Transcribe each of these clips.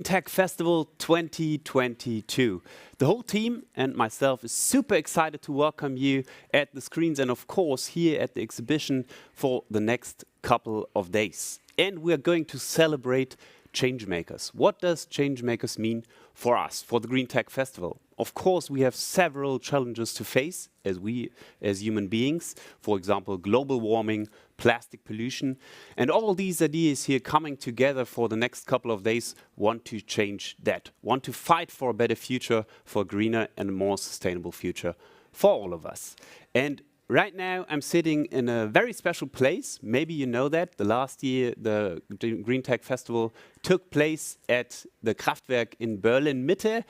Tech Festival 2022. The whole team and myself is super excited to welcome you at the screens and of course here at the exhibition for the next couple of days. And we are going to celebrate changemakers. What does changemakers mean for us, for the GreenTech Festival? Of course, we have several challenges to face as human beings. For example, global warming, plastic pollution, and all these ideas here coming together for the next couple of days want to change that, want to fight for a better future, for a greener and more sustainable future for all of us. And right now, I'm sitting in a very special place. Maybe you know that. The last year, the GreenTech Festival took place at the Kraftwerk in Berlin Mitte.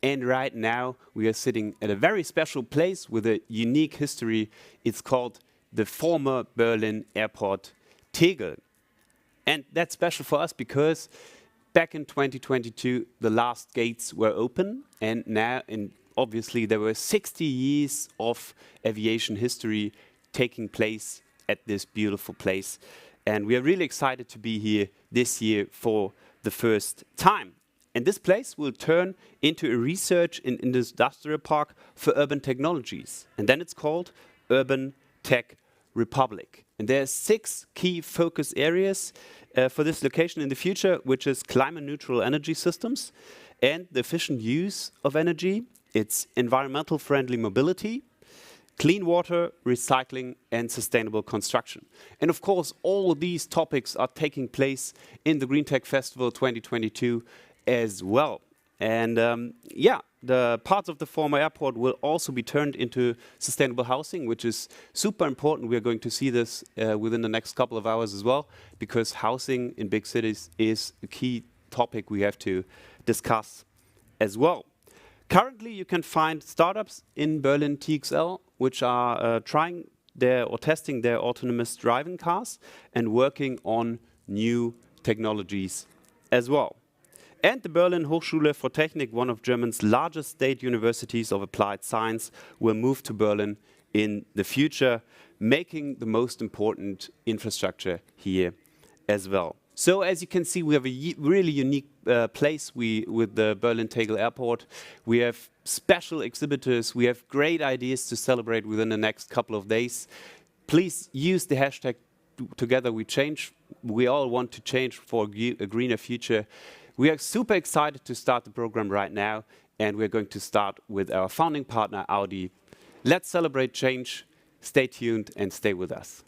And right now, we are sitting at a very special place with a unique history. It's called the former Berlin Airport Tegel. And that's special for us because back in 2022, the last gates were open. And now, obviously, there were 60 years of aviation history taking place at this beautiful place. And we are really excited to be here this year for the first time. And this place will turn into a research and industrial park for urban technologies. And then it's called Urban Tech Republic. And there are 6 key focus areas for this location in the future, which is climate neutral energy systems and the efficient use of energy. It's environmental friendly mobility, clean water, recycling, and sustainable construction. And of course, all these topics are taking place in the GreenTech Festival 2022 as well. And the parts of the former airport will also be turned into sustainable housing, which is super important. We are going to see this within the next couple of hours as well, because housing in big cities is a key topic we have to discuss as well. Currently, you can find startups in Berlin TXL, which are testing their autonomous driving cars and working on new technologies as well. And the Berlin Hochschule für Technik, one of Germany's largest state universities of applied science, will move to Berlin in the future, making the most important infrastructure here as well. So as you can see, we have a really unique place with the Berlin Tegel Airport. We have special exhibitors. We have great ideas to celebrate within the next couple of days. Please use the hashtag Together We Change. We all want to change for a greener future. We are super excited to start the program right now, and we're going to start with our founding partner, Audi. Let's celebrate change. Stay tuned and stay with us.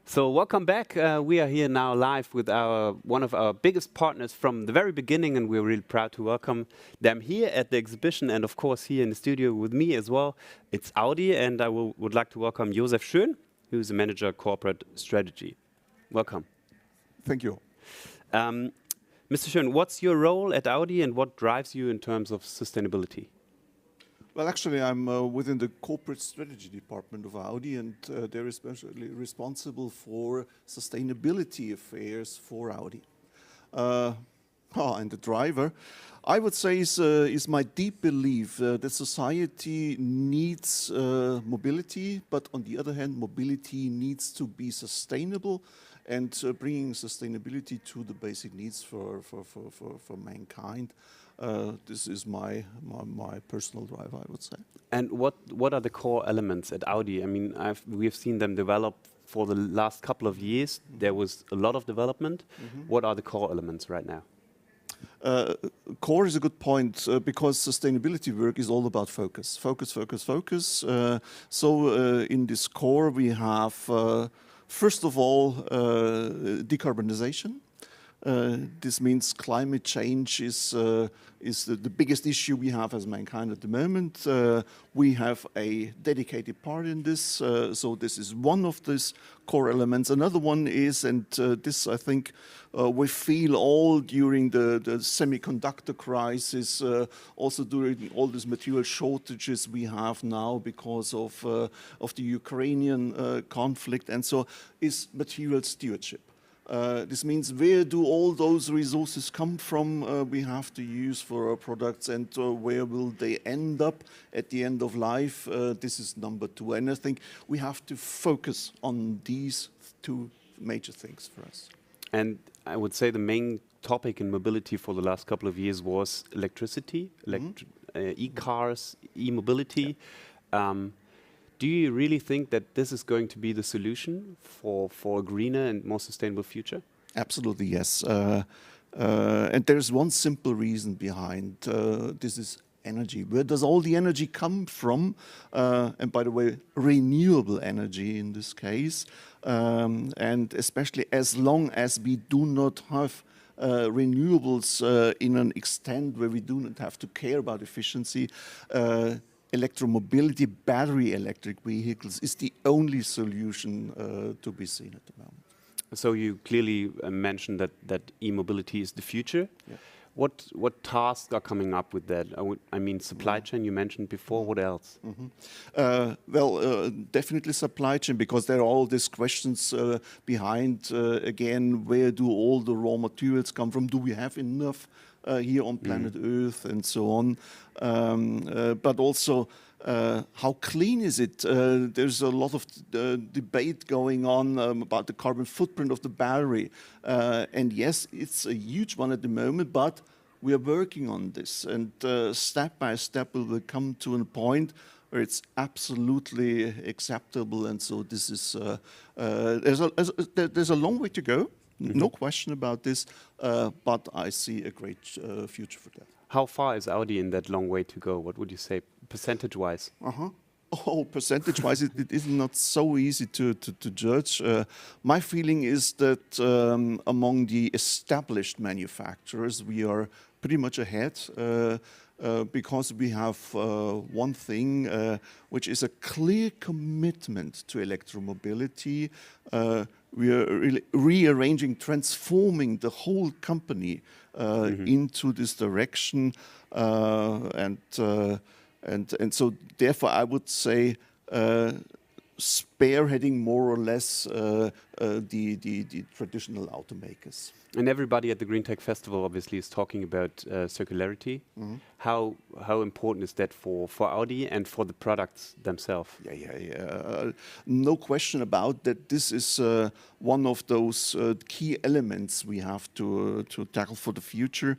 So welcome back. We are here now live with one of our biggest partners from the very beginning, and we're really proud to welcome them here at the exhibition and of course here in the studio with me as well. It's Audi, and I would like to welcome Josef Schön, who's the Manager Corporate Strategy. Welcome. Thank you. Mr. Schön, what's your role at Audi and what drives you in terms of sustainability? Well, actually, I'm within the corporate strategy department of Audi, and they're especially responsible for sustainability affairs for Audi. And the driver, I would say, is my deep belief that society needs mobility, but on the other hand, mobility needs to be sustainable, and bringing sustainability to the basic needs for mankind. This is my personal drive, I would say. And what are the core elements at Audi? I mean, we've seen them develop for the last couple of years. There was a lot of development. What are the core elements right now? Core is a good point because sustainability work is all about focus. Focus, focus, focus. In this core we have, first of all, decarbonization. This means climate change is the biggest issue we have as mankind at the moment. We have a dedicated part in this, so this is one of these core elements. Another one is, and this I think we feel all during the semiconductor crisis, also during all these material shortages we have now because of the Ukrainian conflict, and so is material stewardship. This means where do all those resources come from we have to use for our products, and where will they end up at the end of life? This is number two. And I think we have to focus on these two major things for us. And I would say the main topic in mobility for the last couple of years was electricity, e-cars, e-mobility. Yeah. Do you really think that this is going to be the solution for a greener and more sustainable future? Absolutely, yes. And there's one simple reason behind this is energy. Where does all the energy come from? And by the way, renewable energy in this case. And especially as long as we do not have renewables in an extent where we do not have to care about efficiency, electromobility, battery electric vehicles is the only solution to be seen at the moment. So you clearly mentioned that e-mobility is the future. Yeah. What tasks are coming up with that? I mean, supply chain you mentioned before. What else? Definitely supply chain, because there are all these questions behind. Again, where do all the raw materials come from? Do we have enough here on planet Earth, and so on? But also, how clean is it? There's a lot of debate going on about the carbon footprint of the battery. And yes, it's a huge one at the moment, but we are working on this. And step by step we will come to a point where it's absolutely acceptable. And so this is, there's a long way to go. No question about this, but I see a great future for that. How far is Audi in that long way to go? What would you say, percentage-wise? Percentage-wise, it is not so easy to judge. My feeling is that among the established manufacturers, we are pretty much ahead. Because we have one thing, which is a clear commitment to electromobility. We are really rearranging, transforming the whole company into this direction, and so therefore I would say spearheading more or less the traditional automakers. And everybody at the GreenTech Festival obviously is talking about circularity. How important is that for Audi and for the products themselves? Yeah. No question about that. This is one of those key elements we have to tackle for the future.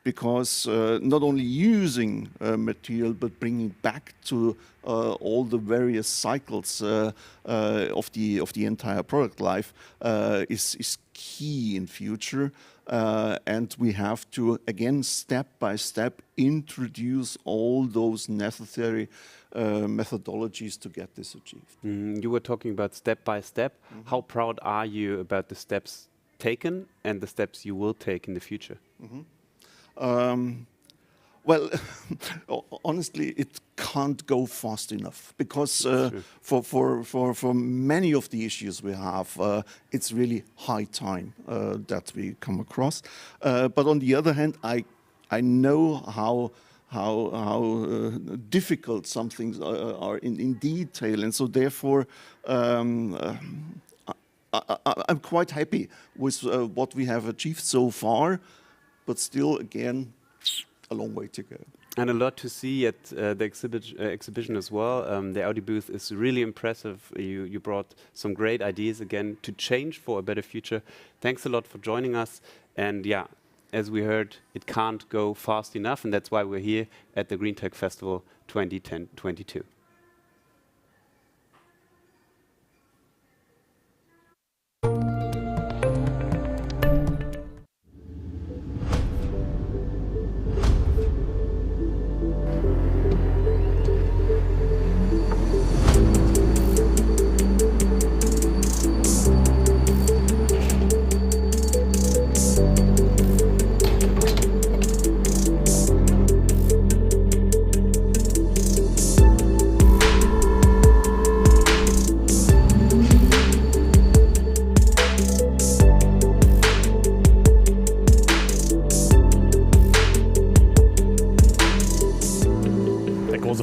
Because not only using material, but bringing back to all the various cycles of the entire product life is key in future. And we have to, again, step by step, introduce all those necessary methodologies to get this achieved. You were talking about step by step. How proud are you about the steps taken and the steps you will take in the future? Well, honestly, it can't go fast enough, because for many of the issues we have, it's really high time that we come across. But on the other hand, I know difficult some things are in detail, and so therefore I'm quite happy with what we have achieved so far, but still, again, a long way to go. And a lot to see at the exhibition as well. The Audi booth is really impressive. You brought some great ideas again to change for a better future. Thanks a lot for joining us. And yeah, as we heard, it can't go fast enough, and that's why we're here at the GreenTech Festival 2022.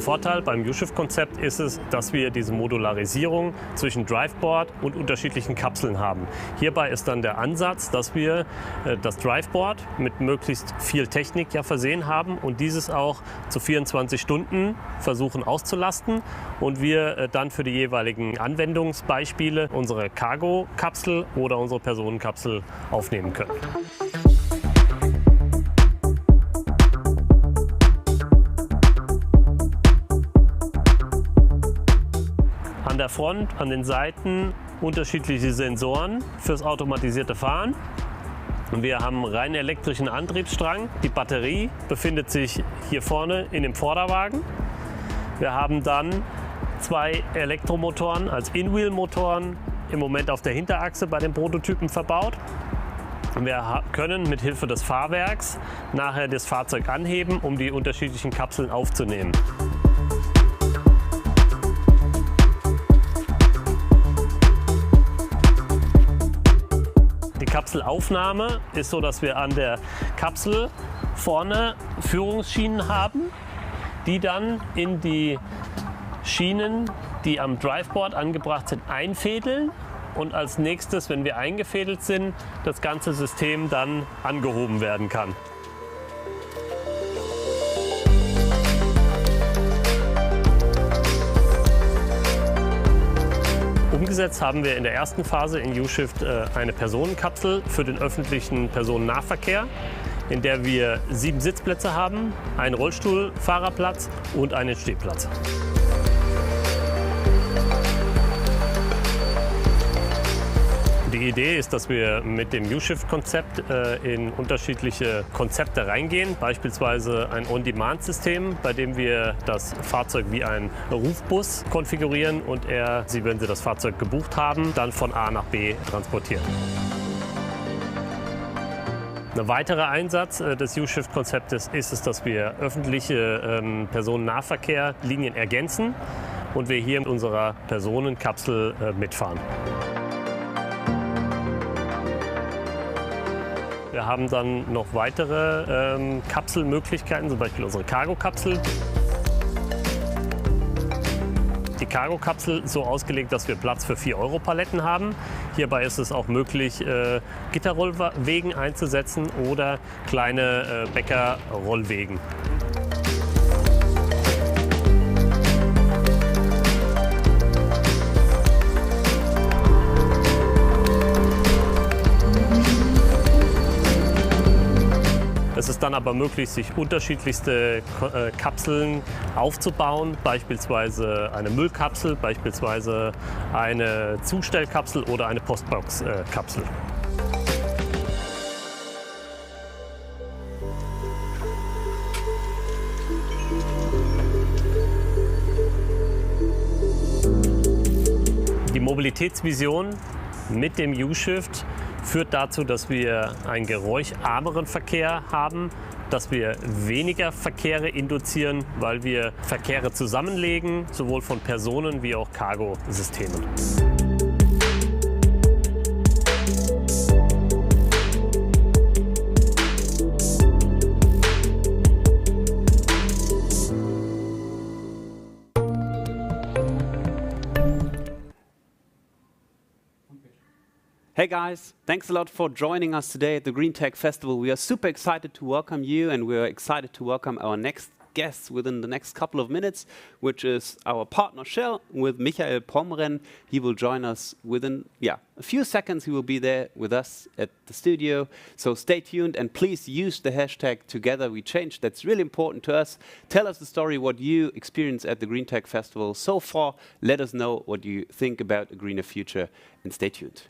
Vorteil beim U-Shift-Konzept ist es, dass wir diese Modularisierung zwischen Driveboard und unterschiedlichen Kapseln haben. Hierbei ist dann der Ansatz, dass wir das Driveboard mit möglichst viel Technik versehen haben und dieses auch zu 24 Stunden versuchen auszulasten und wir dann für die jeweiligen Anwendungsbeispiele unsere Cargo-Kapsel oder unsere Personenkapsel aufnehmen können. An der Front, an den Seiten unterschiedliche Sensoren fürs automatisierte Fahren. Wir haben einen rein elektrischen Antriebsstrang. Die Batterie befindet sich hier vorne in dem Vorderwagen. Wir haben dann 2 Elektromotoren als In-Wheel-Motoren im Moment auf der Hinterachse bei den Prototypen verbaut. Wir können mit Hilfe des Fahrwerks nachher das Fahrzeug anheben, um die unterschiedlichen Kapseln aufzunehmen. Die Kapselaufnahme ist so, dass wir an der Kapsel vorne Führungsschienen haben, die dann in die Schienen, die am Driveboard angebracht sind, einfädeln und als nächstes, wenn wir eingefädelt sind, das ganze System dann angehoben werden kann. Umgesetzt haben wir in der ersten Phase in U-Shift eine Personenkapsel für den öffentlichen Personennahverkehr, in der wir 7 Sitzplätze haben, einen Rollstuhlfahrerplatz und einen Stehplatz. Die Idee ist, dass wir mit dem U-Shift-Konzept in unterschiedliche Konzepte reingehen, beispielsweise ein On-Demand-System, bei dem wir das Fahrzeug wie ein Rufbus konfigurieren und Sie, wenn Sie das Fahrzeug gebucht haben, dann von A nach B transportieren. Ein weiterer Einsatz des U-Shift-Konzeptes ist es, dass wir öffentliche Personennahverkehrlinien ergänzen und wir hier mit unserer Personenkapsel mitfahren. Wir haben dann noch weitere Kapselmöglichkeiten, zum Beispiel unsere Cargo-Kapsel. Die Cargo-Kapsel ist so ausgelegt, dass wir Platz für 4-Euro-Paletten haben. Hierbei ist es auch möglich, Gitterrollwegen einzusetzen oder kleine Bäckerrollwegen. Es ist dann aber möglich, sich unterschiedlichste Kapseln aufzubauen, beispielsweise eine Müllkapsel, beispielsweise eine Zustellkapsel oder eine Postbox-Kapsel. Die Mobilitätsvision mit dem U-Shift führt dazu, dass wir einen geräuscharmeren Verkehr haben, dass wir weniger Verkehre induzieren, weil wir Verkehre zusammenlegen, sowohl von Personen wie auch Cargo-Systemen. Hey guys, thanks a lot for joining us today at the GreenTech Festival. We are super excited to welcome you, and we are excited to welcome our next guest within the next couple of minutes, which is our partner Shell with Michael Pomren. He will join us within a few seconds. He will be there with us at the studio. So stay tuned and please use the hashtag #TogetherWeChange. That's really important to us. Tell us the story, what you experienced at the GreenTech Festival so far. Let us know what you think about a greener future, and stay tuned.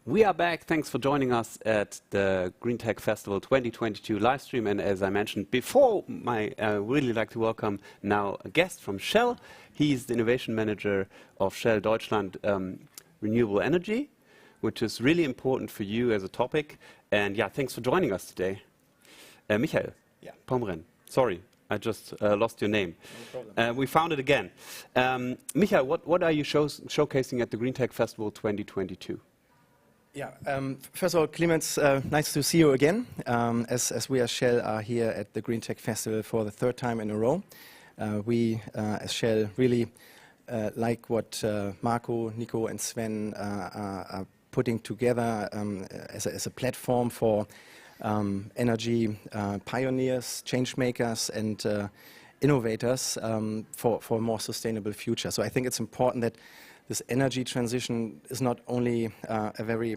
We are back. Thanks for joining us at the GreenTech Festival 2022 live stream. And as I mentioned before, I really like to welcome now a guest from Shell. He's the Innovation Manager of Shell Deutschland Renewable Energy, which is really important for you as a topic. And yeah, thanks for joining us today. Michael Pomren. Sorry, I just lost your name. No problem. We found it again. Michael, what are you showcasing at the GreenTech Festival 2022? Yeah, first of all, Clemens, nice to see you again, as we as Shell are here at the GreenTech Festival for the third time in a row. We, as Shell, really like what Marco, Nico and Sven are putting together as a platform for energy pioneers, change makers and innovators for a more sustainable future. So I think it's important that this energy transition is not only a very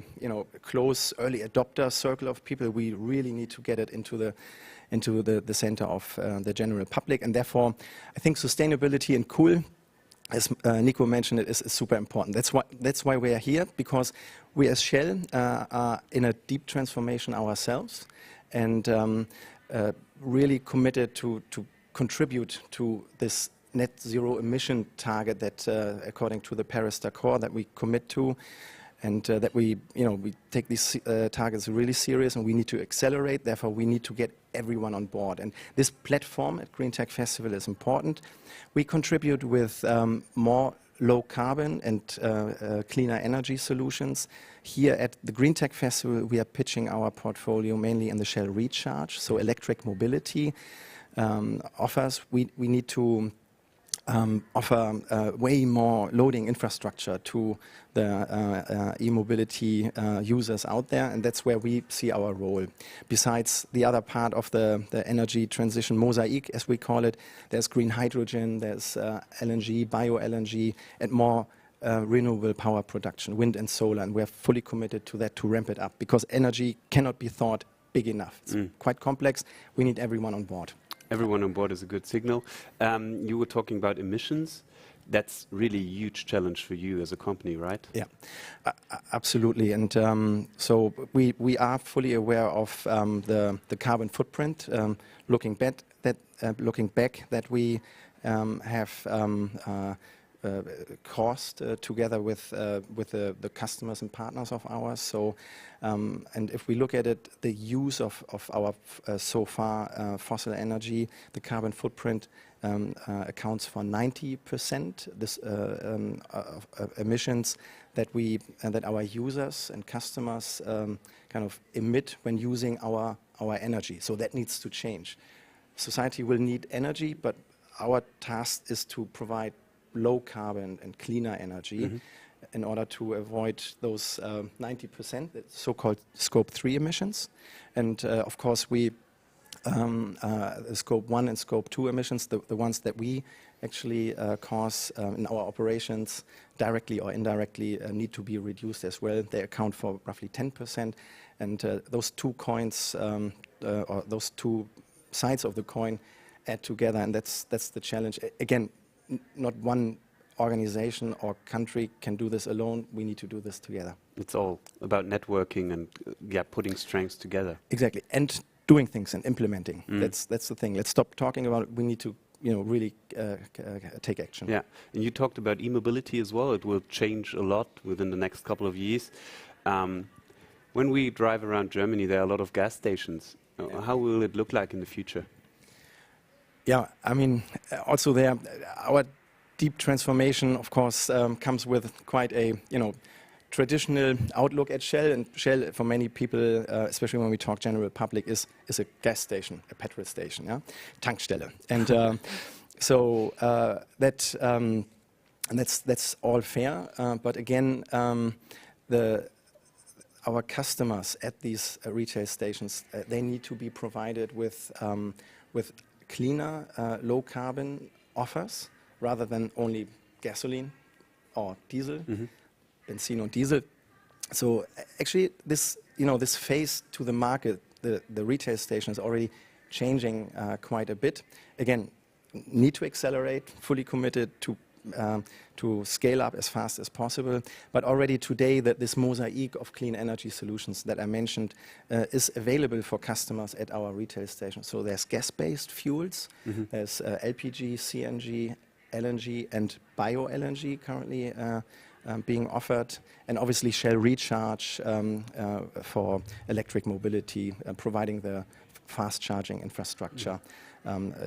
close early adopter circle of people. We really need to get it into the center of the general public, and therefore I think sustainability and cool, as Nico mentioned, it is super important. That's why we are here, because we as Shell are in a deep transformation ourselves, and really committed to contribute to this net zero emission target that, according to the Paris Accord, that we commit to, and that we take these targets really serious, and we need to accelerate. Therefore, we need to get everyone on board. And this platform at GreenTech Festival is important. We contribute with more low carbon and cleaner energy solutions. Here at the GreenTech Festival, we are pitching our portfolio mainly in the Shell Recharge, so electric mobility offers. We need to offer way more loading infrastructure to the e-mobility users out there, and that's where we see our role. Besides the other part of the energy transition mosaic, as we call it, there's green hydrogen, there's LNG, bio-LNG, and more renewable power production, wind and solar, and we're fully committed to that to ramp it up, because energy cannot be thought big enough. It's quite complex. We need everyone on board. Everyone on board is a good signal. You were talking about emissions. That's really a huge challenge for you as a company, right? Yeah, absolutely. And so we are fully aware of the carbon footprint. Looking back, that we have caused together with the customers and partners of ours. So, and if we look at it, the use of our so far fossil energy, the carbon footprint accounts for 90% of emissions that our users and customers kind of emit when using our energy. So that needs to change. Society will need energy, but our task is to provide low carbon and cleaner energy in order to avoid those 90%, so-called Scope 3 emissions. And of course, we Scope 1 and Scope 2 emissions, the ones that we actually cause in our operations directly or indirectly, need to be reduced as well. They account for roughly 10%. And those two coins, or those two sides of the coin, add together, and that's the challenge. Again, not one organization or country can do this alone. We need to do this together. It's all about networking and putting strengths together. Exactly, and doing things and implementing. That's the thing. Let's stop talking about it. We need to really take action. Yeah, and you talked about e-mobility as well. It will change a lot within the next couple of years. When we drive around Germany, there are a lot of gas stations. How will it look like in the future? Yeah, I mean, also there, our deep transformation, of course, comes with quite a, traditional outlook at Shell. And Shell, for many people, especially when we talk general public, is a gas station, a petrol station, yeah, Tankstelle. And so that's all fair. But again, our customers at these retail stations, they need to be provided with cleaner, low-carbon offers rather than only gasoline or diesel, benzene or diesel. So actually, this phase to the market, the retail station is already changing quite a bit. Again, need to accelerate, fully committed to scale up as fast as possible. But already today, this mosaic of clean energy solutions that I mentioned is available for customers at our retail stations. So there's gas-based fuels, there's LPG, CNG, LNG, and bio-LNG currently being offered. And obviously Shell Recharge for electric mobility, providing the fast charging infrastructure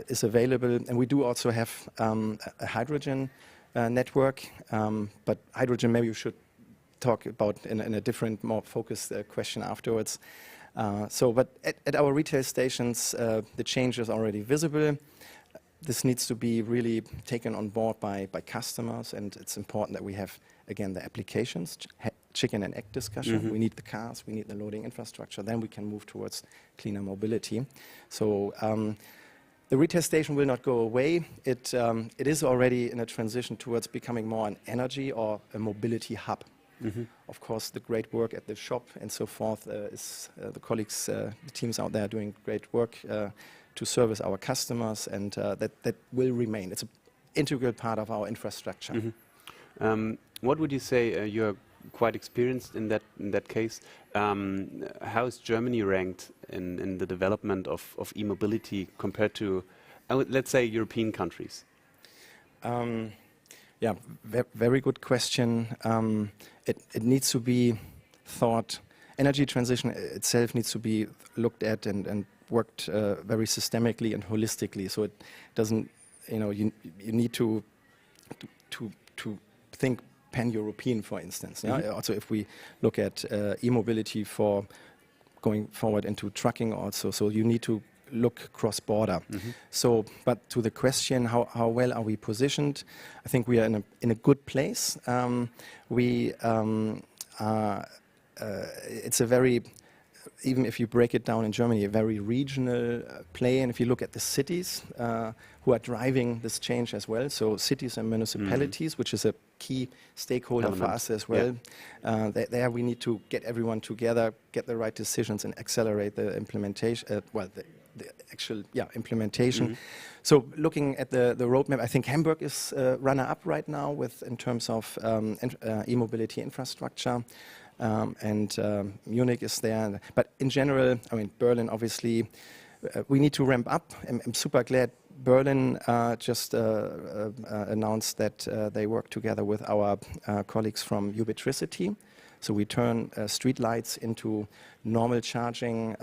is available. And we do also have a hydrogen network, but hydrogen maybe we should talk about in a different, more focused question afterwards. But at our retail stations, the change is already visible. This needs to be really taken on board by customers, and it's important that we have, again, the applications, chicken and egg discussion. We need the cars, we need the loading infrastructure, then we can move towards cleaner mobility. So the retail station will not go away. It is already in a transition towards becoming more an energy or a mobility hub. Of course, the great work at the shop and so forth is the colleagues, the teams out there doing great work to service our customers, and that will remain. It's an integral part of our infrastructure. What would you say your quite experienced in that case. How is Germany ranked in the development of e-mobility compared to, let's say, European countries? Yeah, very good question. It needs to be thought. Energy transition itself needs to be looked at and worked very systemically and holistically. So it doesn't, you need to think pan-European, for instance. Yeah? Mm-hmm. Also, if we look at e-mobility for going forward into trucking also, so you need to look cross-border. Mm-hmm. So, but to the question, how well are we positioned? I think we are in a good place. It's a very, even if you break it down in Germany, a very regional play. And if you look at the cities who are driving this change as well, so cities and municipalities, which is a key stakeholder for us as well. Yeah. There we need to get everyone together, get the right decisions, and accelerate the implementation. The actual implementation. Mm-hmm. So looking at the roadmap, I think Hamburg is runner-up right now in terms of e-mobility infrastructure. And Munich is there. But in general, I mean, Berlin, obviously, we need to ramp up. I'm super glad Berlin just announced that they work together with our colleagues from Ubitricity. So we turn street lights into normal charging,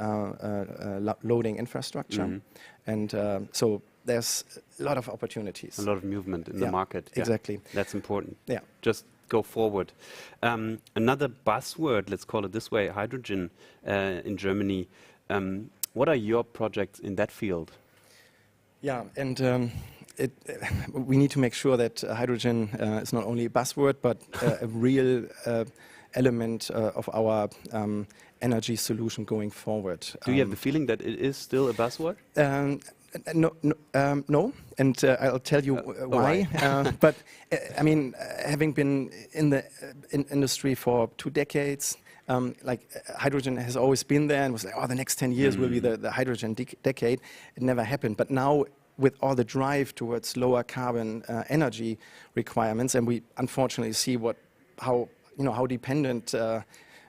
loading infrastructure. Mm-hmm. And so there's a lot of opportunities. A lot of movement in the market. Exactly. Yeah. That's important. Yeah. Just go forward. Another buzzword, let's call it this way, hydrogen in Germany. What are your projects in that field? Yeah, and we need to make sure that hydrogen is not only a buzzword, but a real element of our energy solution going forward. Do you have the feeling that it is still a buzzword? No, and I'll tell you why. But I mean, having been in the industry for 2 decades, hydrogen has always been there and was like, the next 10 years will be the hydrogen decade. It never happened. But now, with all the drive towards lower carbon energy requirements, and we unfortunately see how dependent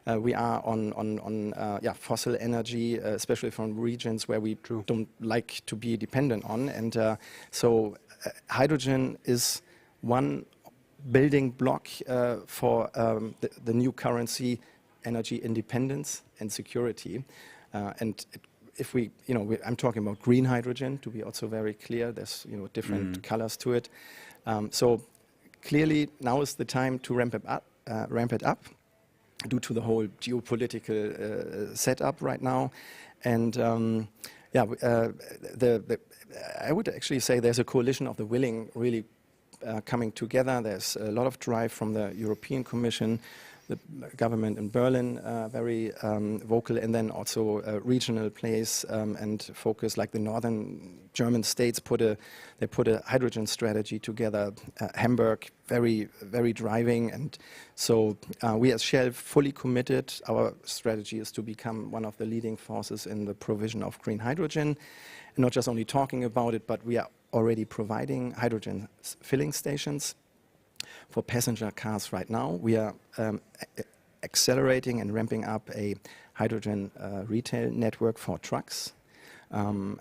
we are on fossil energy, especially from regions where we don't like to be dependent on. And so hydrogen is one building block for the new currency, energy independence and security. If we, I'm talking about green hydrogen, to be also very clear. There's, different colors to it. So clearly now is the time to ramp it up. Due to the whole geopolitical setup right now, and I would actually say there's a coalition of the willing really coming together. There's a lot of drive from the European Commission, the government in Berlin, very vocal, and then also regional plays and focus, like the northern German states put a hydrogen strategy together. Hamburg, very, very driving, and so we as Shell fully committed. Our strategy is to become one of the leading forces in the provision of green hydrogen, and not just only talking about it, but we are already providing hydrogen filling stations for passenger cars right now. We are accelerating and ramping up a hydrogen retail network for trucks. When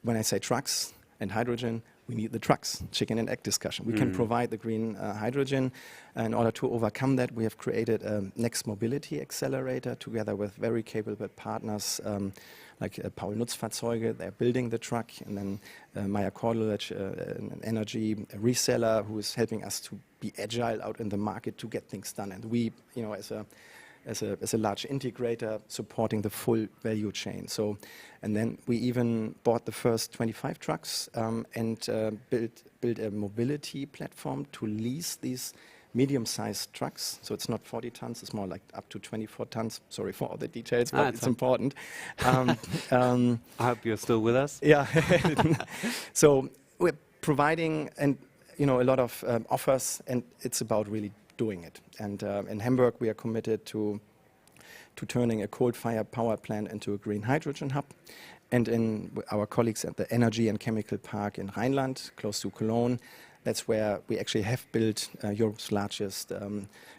I say trucks and hydrogen, we need the trucks, chicken and egg discussion. We can provide the green hydrogen. In order to overcome that, we have created a Next Mobility Accelerator together with very capable partners like Paul Nutzfahrzeuge. They're building the truck, and then Maya Kordelec, an energy reseller who is helping us to be agile out in the market to get things done. And we, as a large integrator, supporting the full value chain. So, and then we even bought the first 25 trucks and built a mobility platform to lease these medium-sized trucks. So it's not 40 tons, it's more like up to 24 tons. Sorry for all the details, but it's important. I hope you're still with us. Yeah. So we're providing a lot of offers, and it's about really doing it. And in Hamburg, we are committed to turning a coal-fired power plant into a green hydrogen hub. And in our colleagues at the Energy and Chemical Park in Rhineland, close to Cologne, That's where we actually have built Europe's largest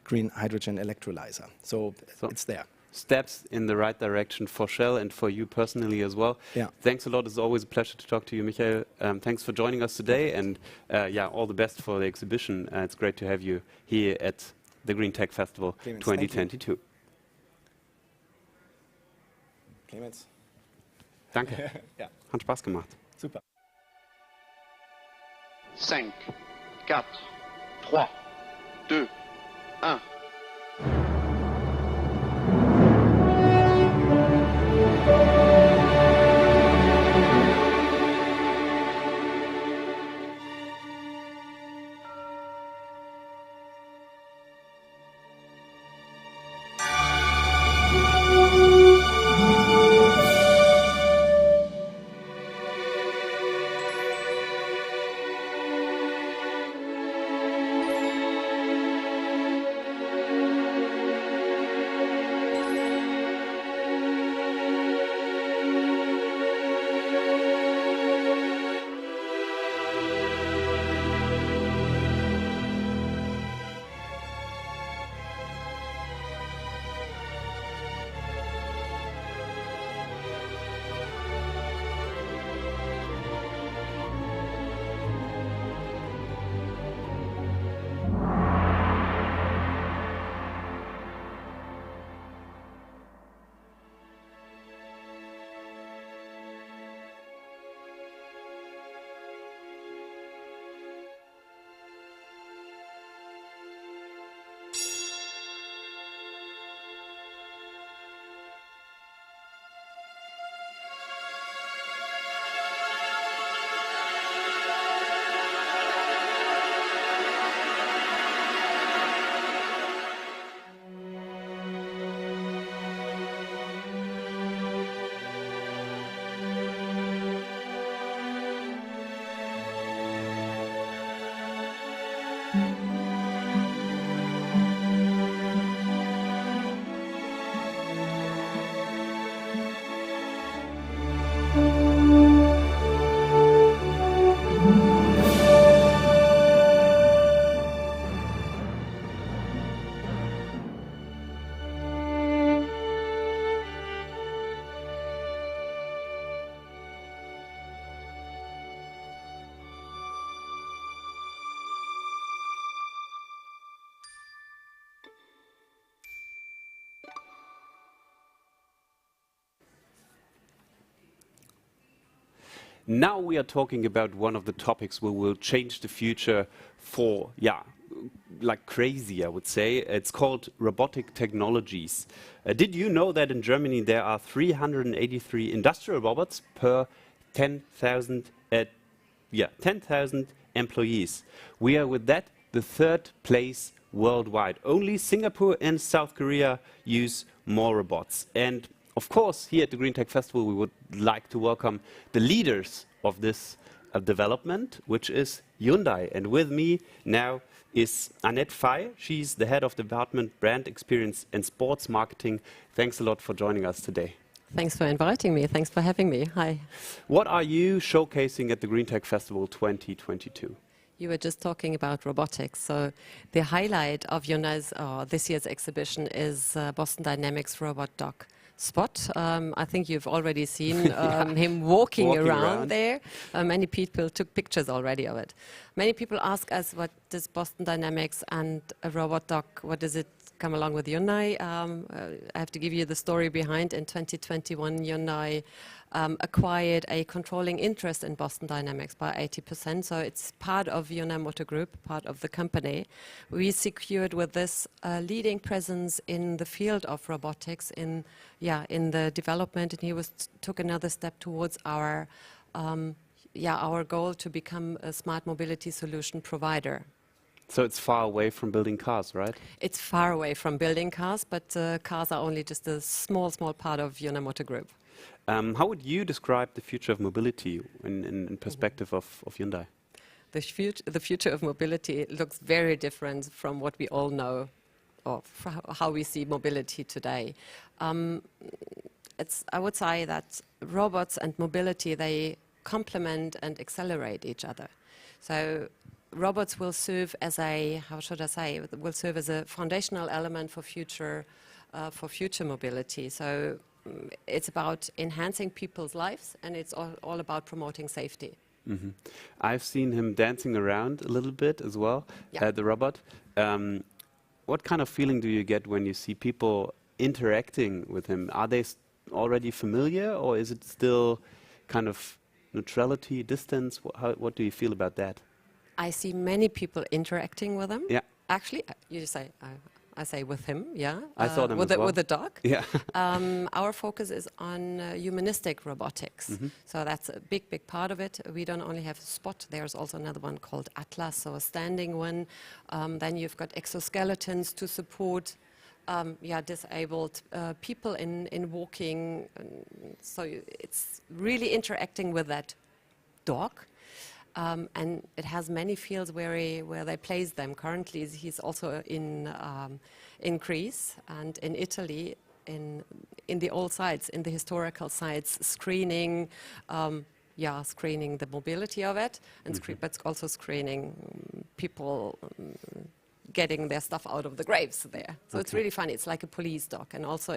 green hydrogen electrolyzer. So it's there. Steps in the right direction for Shell and for you personally as well. Yeah. Thanks a lot. It's always a pleasure to talk to you, Michael. Thanks for joining us today, and yeah, all the best for the exhibition. It's great to have you here at the GreenTech Festival Clemens, 2022. Clemens. Danke. Ja. Hat Spaß gemacht. Super. 5, 4, 3, 2, 1. Now we are talking about one of the topics where will change the future for, yeah, like crazy, I would say. It's called Robotic Technologies. Did you know that in Germany there are 383 industrial robots per 10,000 employees? We are with that the third place worldwide. Only Singapore and South Korea use more robots. And of course, here at the GreenTech Festival, we would like to welcome the leaders of this development, which is Hyundai. And with me now is Annette Fey. She's the head of Department Brand Experience and Sports Marketing. Thanks a lot for joining us today. Thanks for inviting me. Thanks for having me. Hi. What are you showcasing at the GreenTech Festival 2022? You were just talking about robotics. So the highlight of Hyundai's this year's exhibition is Boston Dynamics robot dog Spot. I think you've already seen him walking around there. Many people took pictures already of it. Many people ask us, what does Boston Dynamics and a robot dog, what does it come along with Hyundai? I have to give you the story behind. In 2021, Hyundai acquired a controlling interest in Boston Dynamics by 80%. So it's part of Hyundai Motor Group, part of the company. We secured with this leading presence in the field of robotics in the development, and he took another step towards our goal to become a smart mobility solution provider. So it's far away from building cars, right? It's far away from building cars, but cars are only just a small part of Hyundai Motor Group. How would you describe the future of mobility in perspective of Hyundai? The future of mobility looks very different from what we all know of how we see mobility today. I would say that robots and mobility, they complement and accelerate each other. So robots will serve as a, how should I say, will serve as a foundational element for future mobility. So it's about enhancing people's lives, and it's all about promoting safety. Mm-hmm. I've seen him dancing around a little bit as well, the robot. What kind of feeling do you get when you see people interacting with him? Are they already familiar, or is it still kind of neutrality, distance? What do you feel about that? I see many people interacting with him. Yeah. Actually, you say, I say with him, yeah. I saw them with as well. With the dog. Yeah. Our focus is on humanistic robotics. Mm-hmm. So that's a big, big part of it. We don't only have Spot, there's also another one called Atlas, so a standing one. Then you've got exoskeletons to support disabled people in walking. So it's really interacting with that dog. And it has many fields where they place them. Currently, he's also in Greece and in Italy, in the old sites, in the historical sites, screening the mobility of it, and but also screening people getting their stuff out of the graves there. So it's really fun. It's like a police dog. And also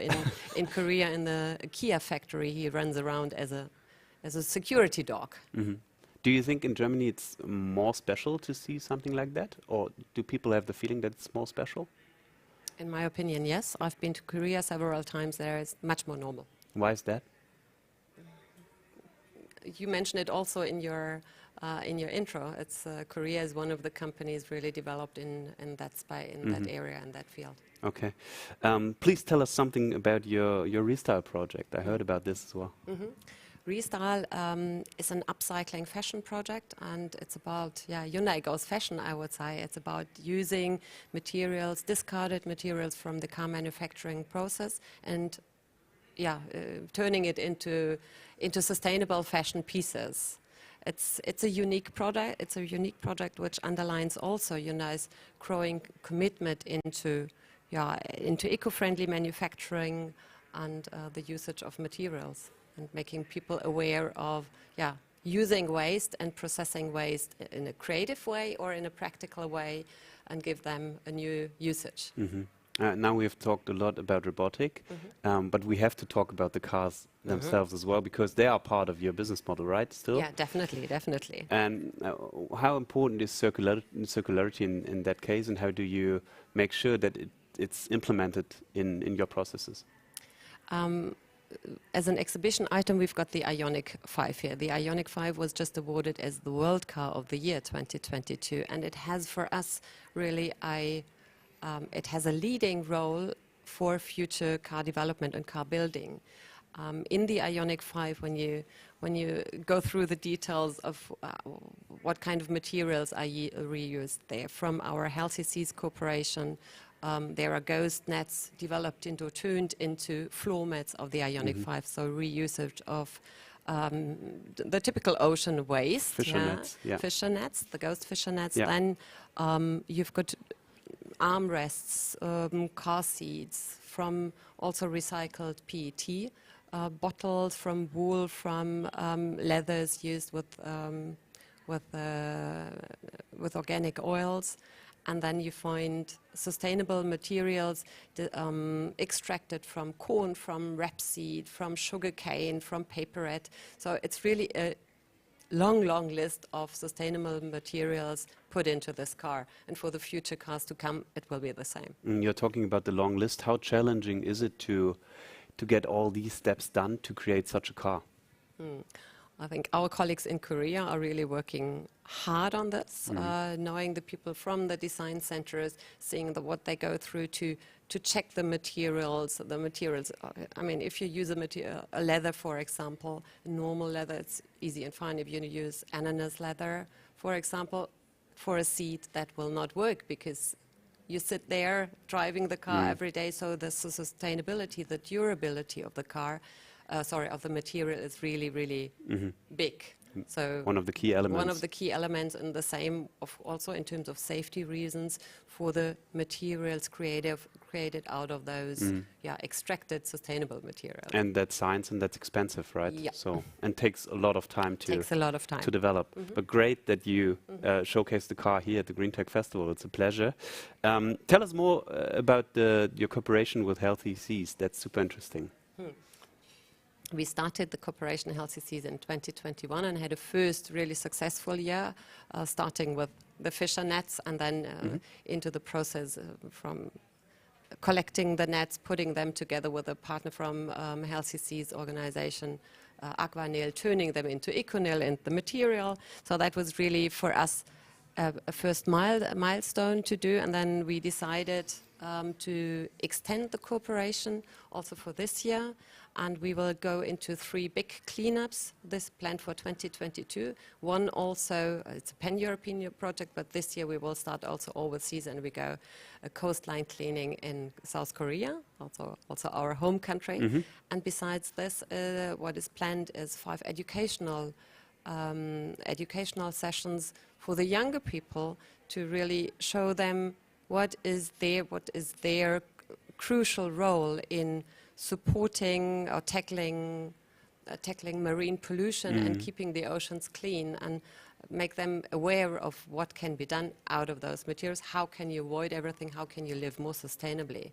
in Korea, in the Kia factory, he runs around as a security dog. Mm-hmm. Do you think in Germany it's more special to see something like that? Or do people have the feeling that it's more special? In my opinion, yes. I've been to Korea several times. There is much more normal. Why is that? You mentioned it also in your intro. It's Korea is one of the companies really developed in that that area and that field. Okay. Please tell us something about your Restyle project. I heard about this as well. Mm-hmm. Restyle is an upcycling fashion project, and it's about, Hyundai goes fashion, I would say. It's about using materials, discarded materials from the car manufacturing process, and turning it into sustainable fashion pieces. It's a unique product. It's a unique project which underlines also Hyundai's growing commitment into eco-friendly manufacturing and the usage of materials, and making people aware of using waste and processing waste in a creative way or in a practical way, and give them a new usage. Mm-hmm. Now we have talked a lot about robotic, but we have to talk about the cars themselves as well, because they are part of your business model, right? Still? Yeah, definitely. And how important is circularity in that case, and how do you make sure that it's implemented in your processes? As an exhibition item, we've got the Ionic 5 here. The Ionic 5 was just awarded as the World Car of the Year 2022, and it has for us really it has a leading role for future car development and car building. In the Ionic 5, when you go through the details of what kind of materials are reused there, from our Healthy Seas Corporation, there are ghost nets developed turned into floor mats of the Ionic 5, so reusage of the typical ocean waste. Fisher nets, the ghost fisher nets. Yeah. Then you've got armrests, car seats from also recycled PET, bottles from wool, from leathers used with organic oils. And then you find sustainable materials extracted from corn, from rapeseed, from sugarcane, from paperette. So it's really a long list of sustainable materials put into this car. And for the future cars to come, it will be the same. You're talking about the long list. How challenging is it to get all these steps done to create such a car? I think our colleagues in Korea are really working hard on this, knowing the people from the design centers, seeing what they go through to check the materials. I mean, if you use a leather, for example, normal leather, it's easy and fine. If you use ananas leather, for example, for a seat, that will not work, because you sit there driving the car every day. So the sustainability, the durability of the car, of the material is really big. So one of the key elements. One of the key elements, and the same also in terms of safety reasons for the materials created out of those extracted sustainable materials. And that's science, and that's expensive, right? Yeah. So, and takes a lot of time to develop. But great that you showcase the car here at the GreenTech Festival. It's a pleasure. Tell us more about your cooperation with Healthy Seas. That's super interesting. We started the cooperation Healthy Seas in 2021 and had a first really successful year, starting with the fisher nets and then into the process from collecting the nets, putting them together with a partner from Healthy Seas organization, Aquanil, turning them into Econil and the material. So that was really for us a first milestone to do, and then we decided to extend the cooperation also for this year, and we will go into 3 big cleanups, this planned for 2022. One also, it's a pan-European project, but this year we will start also overseas, and we go a coastline cleaning in South Korea, also our home country. And besides this, what is planned is 5 educational sessions for the younger people to really show them what is their crucial role in supporting or tackling marine pollution and keeping the oceans clean, and make them aware of what can be done out of those materials. How can you avoid everything? How can you live more sustainably?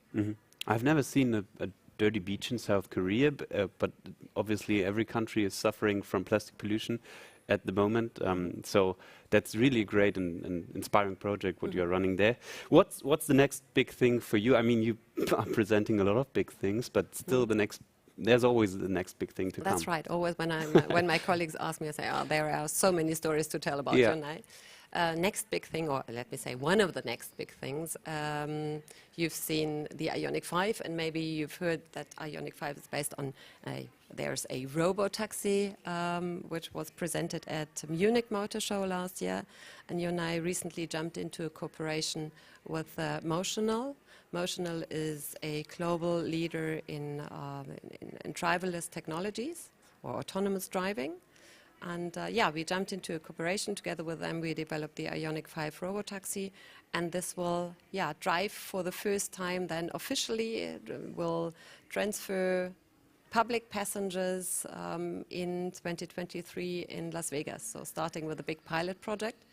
I've never seen a dirty beach in South Korea, but obviously every country is suffering from plastic pollution at the moment. So that's really great and inspiring project what you're running there. What's the next big thing for you? I mean, you are presenting a lot of big things, but still there's always the next big thing to come. That's right. Always when my colleagues ask me, I say, there are so many stories to tell about Hyundai. Next big thing, or let me say one of the next big things, you've seen the Ionic 5, and maybe you've heard that Ionic 5 is based on there's a robo-taxi which was presented at Munich Motor Show last year, and Hyundai recently jumped into a cooperation with Motional. Motional is a global leader in driverless technologies or autonomous driving. And we jumped into a cooperation together with them. We developed the Ionic 5 robotaxi, and this will drive for the first time then officially. It will transfer public passengers in 2023 in Las Vegas, so starting with a big pilot project.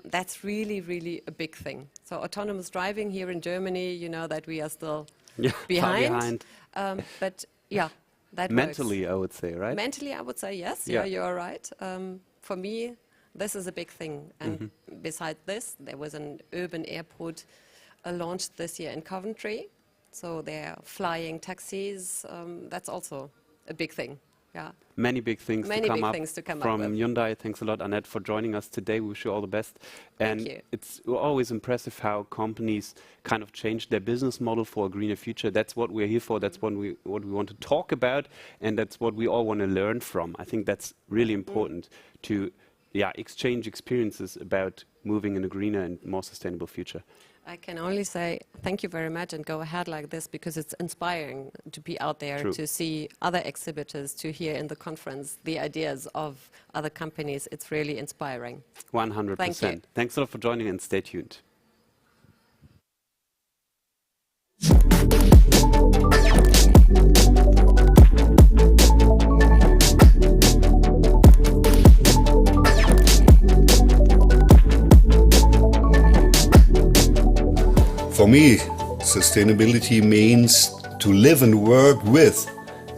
That's really, really a big thing. So autonomous driving here in Germany, you know that we are still behind. But that mentally, works. I would say, right? Mentally, I would say yes. Yeah, you are right. For me, this is a big thing. And besides this, there was an urban airport launched this year in Coventry. So they're flying taxis. That's also a big thing. Yeah. Many big things to come up from with. Hyundai. Thanks a lot, Annette, for joining us today. We wish you all the best. Thank you. It's always impressive how companies kind of change their business model for a greener future. That's what we're here for. That's what we want to talk about, and that's what we all want to learn from. I think that's really important to exchange experiences about moving in a greener and more sustainable future. I can only say thank you very much, and go ahead like this, because it's inspiring to be out there, to see other exhibitors, to hear in the conference the ideas of other companies. It's really inspiring. 100%. Thank you. Thanks a lot for joining, and stay tuned. For me, sustainability means to live and work with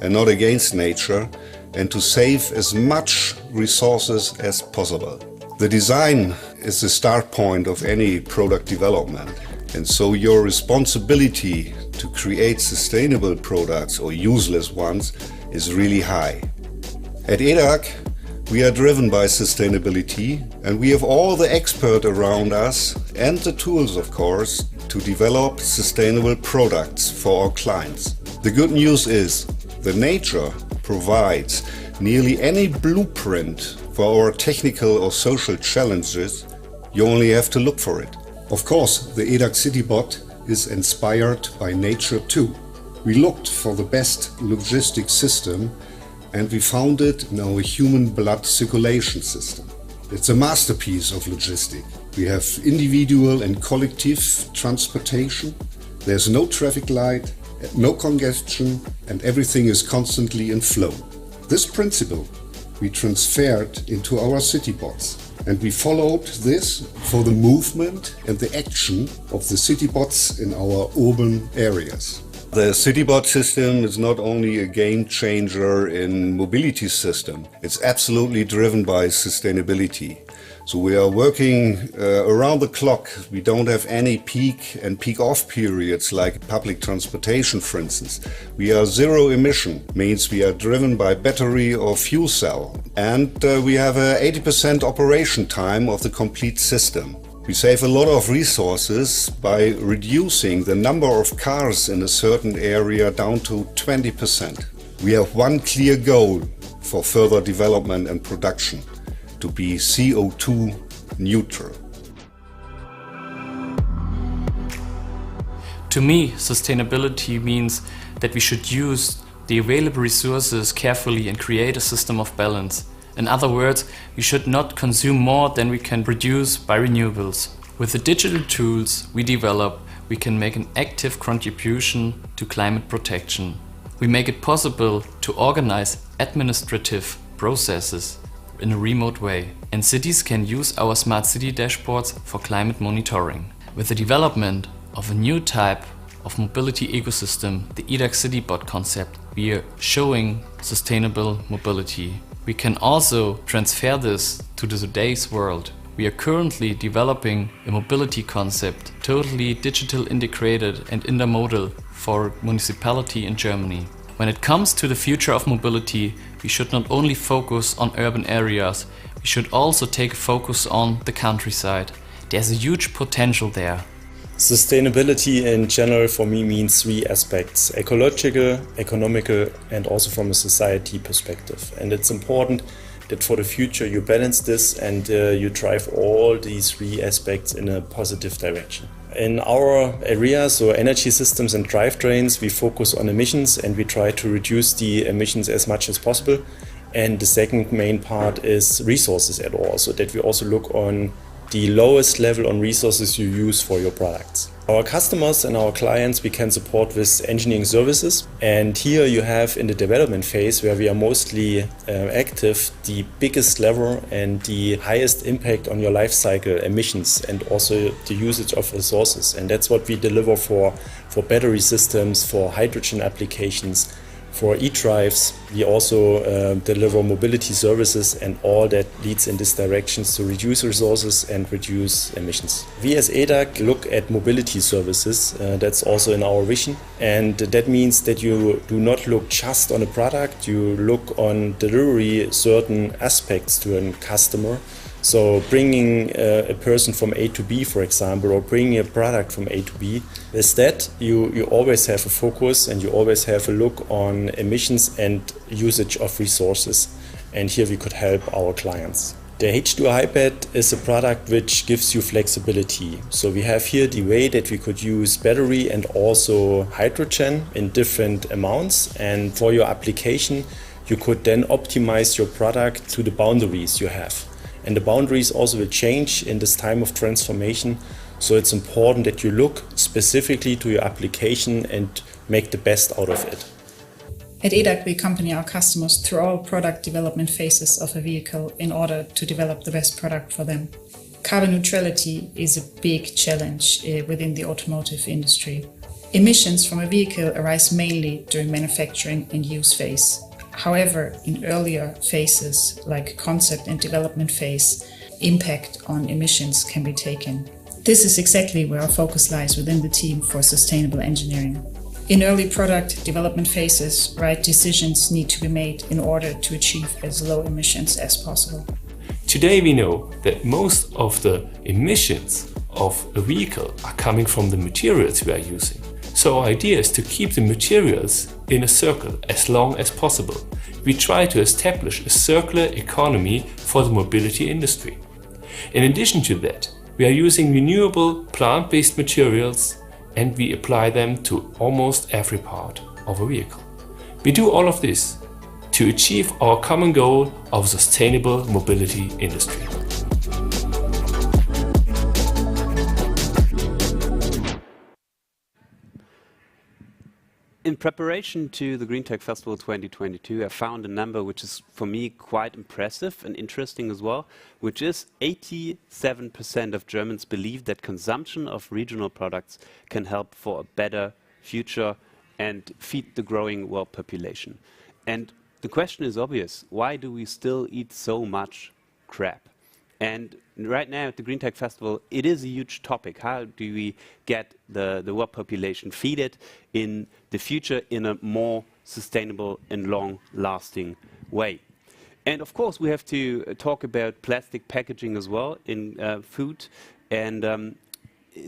and not against nature, and to save as much resources as possible. The design is the start point of any product development, and so your responsibility to create sustainable products or useless ones is really high. At EDAC, we are driven by sustainability, and we have all the experts around us and the tools, of course, to develop sustainable products for our clients. The good news is that nature provides nearly any blueprint for our technical or social challenges. You only have to look for it. Of course, the EDAC CityBot is inspired by nature too. We looked for the best logistics system and we found it in our human blood circulation system. It's a masterpiece of logistics. We have individual and collective transportation. There's no traffic light, no congestion, and everything is constantly in flow. This principle we transferred into our CityBots, and we followed this for the movement and the action of the CityBots in our urban areas. The CityBot system is not only a game changer in mobility system, it's absolutely driven by sustainability. So we are working around the clock. We don't have any peak and peak off periods like public transportation, for instance. We are zero emission, means we are driven by battery or fuel cell. And we have a 80% operation time of the complete system. We save a lot of resources by reducing the number of cars in a certain area down to 20%. We have one clear goal for further development and production: to be CO2 neutral. To me, sustainability means that we should use the available resources carefully and create a system of balance. In other words, we should not consume more than we can produce by renewables. With the digital tools we develop, we can make an active contribution to climate protection. We make it possible to organize administrative processes in a remote way, and cities can use our smart city dashboards for climate monitoring. With the development of a new type of mobility ecosystem, the EDAC CityBot concept, we are showing sustainable mobility. We can also transfer this to today's world. We are currently developing a mobility concept, totally digital integrated and intermodal for municipality in Germany. When it comes to the future of mobility, we should not only focus on urban areas, we should also take a focus on the countryside. There's a huge potential there. Sustainability in general for me means three aspects: ecological, economical, and also from a society perspective. And it's important that for the future you balance this and you drive all these three aspects in a positive direction. In our area, so energy systems and drivetrains, we focus on emissions and we try to reduce the emissions as much as possible. And the second main part is resources at all, so that we also look on the lowest level on resources you use for your products. Our customers and our clients we can support with engineering services, and here you have in the development phase where we are mostly active the biggest lever and the highest impact on your life cycle emissions and also the usage of resources, and that's what we deliver for battery systems, for hydrogen applications. For e-drives, we also deliver mobility services, and all that leads in this direction to reduce resources and reduce emissions. We as EDAC look at mobility services, that's also in our vision, and that means that you do not look just on a product, you look on delivery certain aspects to a customer. So bringing a person from A to B, for example, or bringing a product from A to B, with that you always have a focus and you always have a look on emissions and usage of resources. And here we could help our clients. The H2 iPad is a product which gives you flexibility. So we have here the way that we could use battery and also hydrogen in different amounts. And for your application, you could then optimize your product to the boundaries you have. And the boundaries also will change in this time of transformation. So it's important that you look specifically to your application and make the best out of it. At EDAC, we accompany our customers through all product development phases of a vehicle in order to develop the best product for them. Carbon neutrality is a big challenge within the automotive industry. Emissions from a vehicle arise mainly during manufacturing and use phase. However, in earlier phases, like concept and development phase, impact on emissions can be taken. This is exactly where our focus lies within the team for sustainable engineering. In early product development phases, right decisions need to be made in order to achieve as low emissions as possible. Today we know that most of the emissions of a vehicle are coming from the materials we are using. So our idea is to keep the materials in a circle as long as possible. We try to establish a circular economy for the mobility industry. In addition to that, we are using renewable plant-based materials and we apply them to almost every part of a vehicle. We do all of this to achieve our common goal of sustainable mobility industry. In preparation to the GreenTech Festival 2022, I found a number which is for me quite impressive and interesting as well, which is 87% of Germans believe that consumption of regional products can help for a better future and feed the growing world population. And the question is obvious: why do we still eat so much crap? And right now at the GreenTech Festival, it is a huge topic. How do we get the world population feeded in the future in a more sustainable and long-lasting way? And of course, we have to talk about plastic packaging as well in food. And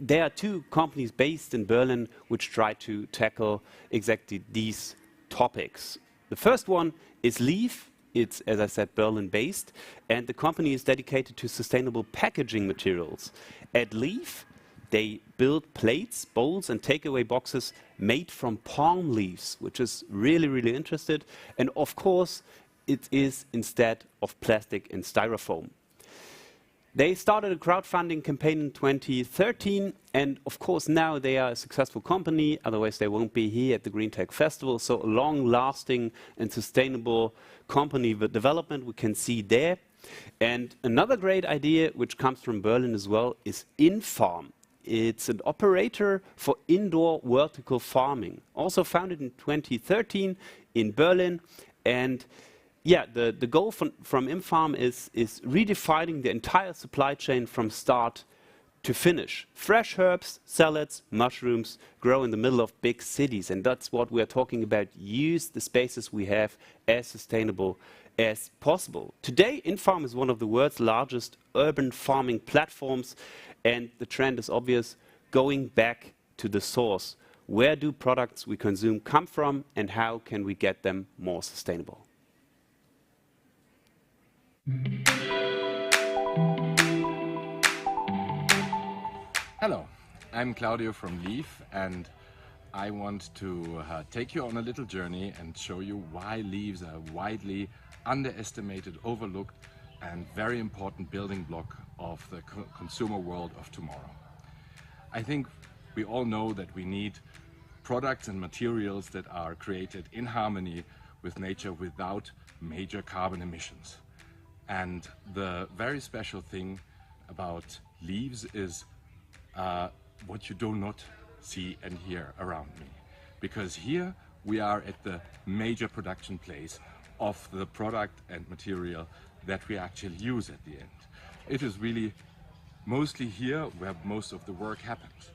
there are two companies based in Berlin which try to tackle exactly these topics. The first one is Leaf. It's, as I said, Berlin-based, and the company is dedicated to sustainable packaging materials. At Leaf, they build plates, bowls, and takeaway boxes made from palm leaves, which is really, really interesting. And of course, it is instead of plastic and styrofoam. They started a crowdfunding campaign in 2013, and of course now they are a successful company, otherwise they won't be here at the GreenTech Festival. So a long-lasting and sustainable company with development we can see there. And another great idea which comes from Berlin as well is Infarm. It's an operator for indoor vertical farming, also founded in 2013 in Berlin. And yeah, the goal from Imfarm is redefining the entire supply chain from start to finish. Fresh herbs, salads, mushrooms grow in the middle of big cities, and that's what we are talking about. Use the spaces we have as sustainable as possible. Today, Infarm is one of the world's largest urban farming platforms, and the trend is obvious: going back to the source. Where do products we consume come from, and how can we get them more sustainable? Hello, I'm Claudio from Leaf, and I want to take you on a little journey and show you why leaves are widely underestimated, overlooked, and very important building block of the consumer world of tomorrow. I think we all know that we need products and materials that are created in harmony with nature without major carbon emissions. And the very special thing about leaves is what you do not see and hear around me. Because here we are at the major production place of the product and material that we actually use at the end. It is really mostly here where most of the work happens.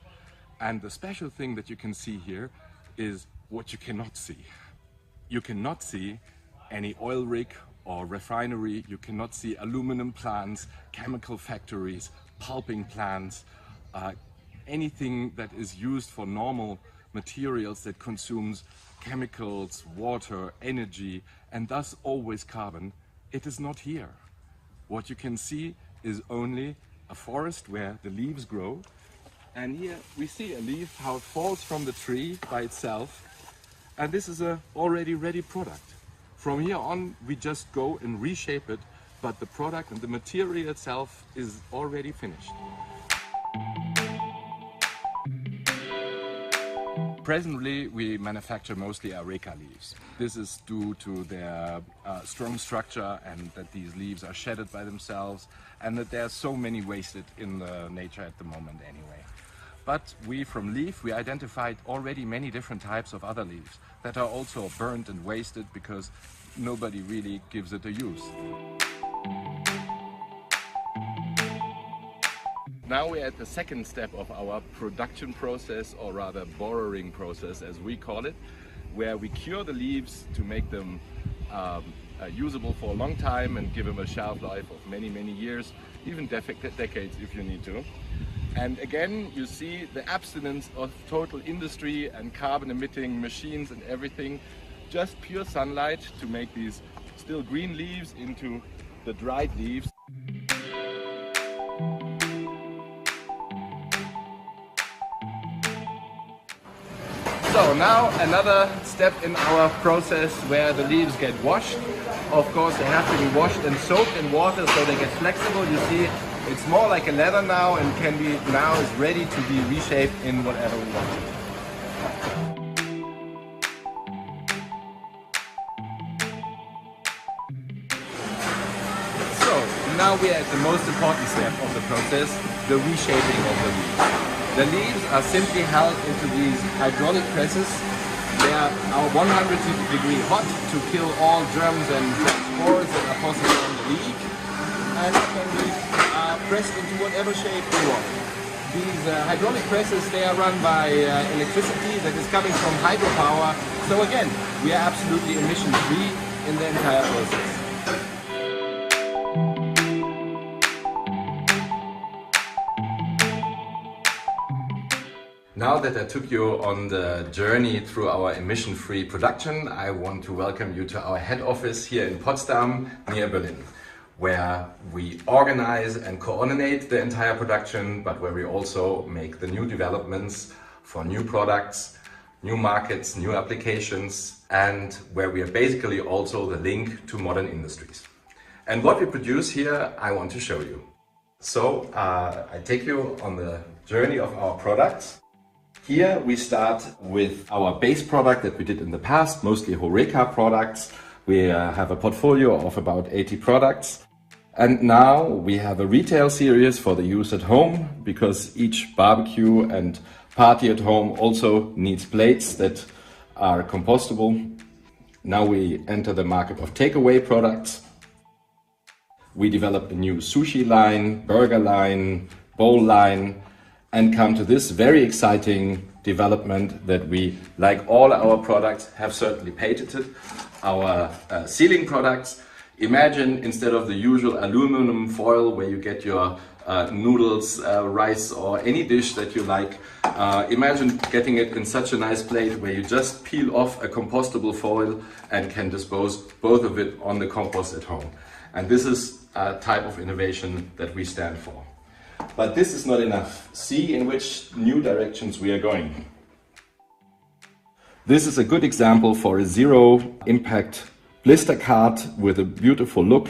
And the special thing that you can see here is what you cannot see. You cannot see any oil rig or refinery, you cannot see aluminum plants, chemical factories, pulping plants, anything that is used for normal materials that consumes chemicals, water, energy, and thus always carbon. It is not here. What you can see is only a forest where the leaves grow. And here we see a leaf, how it falls from the tree by itself. And this is an already ready product. From here on, we just go and reshape it, but the product and the material itself is already finished. Presently, we manufacture mostly areca leaves. This is due to their strong structure and that these leaves are shedded by themselves and that there are so many wasted in the nature at the moment anyway. But we from Leaf, we identified already many different types of other leaves that are also burnt and wasted because nobody really gives it a use. Now we're at the second step of our production process, or rather borrowing process as we call it, where we cure the leaves to make them usable for a long time and give them a shelf life of many, many years, even decades if you need to. And again, you see the abstinence of total industry and carbon emitting machines and everything, just pure sunlight to make these still green leaves into the dried leaves. So now another step in our process where the leaves get washed. Of course, they have to be washed and soaked in water so they get flexible. You see, it's more like a leather now and can be now is ready to be reshaped in whatever we want. So now we are at the most important step of the process, the reshaping of the leaves. The leaves are simply held into these hydraulic presses. They are 100-degree hot to kill all germs and spores that are possible on the leaf, and can be pressed into whatever shape you want. These hydraulic presses, they are run by electricity that is coming from hydropower. So again, we are absolutely emission-free in the entire process. Now that I took you on the journey through our emission-free production, I want to welcome you to our head office here in Potsdam, near Berlin, where we organize and coordinate the entire production, but where we also make the new developments for new products, new markets, new applications, and where we are basically also the link to modern industries. And what we produce here, I want to show you. So I take you on the journey of our products. Here we start with our base product that we did in the past, mostly HoReCa products. We have a portfolio of about 80 products. And now we have a retail series for the use at home, because each barbecue and party at home also needs plates that are compostable. Now we enter the market of takeaway products. We developed a new sushi line, burger line, bowl line, and come to this very exciting development that we, like all our products, have certainly patented. Our sealing products. Imagine, instead of the usual aluminum foil where you get your noodles, rice, or any dish that you like, imagine getting it in such a nice plate where you just peel off a compostable foil and can dispose both of it on the compost at home. And this is a type of innovation that we stand for. But this is not enough. See in which new directions we are going. This is a good example for a zero-impact blister card with a beautiful look.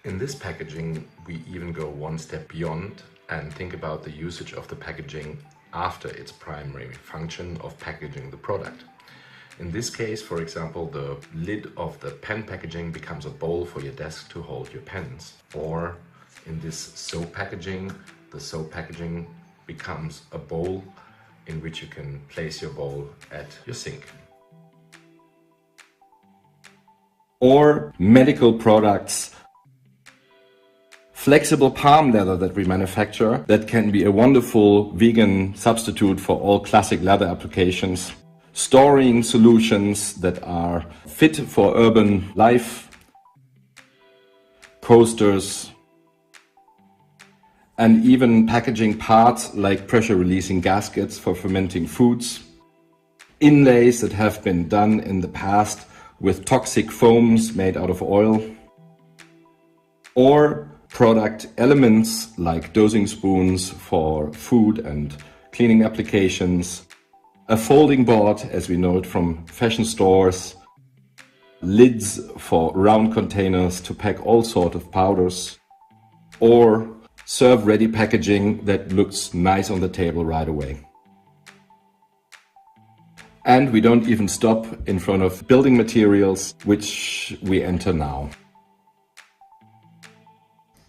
In this packaging, we even go one step beyond and think about the usage of the packaging after its primary function of packaging the product. In this case, for example, the lid of the pen packaging becomes a bowl for your desk to hold your pens. Or in this soap packaging, the soap packaging becomes a bowl in which you can place your bowl at your sink. Or medical products, flexible palm leather that we manufacture that can be a wonderful vegan substitute for all classic leather applications. Storing solutions that are fit for urban life, coasters, and even packaging parts like pressure releasing gaskets for fermenting foods. Inlays that have been done in the past with toxic foams made out of oil. Or product elements like dosing spoons for food and cleaning applications. A folding board, as we know it from fashion stores. Lids for round containers to pack all sorts of powders. Or serve-ready packaging that looks nice on the table right away. And we don't even stop in front of building materials, which we enter now.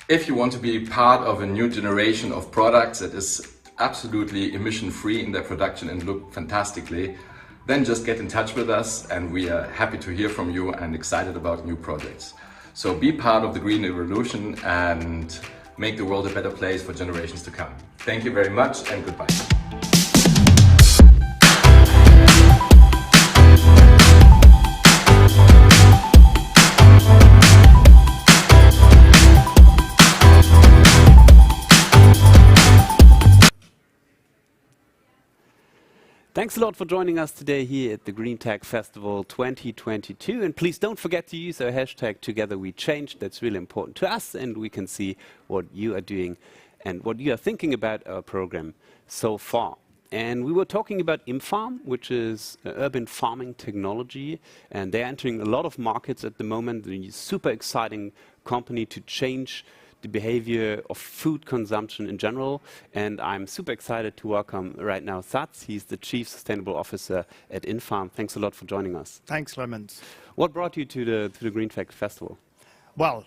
If you want to be part of a new generation of products that is absolutely emission-free in their production and look fantastically, then just get in touch with us, and we are happy to hear from you and excited about new projects. So be part of the green revolution and make the world a better place for generations to come. Thank you very much and goodbye. Thanks a lot for joining us today here at the GreenTech Festival 2022. And please don't forget to use our hashtag #TogetherWeChange. That's really important to us, and we can see what you are doing and what you are thinking about our program so far. And we were talking about Imfarm, which is urban farming technology, and they're entering a lot of markets at the moment. They're a super exciting company to change the behavior of food consumption in general. And I'm super excited to welcome right now Sats. He's the Chief Sustainable Officer at Infarm. Thanks a lot for joining us. Thanks, Clemens. What brought you to the GreenTech Festival? Well,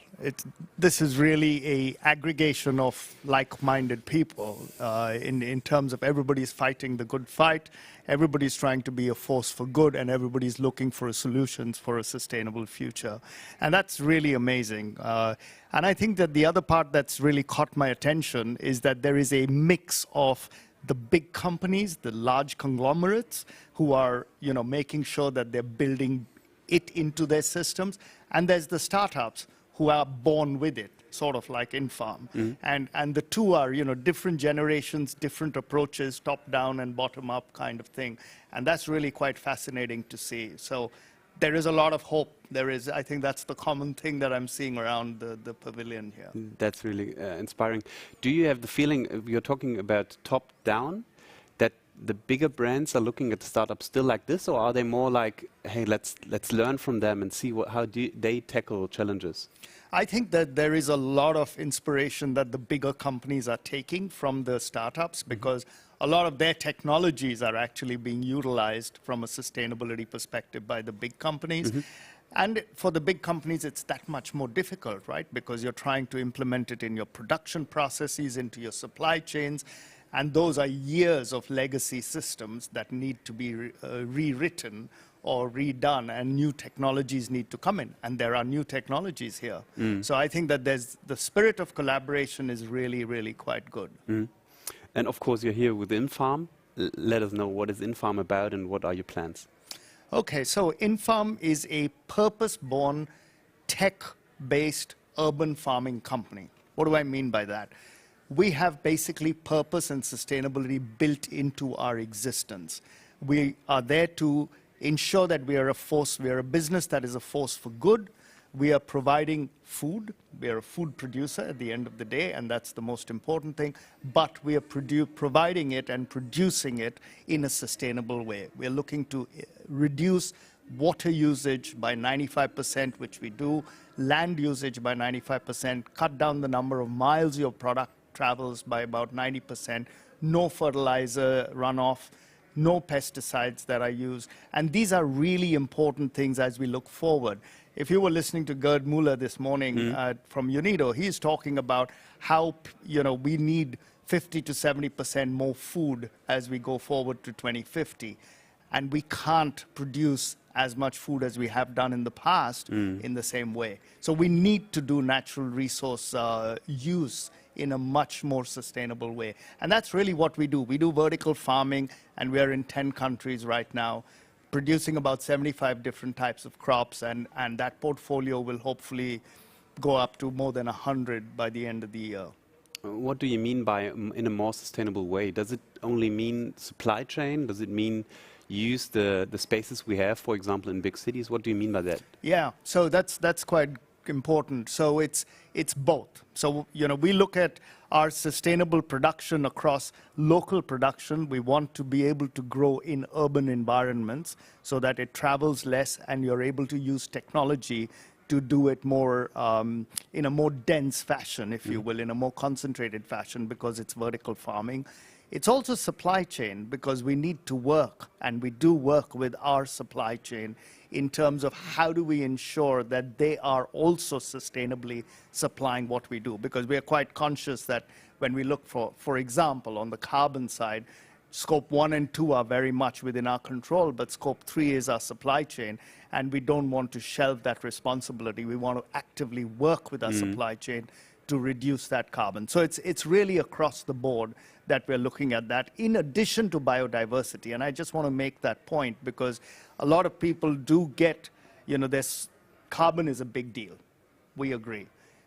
this is really a aggregation of like-minded people in terms of everybody's fighting the good fight, everybody's trying to be a force for good, and everybody's looking for solutions for a sustainable future. And that's really amazing. And I think that the other part that's really caught my attention is that there is a mix of the big companies, the large conglomerates, who are making sure that they're building it into their systems, and there's the startups who are born with it, sort of like Infarm. And the two are, different generations, different approaches, top-down and bottom-up kind of thing. And that's really quite fascinating to see. So there is a lot of hope. I think that's the common thing that I'm seeing around the pavilion here. That's really inspiring. Do you have the feeling, you're talking about top-down, that the bigger brands are looking at startups still like this, or are they more like, hey, let's learn from them and see how do they tackle challenges? I think that there is a lot of inspiration that the bigger companies are taking from the startups, because a lot of their technologies are actually being utilized from a sustainability perspective by the big companies. And for the big companies, it's that much more difficult, right? Because you're trying to implement it in your production processes, into your supply chains. And those are years of legacy systems that need to be rewritten or redone, and new technologies need to come in. And there are new technologies here. So I think that the spirit of collaboration is really, really quite good. And of course, you're here with Infarm. Let us know, what is Infarm about and what are your plans? Okay, so Infarm is a purpose-born, tech-based urban farming company. What do I mean by that? We have basically purpose and sustainability built into our existence. We are there to ensure that we are a business that is a force for good. We are providing food. We are a food producer at the end of the day, and that's the most important thing. But we are providing it and producing it in a sustainable way. We are looking to reduce water usage by 95%, which we do, land usage by 95%, cut down the number of miles your product travels by about 90%, no fertilizer runoff, no pesticides that are used. And these are really important things as we look forward. If you were listening to Gerd Muller this morning from UNIDO, he's talking about how we need 50 to 70% more food as we go forward to 2050. And we can't produce as much food as we have done in the past in the same way. So we need to do natural resource use in a much more sustainable way. And that's really what we do. We do vertical farming, and we are in 10 countries right now, producing about 75 different types of crops, and that portfolio will hopefully go up to more than 100 by the end of the year. What do you mean by in a more sustainable way? Does it only mean supply chain? Does it mean use the spaces we have, for example, in big cities? What do you mean by that? Yeah, so that's quite important. So it's both. So we look at our sustainable production across local production. We want to be able to grow in urban environments so that it travels less, and you're able to use technology to do it more in a more dense fashion, if you will, in a more concentrated fashion, because it's vertical farming. It's also supply chain, because we need to work, and we do work with our supply chain in terms of how do we ensure that they are also sustainably supplying what we do. Because we are quite conscious that when we look for example, on the carbon side, Scope 1 and 2 are very much within our control, but Scope 3 is our supply chain, and we don't want to shelve that responsibility. We want to actively work with our supply chain to reduce that carbon. So it's really across the board that we're looking at that, in addition to biodiversity. And I just want to make that point, because a lot of people do get, this carbon is a big deal. We agree.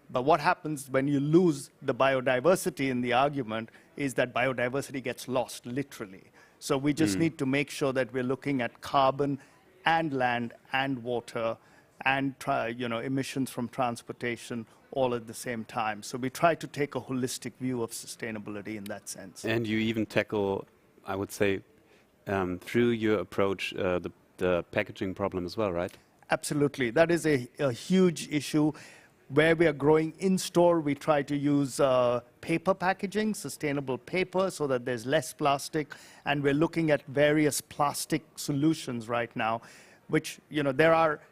But what happens when you lose the biodiversity in the argument is that biodiversity gets lost, literally. So we just need to make sure that we're looking at carbon and land and water and emissions from transportation all at the same time. So we try to take a holistic view of sustainability in that sense. And you even tackle I would say, through your approach, the packaging problem as well, right? Absolutely. That is a huge issue. Where we are growing in-store, we try to use paper packaging, sustainable paper, so that there's less plastic. And we're looking at various plastic solutions right now, which,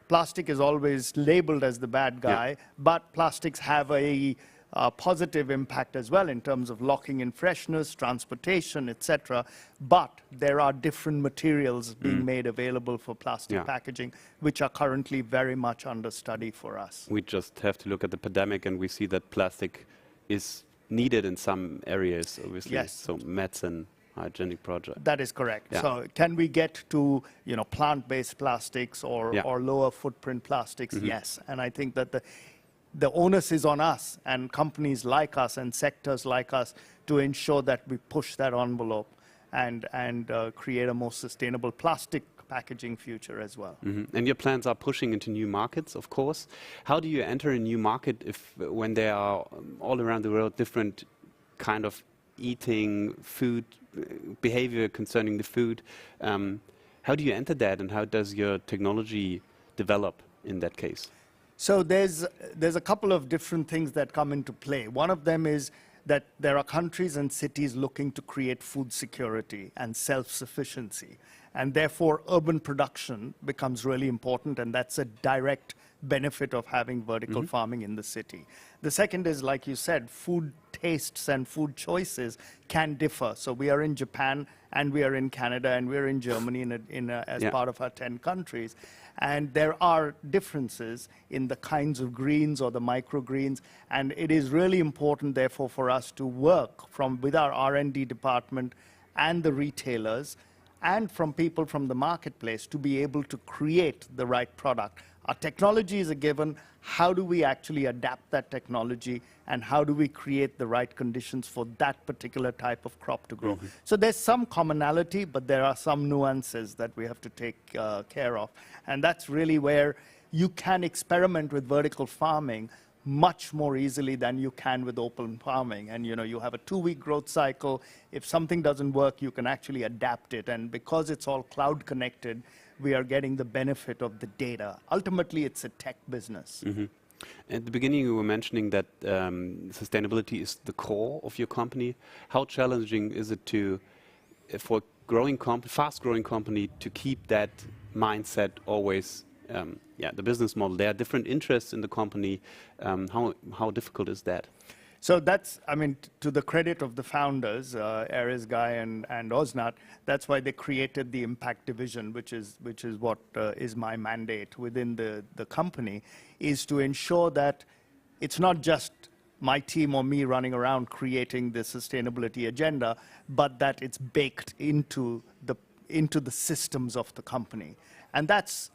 plastic is always labeled as the bad guy, but plastics have a positive impact as well in terms of locking in freshness, transportation, etc. But there are different materials being made available for plastic packaging, which are currently very much under study for us. We just have to look at the pandemic, and we see that plastic is needed in some areas, obviously. Yes. So medicine, hygienic project. That is correct. Yeah. So can we get to plant-based plastics or lower footprint plastics? Yes. And I think that the onus is on us and companies like us and sectors like us to ensure that we push that envelope and create a more sustainable plastic packaging future as well. And your plans are pushing into new markets, of course. How do you enter a new market when there are all around the world different kind of eating, food, behavior concerning the food? How do you enter that, and how does your technology develop in that case? So there's a couple of different things that come into play. One of them is that there are countries and cities looking to create food security and self-sufficiency. And therefore, urban production becomes really important, and that's a direct benefit of having vertical farming in the city. The second is, like you said, food tastes and food choices can differ. So we are in Japan, and we are in Canada, and we're in Germany as part of our 10 countries. And there are differences in the kinds of greens or the microgreens. And it is really important, therefore, for us to work with our R&D department and the retailers and from people from the marketplace to be able to create the right product. Our technology is a given. How do we actually adapt that technology, and how do we create the right conditions for that particular type of crop to grow? So there's some commonality, but there are some nuances that we have to take care of. And that's really where you can experiment with vertical farming much more easily than you can with open farming. And you have a 2-week growth cycle. If something doesn't work, you can actually adapt it. And because it's all cloud connected, we are getting the benefit of the data. Ultimately, it's a tech business. At the beginning, you were mentioning that sustainability is the core of your company. How challenging is it for a fast-growing company to keep that mindset always? The business model. There are different interests in the company. How difficult is that? So that's, to the credit of the founders, Ares Guy and Osnat, that's why they created the Impact Division, which is what is my mandate within the company, is to ensure that it's not just my team or me running around creating the sustainability agenda, but that it's baked into the systems of the company. And that's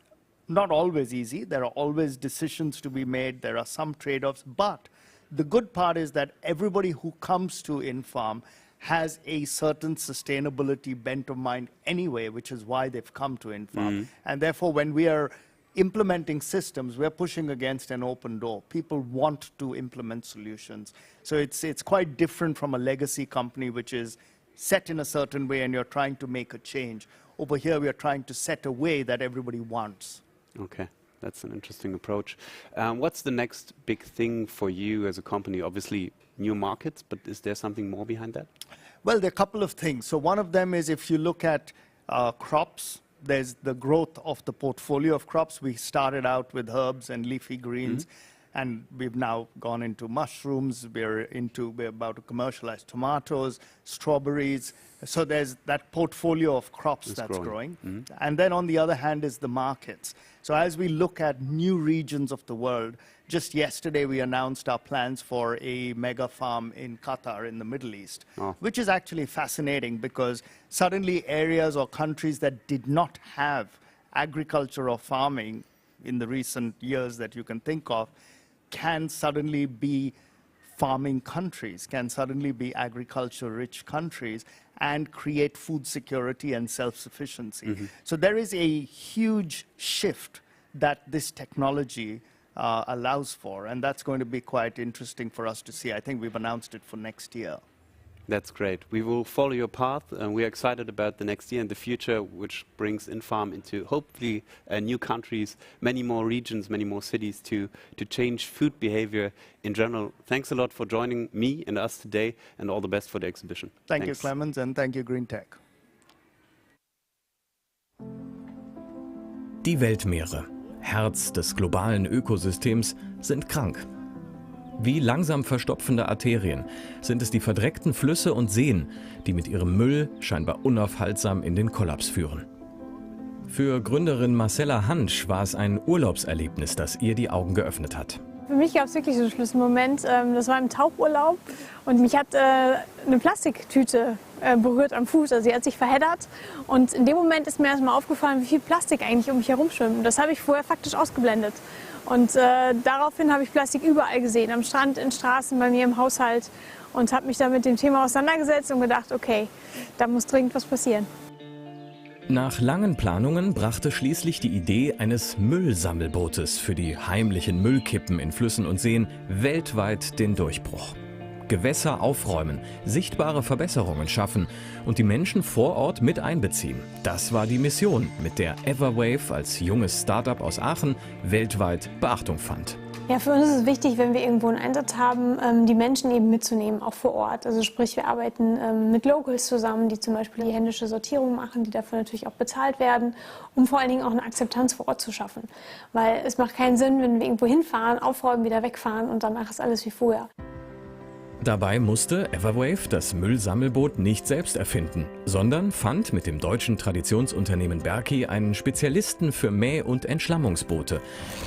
not always easy. There are always decisions to be made. There are some trade-offs, but the good part is that everybody who comes to Infarm has a certain sustainability bent of mind anyway, which is why they've come to Infarm. And therefore, when we are implementing systems, we're pushing against an open door. People want to implement solutions. So it's quite different from a legacy company, which is set in a certain way and you're trying to make a change. Over here, we are trying to set a way that everybody wants. Okay. That's an interesting approach. What's the next big thing for you as a company? Obviously, new markets, but is there something more behind that? Well, there are a couple of things. So one of them is if you look at crops, there's the growth of the portfolio of crops. We started out with herbs and leafy greens, and we've now gone into mushrooms. We're about to commercialize tomatoes, strawberries. So there's that portfolio of crops that's growing. And then on the other hand is the markets. So as we look at new regions of the world, just yesterday we announced our plans for a mega farm in Qatar in the Middle East, which is actually fascinating because suddenly areas or countries that did not have agriculture or farming in the recent years that you can think of can suddenly be farming countries, can suddenly be agriculture-rich countries and create food security and self-sufficiency. So there is a huge shift that this technology allows for, and that's going to be quite interesting for us to see. I think we've announced it for next year. That's great. We will follow your path, and we are excited about the next year and the future, which brings Infarm into hopefully new countries, many more regions, many more cities to change food behavior in general. Thanks a lot for joining me and us today, and all the best for the exhibition. Thank you, Clemens, and thank you, GreenTech. Die Weltmeere, Herz des globalen Ökosystems, sind krank. Wie langsam verstopfende Arterien sind es die verdreckten Flüsse und Seen, die mit ihrem Müll scheinbar unaufhaltsam in den Kollaps führen. Für Gründerin Marcella Hansch war es ein Urlaubserlebnis, das ihr die Augen geöffnet hat. Für mich gab es wirklich so einen Schlüsselmoment. Das war im Tauchurlaub und mich hat eine Plastiktüte berührt am Fuß. Also sie hat sich verheddert und in dem Moment ist mir erstmal aufgefallen, wie viel Plastik eigentlich um mich herum schwimmt. Das habe ich vorher faktisch ausgeblendet. Und daraufhin habe ich Plastik überall gesehen, am Strand, in Straßen, bei mir im Haushalt und habe mich dann mit dem Thema auseinandergesetzt und gedacht, okay, da muss dringend was passieren. Nach langen Planungen brachte schließlich die Idee eines Müllsammelbootes für die heimlichen Müllkippen in Flüssen und Seen weltweit den Durchbruch. Gewässer aufräumen, sichtbare Verbesserungen schaffen und die Menschen vor Ort mit einbeziehen. Das war die Mission, mit der Everwave als junges Start-up aus Aachen weltweit Beachtung fand. Ja, für uns ist es wichtig, wenn wir irgendwo einen Einsatz haben, die Menschen eben mitzunehmen, auch vor Ort. Also sprich, wir arbeiten mit Locals zusammen, die zum Beispiel die händische Sortierung machen, die dafür natürlich auch bezahlt werden, um vor allen Dingen auch eine Akzeptanz vor Ort zu schaffen. Weil es macht keinen Sinn, wenn wir irgendwo hinfahren, aufräumen, wieder wegfahren und danach ist alles wie vorher. Dabei musste Everwave das Müllsammelboot nicht selbst erfinden, sondern fand mit dem deutschen Traditionsunternehmen Berki einen Spezialisten für Mäh- und Entschlammungsboote,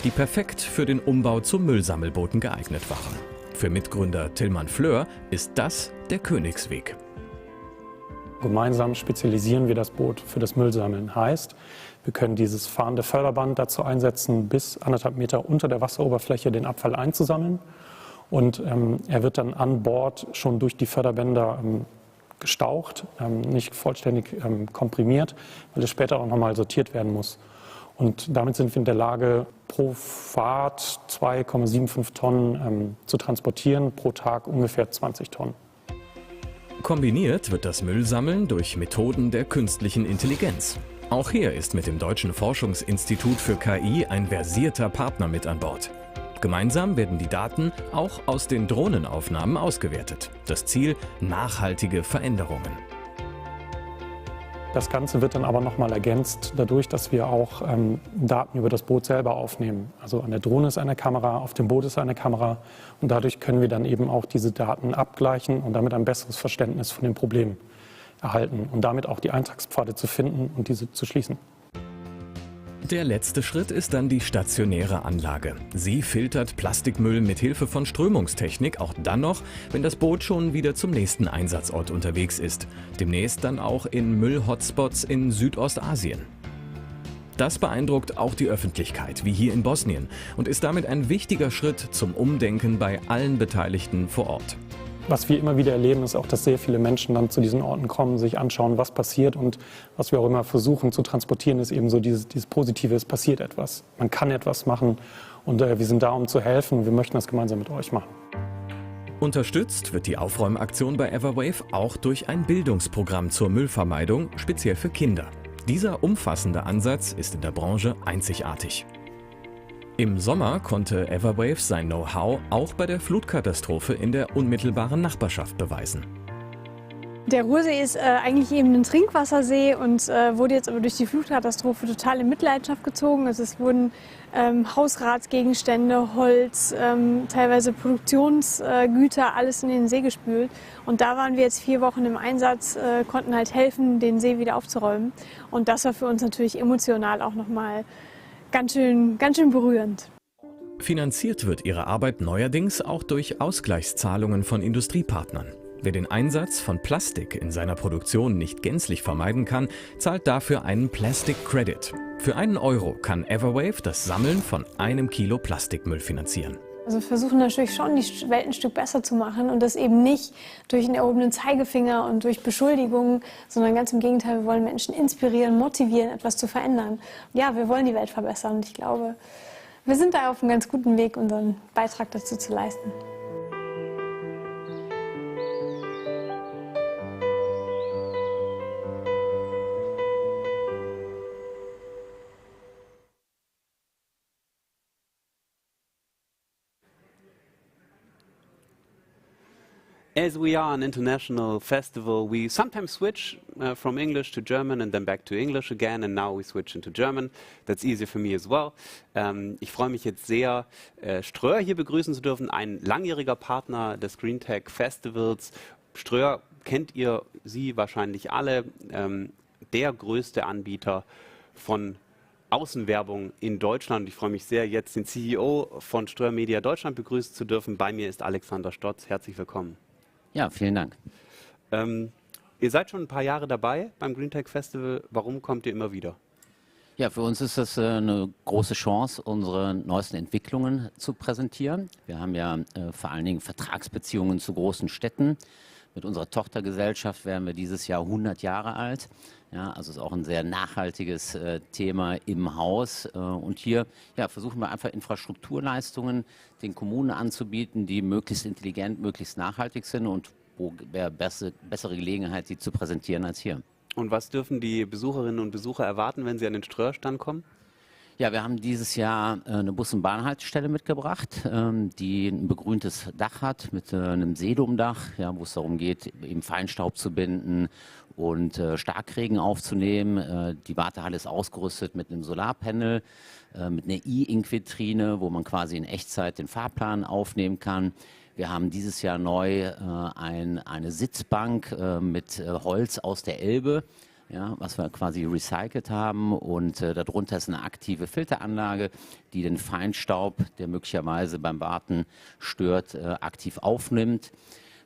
die perfekt für den Umbau zu Müllsammelbooten geeignet waren. Für Mitgründer Tillmann Fleur ist das der Königsweg. Gemeinsam spezialisieren wir das Boot für das Müllsammeln. Heißt, wir können dieses fahrende Förderband dazu einsetzen, bis 1,5 Meter unter der Wasseroberfläche den Abfall einzusammeln. Und er wird dann an Bord schon durch die Förderbänder gestaucht, nicht vollständig komprimiert, weil es später auch nochmal sortiert werden muss. Und damit sind wir in der Lage, pro Fahrt 2,75 Tonnen zu transportieren, pro Tag ungefähr 20 Tonnen. Kombiniert wird das Müllsammeln durch Methoden der künstlichen Intelligenz. Auch hier ist mit dem Deutschen Forschungsinstitut für KI ein versierter Partner mit an Bord. Gemeinsam werden die Daten auch aus den Drohnenaufnahmen ausgewertet. Das Ziel: nachhaltige Veränderungen. Das Ganze wird dann aber nochmal ergänzt dadurch, dass wir auch Daten über das Boot selber aufnehmen. Also an der Drohne ist eine Kamera, auf dem Boot ist eine Kamera und dadurch können wir dann eben auch diese Daten abgleichen und damit ein besseres Verständnis von den Problemen erhalten und damit auch die Eintragspfade zu finden und diese zu schließen. Der letzte Schritt ist dann die stationäre Anlage. Sie filtert Plastikmüll mit Hilfe von Strömungstechnik, auch dann noch, wenn das Boot schon wieder zum nächsten Einsatzort unterwegs ist. Demnächst dann auch in Müll-Hotspots in Südostasien. Das beeindruckt auch die Öffentlichkeit, wie hier in Bosnien, und ist damit ein wichtiger Schritt zum Umdenken bei allen Beteiligten vor Ort. Was wir immer wieder erleben, ist auch, dass sehr viele Menschen dann zu diesen Orten kommen, sich anschauen, was passiert. Und was wir auch immer versuchen zu transportieren, ist eben so dieses Positive, es passiert etwas. Man kann etwas machen und wir sind da, um zu helfen. Wir möchten das gemeinsam mit euch machen. Unterstützt wird die Aufräumaktion bei Everwave auch durch ein Bildungsprogramm zur Müllvermeidung, speziell für Kinder. Dieser umfassende Ansatz ist in der Branche einzigartig. Im Sommer konnte Everwave sein Know-how auch bei der Flutkatastrophe in der unmittelbaren Nachbarschaft beweisen. Der Ruhrsee ist eigentlich eben ein Trinkwassersee und wurde jetzt aber durch die Flutkatastrophe total in Mitleidenschaft gezogen. Also es wurden Hausratsgegenstände, Holz, teilweise Produktionsgüter, alles in den See gespült. Und da waren wir jetzt 4 Wochen im Einsatz, konnten halt helfen, den See wieder aufzuräumen. Und das war für uns natürlich emotional auch nochmal ganz schön berührend. Finanziert wird ihre Arbeit neuerdings auch durch Ausgleichszahlungen von Industriepartnern. Wer den Einsatz von Plastik in seiner Produktion nicht gänzlich vermeiden kann, zahlt dafür einen Plastic Credit. Für €1 kann Everwave das Sammeln von 1 Kilo Plastikmüll finanzieren. Also wir versuchen natürlich schon, die Welt ein Stück besser zu machen und das eben nicht durch einen erhobenen Zeigefinger und durch Beschuldigungen, sondern ganz im Gegenteil, wir wollen Menschen inspirieren, motivieren, etwas zu verändern. Ja, wir wollen die Welt verbessern und ich glaube, wir sind da auf einem ganz guten Weg, unseren Beitrag dazu zu leisten. As we are an international festival, we sometimes switch from English to German and then back to English again, and now we switch into German. That's easier for me as well. Ich freue mich jetzt sehr, Ströer hier begrüßen zu dürfen, ein langjähriger Partner des GreenTech Festivals. Ströer kennt ihr, Sie wahrscheinlich alle, der größte Anbieter von Außenwerbung in Deutschland. Ich freue mich sehr, jetzt den CEO von Ströer Media Deutschland begrüßen zu dürfen. Bei mir ist Alexander Stotz. Herzlich willkommen. Ja, vielen Dank. Ihr seid schon ein paar Jahre dabei beim GreenTech Festival. Warum kommt ihr immer wieder? Ja, für uns ist das eine große Chance, unsere neuesten Entwicklungen zu präsentieren. Wir haben ja vor allen Dingen Vertragsbeziehungen zu großen Städten. Mit unserer Tochtergesellschaft werden wir dieses Jahr 100 Jahre alt. Ja, also ist auch ein sehr nachhaltiges Thema im Haus. Und hier versuchen wir einfach Infrastrukturleistungen den Kommunen anzubieten, die möglichst intelligent, möglichst nachhaltig sind und wo wäre bessere Gelegenheit, sie zu präsentieren als hier. Und was dürfen die Besucherinnen und Besucher erwarten, wenn sie an den Ströer-Stand kommen? Ja, wir haben dieses Jahr eine Bus- und Bahnhaltestelle mitgebracht, die ein begrüntes Dach hat mit einem Seedomdach, wo es darum geht, eben Feinstaub zu binden und Starkregen aufzunehmen. Die Wartehalle ist ausgerüstet mit einem Solarpanel, mit einer E-Ink-Vitrine, wo man quasi in Echtzeit den Fahrplan aufnehmen kann. Wir haben dieses Jahr neu eine Sitzbank mit Holz aus der Elbe. Ja, was wir quasi recycelt haben, und darunter ist eine aktive Filteranlage, die den Feinstaub, der möglicherweise beim Warten stört, aktiv aufnimmt.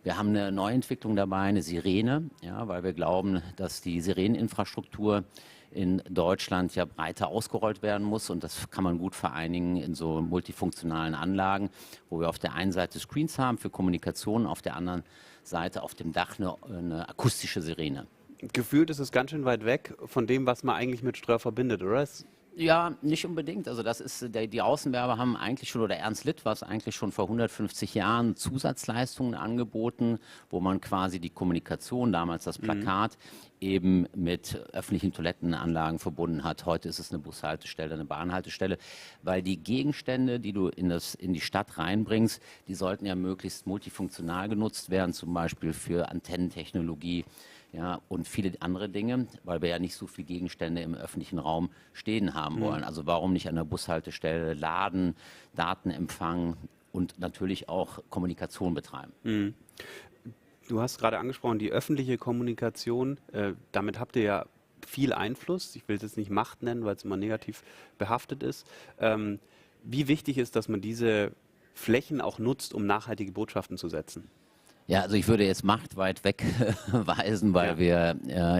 Wir haben eine Neuentwicklung dabei, eine Sirene, weil wir glauben, dass die Sireneninfrastruktur in Deutschland ja breiter ausgerollt werden muss, und das kann man gut vereinigen in so multifunktionalen Anlagen, wo wir auf der einen Seite Screens haben für Kommunikation, auf der anderen Seite auf dem Dach eine akustische Sirene. Gefühlt ist es ganz schön weit weg von dem, was man eigentlich mit Ströer verbindet, oder? Ja, nicht unbedingt. Also das ist, die Außenwerber haben eigentlich schon, oder Ernst Litt war es eigentlich schon vor 150 Jahren, Zusatzleistungen angeboten, wo man quasi die Kommunikation, damals das Plakat, eben mit öffentlichen Toilettenanlagen verbunden hat. Heute ist es eine Bushaltestelle, eine Bahnhaltestelle, weil die Gegenstände, die du in die Stadt reinbringst, die sollten ja möglichst multifunktional genutzt werden, zum Beispiel für Antennentechnologie, und viele andere Dinge, weil wir ja nicht so viele Gegenstände im öffentlichen Raum stehen haben wollen. Also warum nicht an der Bushaltestelle laden, Daten empfangen und natürlich auch Kommunikation betreiben. Du hast gerade angesprochen, die öffentliche Kommunikation, damit habt ihr ja viel Einfluss. Ich will es jetzt nicht Macht nennen, weil es immer negativ behaftet ist. Wie wichtig ist, dass man diese Flächen auch nutzt, um nachhaltige Botschaften zu setzen? Ja, also ich würde jetzt Macht weit weg weisen, weil wir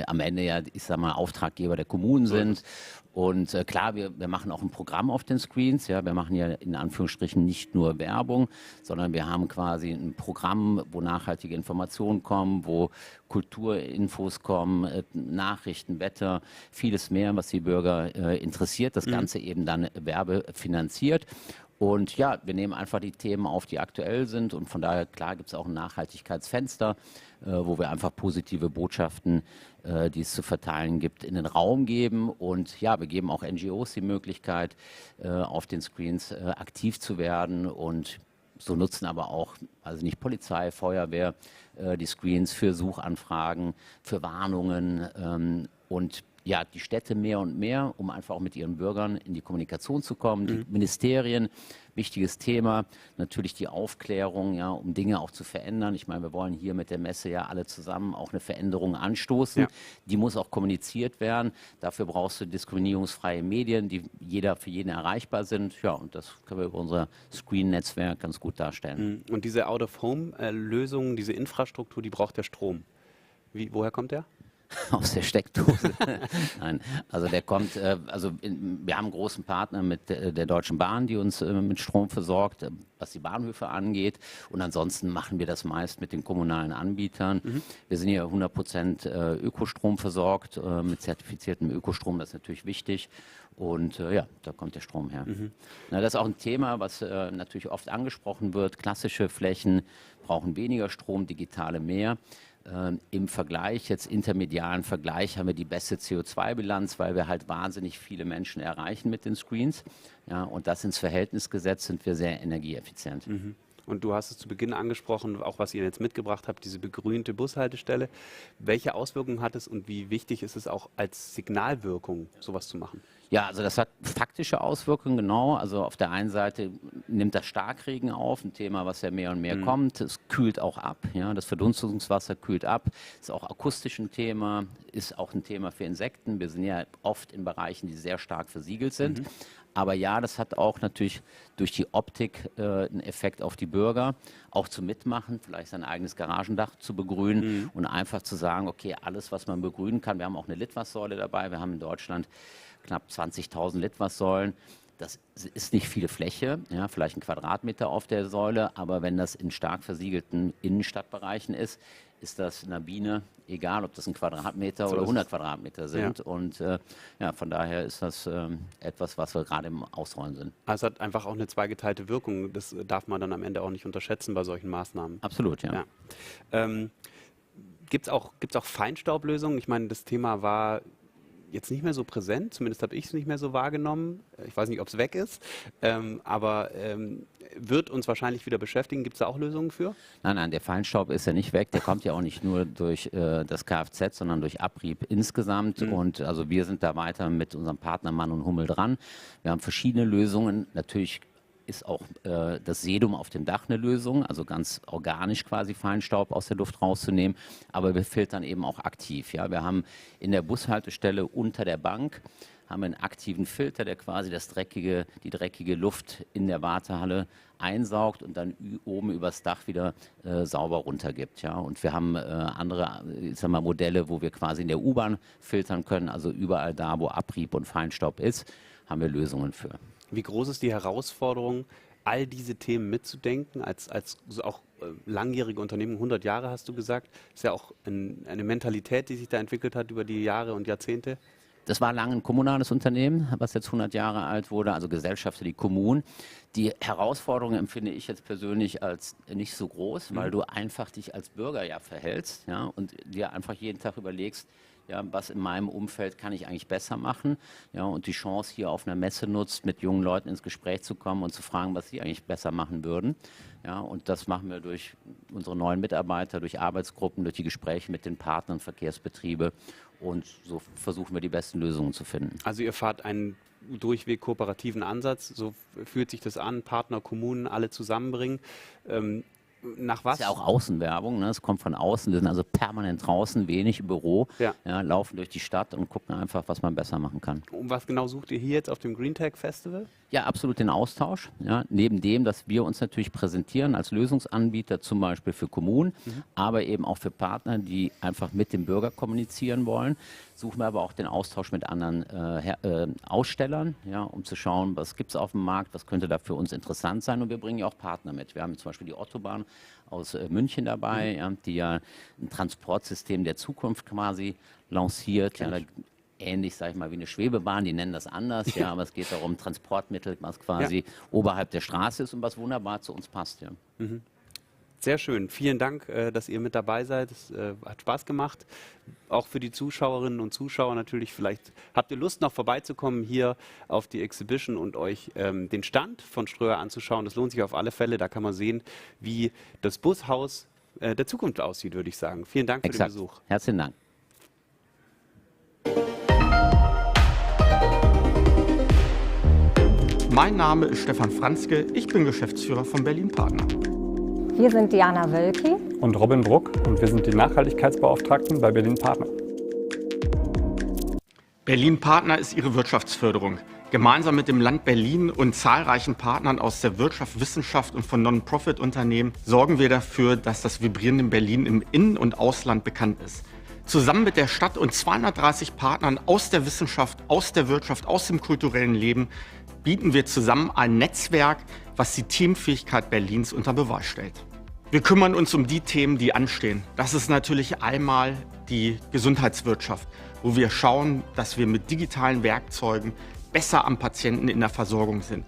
am Ende ich sag mal, Auftraggeber der Kommunen sind. Und klar, wir machen auch ein Programm auf den Screens. Ja, wir machen ja in Anführungsstrichen nicht nur Werbung, sondern wir haben quasi ein Programm, wo nachhaltige Informationen kommen, wo Kulturinfos kommen, Nachrichten, Wetter, vieles mehr, was die Bürger interessiert. Das Ganze eben dann werbefinanziert. Und ja, wir nehmen einfach die Themen auf, die aktuell sind, und von daher, klar, gibt es auch ein Nachhaltigkeitsfenster, wo wir einfach positive Botschaften, die es zu verteilen gibt, in den Raum geben. Und ja, wir geben auch NGOs die Möglichkeit, auf den Screens aktiv zu werden, und so nutzen aber auch, also nicht Polizei, Feuerwehr, die Screens für Suchanfragen, für Warnungen und ja, die Städte mehr und mehr, um einfach auch mit ihren Bürgern in die Kommunikation zu kommen. Die Ministerien, wichtiges Thema, natürlich die Aufklärung, um Dinge auch zu verändern. Ich meine, wir wollen hier mit der Messe ja alle zusammen auch eine Veränderung anstoßen. Ja. Die muss auch kommuniziert werden. Dafür brauchst du diskriminierungsfreie Medien, die für jeden erreichbar sind. Ja, und das können wir über unser Screen-Netzwerk ganz gut darstellen. Und diese Out-of-Home-Lösung, diese Infrastruktur, die braucht ja Strom. Woher kommt der? Aus der Steckdose. Nein, also der kommt, wir haben einen großen Partner mit der Deutschen Bahn, die uns mit Strom versorgt, was die Bahnhöfe angeht. Und ansonsten machen wir das meist mit den kommunalen Anbietern. Wir sind hier 100% Ökostrom versorgt, mit zertifiziertem Ökostrom, das ist natürlich wichtig. Und da kommt der Strom her. Das ist auch ein Thema, was natürlich oft angesprochen wird. Klassische Flächen brauchen weniger Strom, digitale mehr. Im Vergleich, jetzt intermedialen Vergleich, haben wir die beste CO2-Bilanz, weil wir halt wahnsinnig viele Menschen erreichen mit den Screens. Ja, und das ins Verhältnis gesetzt, sind wir sehr energieeffizient. Und du hast es zu Beginn angesprochen, auch was ihr jetzt mitgebracht habt, diese begrünte Bushaltestelle. Welche Auswirkungen hat es und wie wichtig ist es auch als Signalwirkung, sowas zu machen? Ja, also das hat faktische Auswirkungen, genau. Also auf der einen Seite nimmt das Starkregen auf, ein Thema, was ja mehr und mehr kommt. Es kühlt auch ab, ja, das Verdunstungswasser kühlt ab. Ist auch akustisch ein Thema, ist auch ein Thema für Insekten. Wir sind ja oft in Bereichen, die sehr stark versiegelt sind. Aber ja, das hat auch natürlich durch die Optik einen Effekt auf die Bürger, auch zu mitmachen, vielleicht sein eigenes Garagendach zu begrünen und einfach zu sagen, okay, alles, was man begrünen kann. Wir haben auch eine Litfaßsäule dabei. Wir haben in Deutschland knapp 20.000 Litfaßsäulen. Das ist nicht viel Fläche, ja, vielleicht ein Quadratmeter auf der Säule, aber wenn das in stark versiegelten Innenstadtbereichen ist, ist das einer Biene egal, ob das ein Quadratmeter oder 100 Quadratmeter sind. Ja. Und ja, von daher ist das etwas, was wir gerade im Ausrollen sind. Also es hat einfach auch eine zweigeteilte Wirkung. Das darf man dann am Ende auch nicht unterschätzen bei solchen Maßnahmen. Absolut, ja. Gibt's auch Feinstaublösungen? Ich meine, das Thema war jetzt nicht mehr so präsent, zumindest habe ich es nicht mehr so wahrgenommen. Ich weiß nicht, ob es weg ist, aber wird uns wahrscheinlich wieder beschäftigen. Gibt es da auch Lösungen für? Nein, der Feinstaub ist ja nicht weg. Der kommt ja auch nicht nur durch das Kfz, sondern durch Abrieb insgesamt. Und also wir sind da weiter mit unserem Partner Mann und Hummel dran. Wir haben verschiedene Lösungen. Natürlich ist auch das Sedum auf dem Dach eine Lösung, also ganz organisch quasi Feinstaub aus der Luft rauszunehmen, aber wir filtern eben auch aktiv. Ja? Wir haben in der Bushaltestelle unter der Bank haben einen aktiven Filter, der quasi die dreckige Luft in der Wartehalle einsaugt und dann oben übers Dach wieder sauber runtergibt. Ja? Und wir haben andere Modelle, wo wir quasi in der U-Bahn filtern können, also überall da, wo Abrieb und Feinstaub ist, haben wir Lösungen für. Wie groß ist die Herausforderung, all diese Themen mitzudenken, als auch langjährige Unternehmen, 100 Jahre hast du gesagt, ist ja auch eine Mentalität, die sich da entwickelt hat über die Jahre und Jahrzehnte? Das war lange ein kommunales Unternehmen, was jetzt 100 Jahre alt wurde, also Gesellschaft für die Kommunen. Die Herausforderung empfinde ich jetzt persönlich als nicht so groß, weil du einfach dich als Bürger ja verhältst, ja, und dir einfach jeden Tag überlegst, ja, was in meinem Umfeld kann ich eigentlich besser machen, ja, und die Chance hier auf einer Messe nutzt, mit jungen Leuten ins Gespräch zu kommen und zu fragen, was sie eigentlich besser machen würden. Ja, und das machen wir durch unsere neuen Mitarbeiter, durch Arbeitsgruppen, durch die Gespräche mit den Partnern, Verkehrsbetriebe, und so versuchen wir die besten Lösungen zu finden. Also ihr fahrt einen durchweg kooperativen Ansatz, so fühlt sich das an, Partner, Kommunen, alle zusammenbringen. Nach was? Das ist ja auch Außenwerbung, ne? Es kommt von außen, wir sind also permanent draußen, wenig im Büro, ja, laufen durch die Stadt und gucken einfach, was man besser machen kann. Und was genau sucht ihr hier jetzt auf dem GreenTech Festival? Ja, absolut den Austausch. Ja, neben dem, dass wir uns natürlich präsentieren als Lösungsanbieter, zum Beispiel für Kommunen, aber eben auch für Partner, die einfach mit dem Bürger kommunizieren wollen, suchen wir aber auch den Austausch mit anderen Ausstellern, ja, um zu schauen, was gibt es auf dem Markt, was könnte da für uns interessant sein, und wir bringen ja auch Partner mit. Wir haben zum Beispiel die Autobahn aus München dabei, ja, die ja ein Transportsystem der Zukunft quasi lanciert. Ja, ähnlich, sage ich mal, wie eine Schwebebahn, die nennen das anders, ja, aber es geht darum, Transportmittel, was quasi oberhalb der Straße ist und was wunderbar zu uns passt. Ja. Sehr schön. Vielen Dank, dass ihr mit dabei seid. Es hat Spaß gemacht. Auch für die Zuschauerinnen und Zuschauer natürlich. Vielleicht habt ihr Lust, noch vorbeizukommen hier auf die Exhibition und euch den Stand von Ströer anzuschauen. Das lohnt sich auf alle Fälle. Da kann man sehen, wie das Bushaus der Zukunft aussieht, würde ich sagen. Vielen Dank für den Besuch. Herzlichen Dank. Mein Name ist Stefan Franzke, ich bin Geschäftsführer von Berlin Partner. Wir sind Diana Wölki und Robin Bruck und wir sind die Nachhaltigkeitsbeauftragten bei Berlin Partner. Berlin Partner ist Ihre Wirtschaftsförderung. Gemeinsam mit dem Land Berlin und zahlreichen Partnern aus der Wirtschaft, Wissenschaft und von Non-Profit-Unternehmen sorgen wir dafür, dass das vibrierende Berlin im In- und Ausland bekannt ist. Zusammen mit der Stadt und 230 Partnern aus der Wissenschaft, aus der Wirtschaft, aus dem kulturellen Leben bieten wir zusammen ein Netzwerk, was die Teamfähigkeit Berlins unter Beweis stellt. Wir kümmern uns um die Themen, die anstehen. Das ist natürlich einmal die Gesundheitswirtschaft, wo wir schauen, dass wir mit digitalen Werkzeugen besser am Patienten in der Versorgung sind.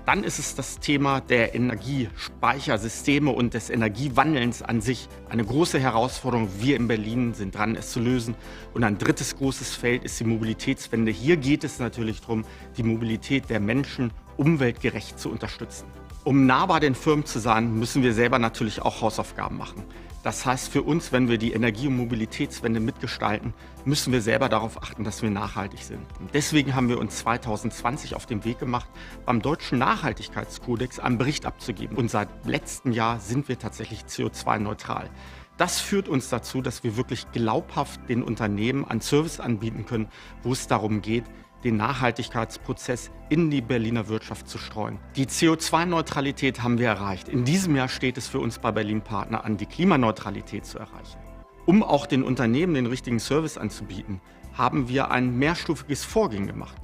Dann ist es das Thema der Energiespeichersysteme und des Energiewandelns an sich. Eine große Herausforderung. Wir in Berlin sind dran, es zu lösen. Und ein drittes großes Feld ist die Mobilitätswende. Hier geht es natürlich darum, die Mobilität der Menschen umweltgerecht zu unterstützen. Um nah bei den Firmen zu sein, müssen wir selber natürlich auch Hausaufgaben machen. Das heißt für uns, wenn wir die Energie- und Mobilitätswende mitgestalten, müssen wir selber darauf achten, dass wir nachhaltig sind. Und deswegen haben wir uns 2020 auf den Weg gemacht, beim Deutschen Nachhaltigkeitskodex einen Bericht abzugeben. Und seit letztem Jahr sind wir tatsächlich CO2-neutral. Das führt uns dazu, dass wir wirklich glaubhaft den Unternehmen einen Service anbieten können, wo es darum geht, den Nachhaltigkeitsprozess in die Berliner Wirtschaft zu streuen. Die CO2-Neutralität haben wir erreicht. In diesem Jahr steht es für uns bei Berlin Partner an, die Klimaneutralität zu erreichen. Um auch den Unternehmen den richtigen Service anzubieten, haben wir ein mehrstufiges Vorgehen gemacht.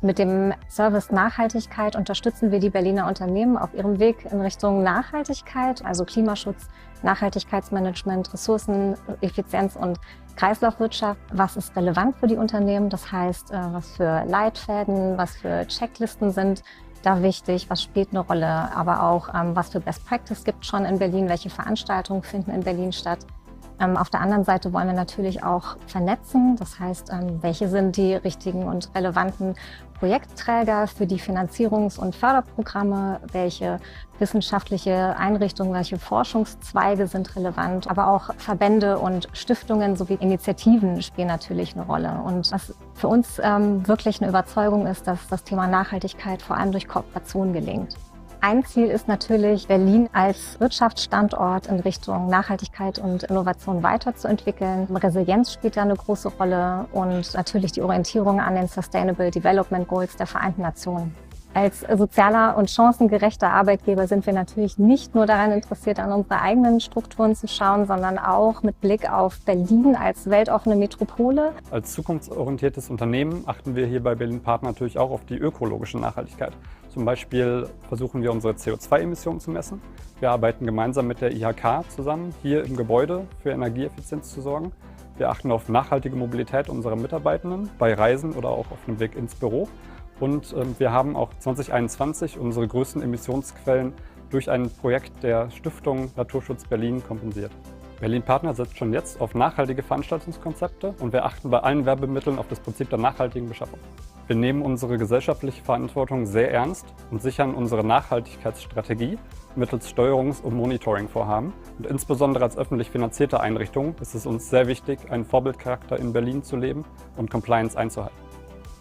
Mit dem Service Nachhaltigkeit unterstützen wir die Berliner Unternehmen auf ihrem Weg in Richtung Nachhaltigkeit, also Klimaschutz, Nachhaltigkeitsmanagement, Ressourceneffizienz und Kreislaufwirtschaft. Was ist relevant für die Unternehmen? Das heißt, was für Leitfäden, was für Checklisten sind da wichtig, was spielt eine Rolle, aber auch was für Best Practice gibt es schon in Berlin, welche Veranstaltungen finden in Berlin statt. Auf der anderen Seite wollen wir natürlich auch vernetzen. Das heißt, welche sind die richtigen und relevanten Projektträger für die Finanzierungs- und Förderprogramme, welche wissenschaftliche Einrichtungen, welche Forschungszweige sind relevant, aber auch Verbände und Stiftungen sowie Initiativen spielen natürlich eine Rolle. Und was für uns wirklich eine Überzeugung ist, dass das Thema Nachhaltigkeit vor allem durch Kooperation gelingt. Ein Ziel ist natürlich, Berlin als Wirtschaftsstandort in Richtung Nachhaltigkeit und Innovation weiterzuentwickeln. Resilienz spielt da eine große Rolle und natürlich die Orientierung an den Sustainable Development Goals der Vereinten Nationen. Als sozialer und chancengerechter Arbeitgeber sind wir natürlich nicht nur daran interessiert, an unsere eigenen Strukturen zu schauen, sondern auch mit Blick auf Berlin als weltoffene Metropole. Als zukunftsorientiertes Unternehmen achten wir hier bei Berlin Partner natürlich auch auf die ökologische Nachhaltigkeit. Zum Beispiel versuchen wir unsere CO2-Emissionen zu messen. Wir arbeiten gemeinsam mit der IHK zusammen, hier im Gebäude für Energieeffizienz zu sorgen. Wir achten auf nachhaltige Mobilität unserer Mitarbeitenden bei Reisen oder auch auf dem Weg ins Büro. Und wir haben auch 2021 unsere größten Emissionsquellen durch ein Projekt der Stiftung Naturschutz Berlin kompensiert. Berlin Partner setzt schon jetzt auf nachhaltige Veranstaltungskonzepte und wir achten bei allen Werbemitteln auf das Prinzip der nachhaltigen Beschaffung. Wir nehmen unsere gesellschaftliche Verantwortung sehr ernst und sichern unsere Nachhaltigkeitsstrategie mittels Steuerungs- und Monitoringvorhaben. Und insbesondere als öffentlich finanzierte Einrichtung ist es uns sehr wichtig, einen Vorbildcharakter in Berlin zu leben und Compliance einzuhalten.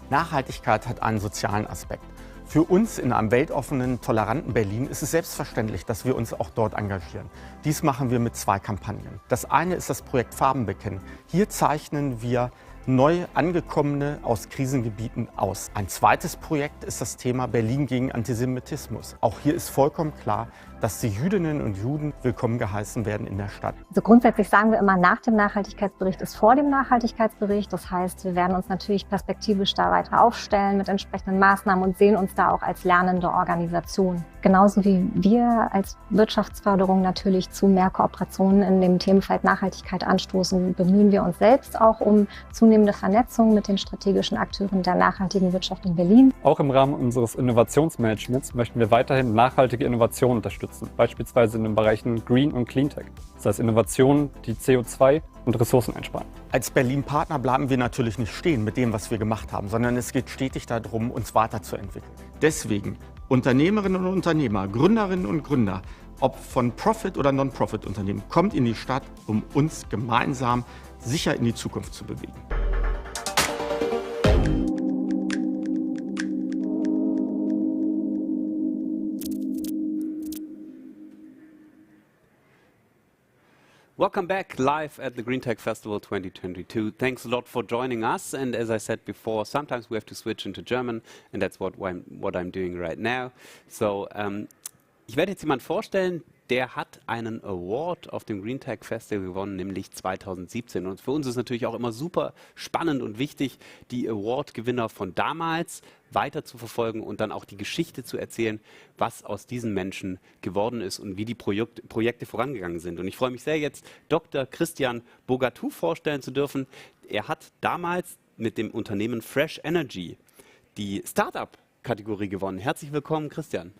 Nachhaltigkeit hat einen sozialen Aspekt. Für uns in einem weltoffenen, toleranten Berlin ist es selbstverständlich, dass wir uns auch dort engagieren. Dies machen wir mit 2 Kampagnen. Das eine ist das Projekt Farben bekennen. Hier zeichnen wir neu Angekommene aus Krisengebieten aus. Ein zweites Projekt ist das Thema Berlin gegen Antisemitismus. Auch hier ist vollkommen klar, dass die Jüdinnen und Juden willkommen geheißen werden in der Stadt. Also grundsätzlich sagen wir immer, nach dem Nachhaltigkeitsbericht ist vor dem Nachhaltigkeitsbericht. Das heißt, wir werden uns natürlich perspektivisch da weiter aufstellen mit entsprechenden Maßnahmen und sehen uns da auch als lernende Organisation. Genauso wie wir als Wirtschaftsförderung natürlich zu mehr Kooperationen in dem Themenfeld Nachhaltigkeit anstoßen, bemühen wir uns selbst auch um zunehmende Vernetzung mit den strategischen Akteuren der nachhaltigen Wirtschaft in Berlin. Auch im Rahmen unseres Innovationsmanagements möchten wir weiterhin nachhaltige Innovationen unterstützen, beispielsweise in den Bereichen Green und Cleantech. Das heißt Innovationen, die CO2 und Ressourcen einsparen. Als Berlin-Partner bleiben wir natürlich nicht stehen mit dem, was wir gemacht haben, sondern es geht stetig darum, uns weiterzuentwickeln. Deswegen Unternehmerinnen und Unternehmer, Gründerinnen und Gründer, ob von Profit- oder Non-Profit-Unternehmen, kommt in die Stadt, um uns gemeinsam sicher in die Zukunft zu bewegen. Welcome back live at the GreenTech Festival 2022. Thanks a lot for joining us. And as I said before, sometimes we have to switch into German, and that's what I'm doing right now. So, ich werde jetzt jemanden vorstellen, der hat einen Award auf dem GreenTech Festival gewonnen, nämlich 2017. Und für uns ist natürlich auch immer super spannend und wichtig, die Award-Gewinner von damals weiter zu verfolgen und dann auch die Geschichte zu erzählen, was aus diesen Menschen geworden ist und wie die Projekte vorangegangen sind. Und ich freue mich sehr, jetzt Dr. Christian Bogatou vorstellen zu dürfen. Er hat damals mit dem Unternehmen Fresh Energy die Startup-Kategorie gewonnen. Herzlich willkommen, Christian.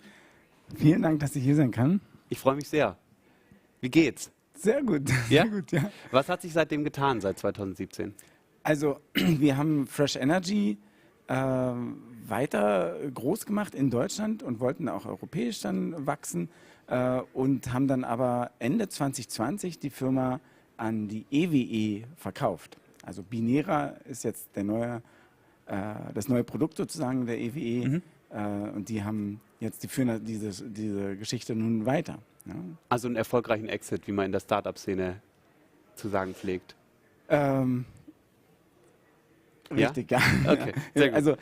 Vielen Dank, dass ich hier sein kann. Ich freue mich sehr. Wie geht's? Sehr gut, ja? Sehr gut, ja. Was hat sich seitdem getan, seit 2017? Also, wir haben Fresh Energy, weiter groß gemacht in Deutschland und wollten auch europäisch dann wachsen und haben dann aber Ende 2020 die Firma an die EWE verkauft. Also Binera ist jetzt das neue Produkt sozusagen der EWE und die führen diese Geschichte nun weiter. Ja. Also einen erfolgreichen Exit, wie man in der Startup-Szene zu sagen pflegt. Richtig, ja. Okay, sehr gut. Also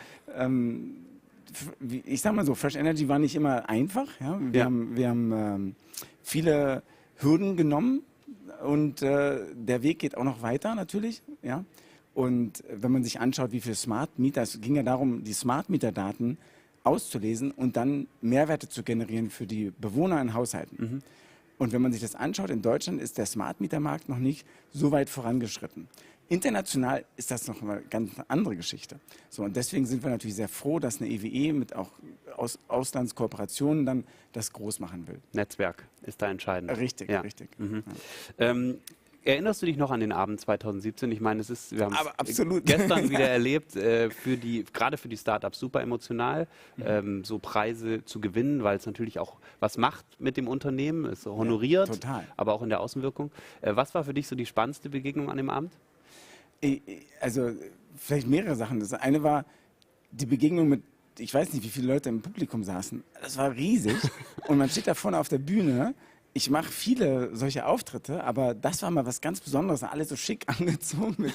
ich sag mal so, Fresh Energy war nicht immer einfach. Ja? Wir haben viele Hürden genommen und der Weg geht auch noch weiter natürlich. Ja? Und wenn man sich anschaut, wie viele Smart Meter, es ging ja darum, die Smart Meter Daten auszulesen und dann Mehrwerte zu generieren für die Bewohner in Haushalten. Und wenn man sich das anschaut, in Deutschland ist der Smart Meter Markt noch nicht so weit vorangeschritten. International ist das noch eine ganz andere Geschichte. So, und deswegen sind wir natürlich sehr froh, dass eine EWE mit auch Auslandskooperationen dann das groß machen will. Netzwerk ist da entscheidend. Richtig, ja. richtig. Ja. Erinnerst du dich noch an den Abend 2017? Ich meine, wir haben es absolut. gestern wieder erlebt, gerade für die Startups super emotional, so Preise zu gewinnen, weil es natürlich auch was macht mit dem Unternehmen, ist honoriert, ja, total. Aber auch in der Außenwirkung. Was war für dich so die spannendste Begegnung an dem Abend? Also vielleicht mehrere Sachen. Das eine war die Begegnung mit, ich weiß nicht, wie viele Leute im Publikum saßen. Das war riesig und man steht da vorne auf der Bühne. Ich mache viele solche Auftritte, aber das war mal was ganz Besonderes. Alle so schick angezogen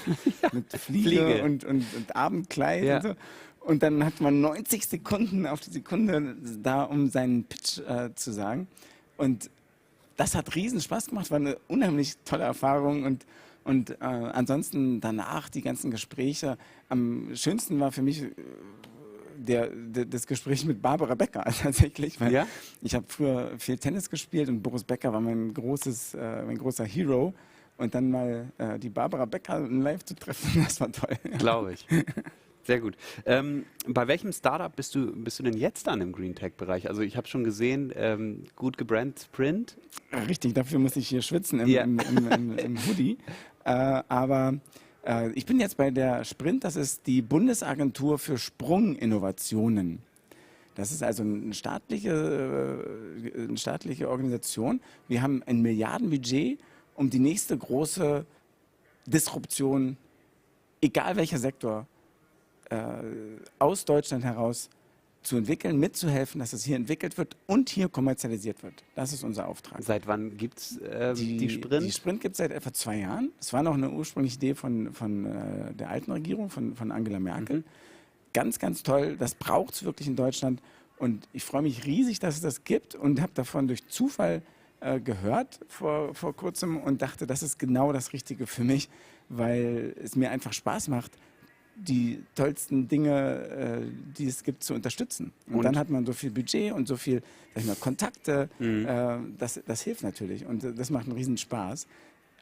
mit Fliege und Abendkleid und so. Und dann hat man 90 Sekunden auf die Sekunde da, um seinen Pitch zu sagen. Und das hat riesen Spaß gemacht, war eine unheimlich tolle Erfahrung und ansonsten danach die ganzen Gespräche. Am schönsten war für mich das Gespräch mit Barbara Becker tatsächlich, weil ich habe früher viel Tennis gespielt und Boris Becker war mein großer Hero. Und dann mal die Barbara Becker live zu treffen, das war toll. Glaube ich. Sehr gut. Bei welchem Startup bist du denn jetzt dann im GreenTech-Bereich? Also ich habe schon gesehen, gut gebrandet Sprint. Richtig, dafür muss ich hier schwitzen im Hoodie. Aber ich bin jetzt bei der Sprint, das ist die Bundesagentur für Sprunginnovationen. Das ist also eine staatliche Organisation. Wir haben ein Milliardenbudget, um die nächste große Disruption, egal welcher Sektor, aus Deutschland heraus zu entwickeln, mitzuhelfen, dass es hier entwickelt wird und hier kommerzialisiert wird. Das ist unser Auftrag. Seit wann gibt es die Sprint? Die Sprint gibt es seit etwa 2 Jahren. Das war noch eine ursprüngliche Idee von der alten Regierung, von Angela Merkel. Ganz, ganz toll. Das braucht es wirklich in Deutschland. Und ich freue mich riesig, dass es das gibt und habe davon durch Zufall gehört vor kurzem und dachte, das ist genau das Richtige für mich, weil es mir einfach Spaß macht, die tollsten Dinge, die es gibt, zu unterstützen. Und dann hat man so viel Budget und so viel Kontakte. Das hilft natürlich und das macht einen riesen Spaß.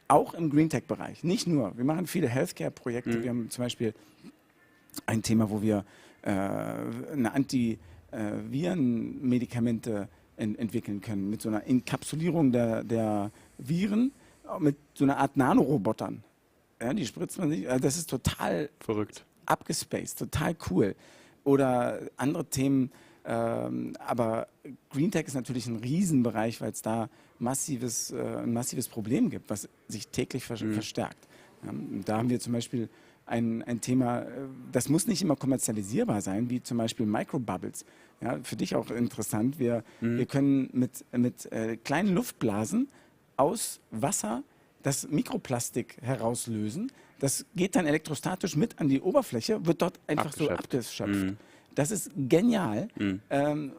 Auch im GreenTech-Bereich. Nicht nur. Wir machen viele Healthcare-Projekte. Wir haben zum Beispiel ein Thema, wo wir eine Antivirenmedikamente entwickeln können mit so einer Inkapsulierung der Viren, mit so einer Art Nanorobotern. Ja, die spritzt man sich. Das ist total verrückt, abgespaced, total cool. Oder andere Themen. Aber GreenTech ist natürlich ein Riesenbereich, weil es da ein massives Problem gibt, was sich täglich verstärkt. Ja, da haben wir zum Beispiel ein Thema, das muss nicht immer kommerzialisierbar sein, wie zum Beispiel Microbubbles. Ja, für dich auch interessant. Wir können mit kleinen Luftblasen aus Wasser das Mikroplastik herauslösen. Das geht dann elektrostatisch mit an die Oberfläche, wird dort einfach so abgeschöpft. Das ist genial.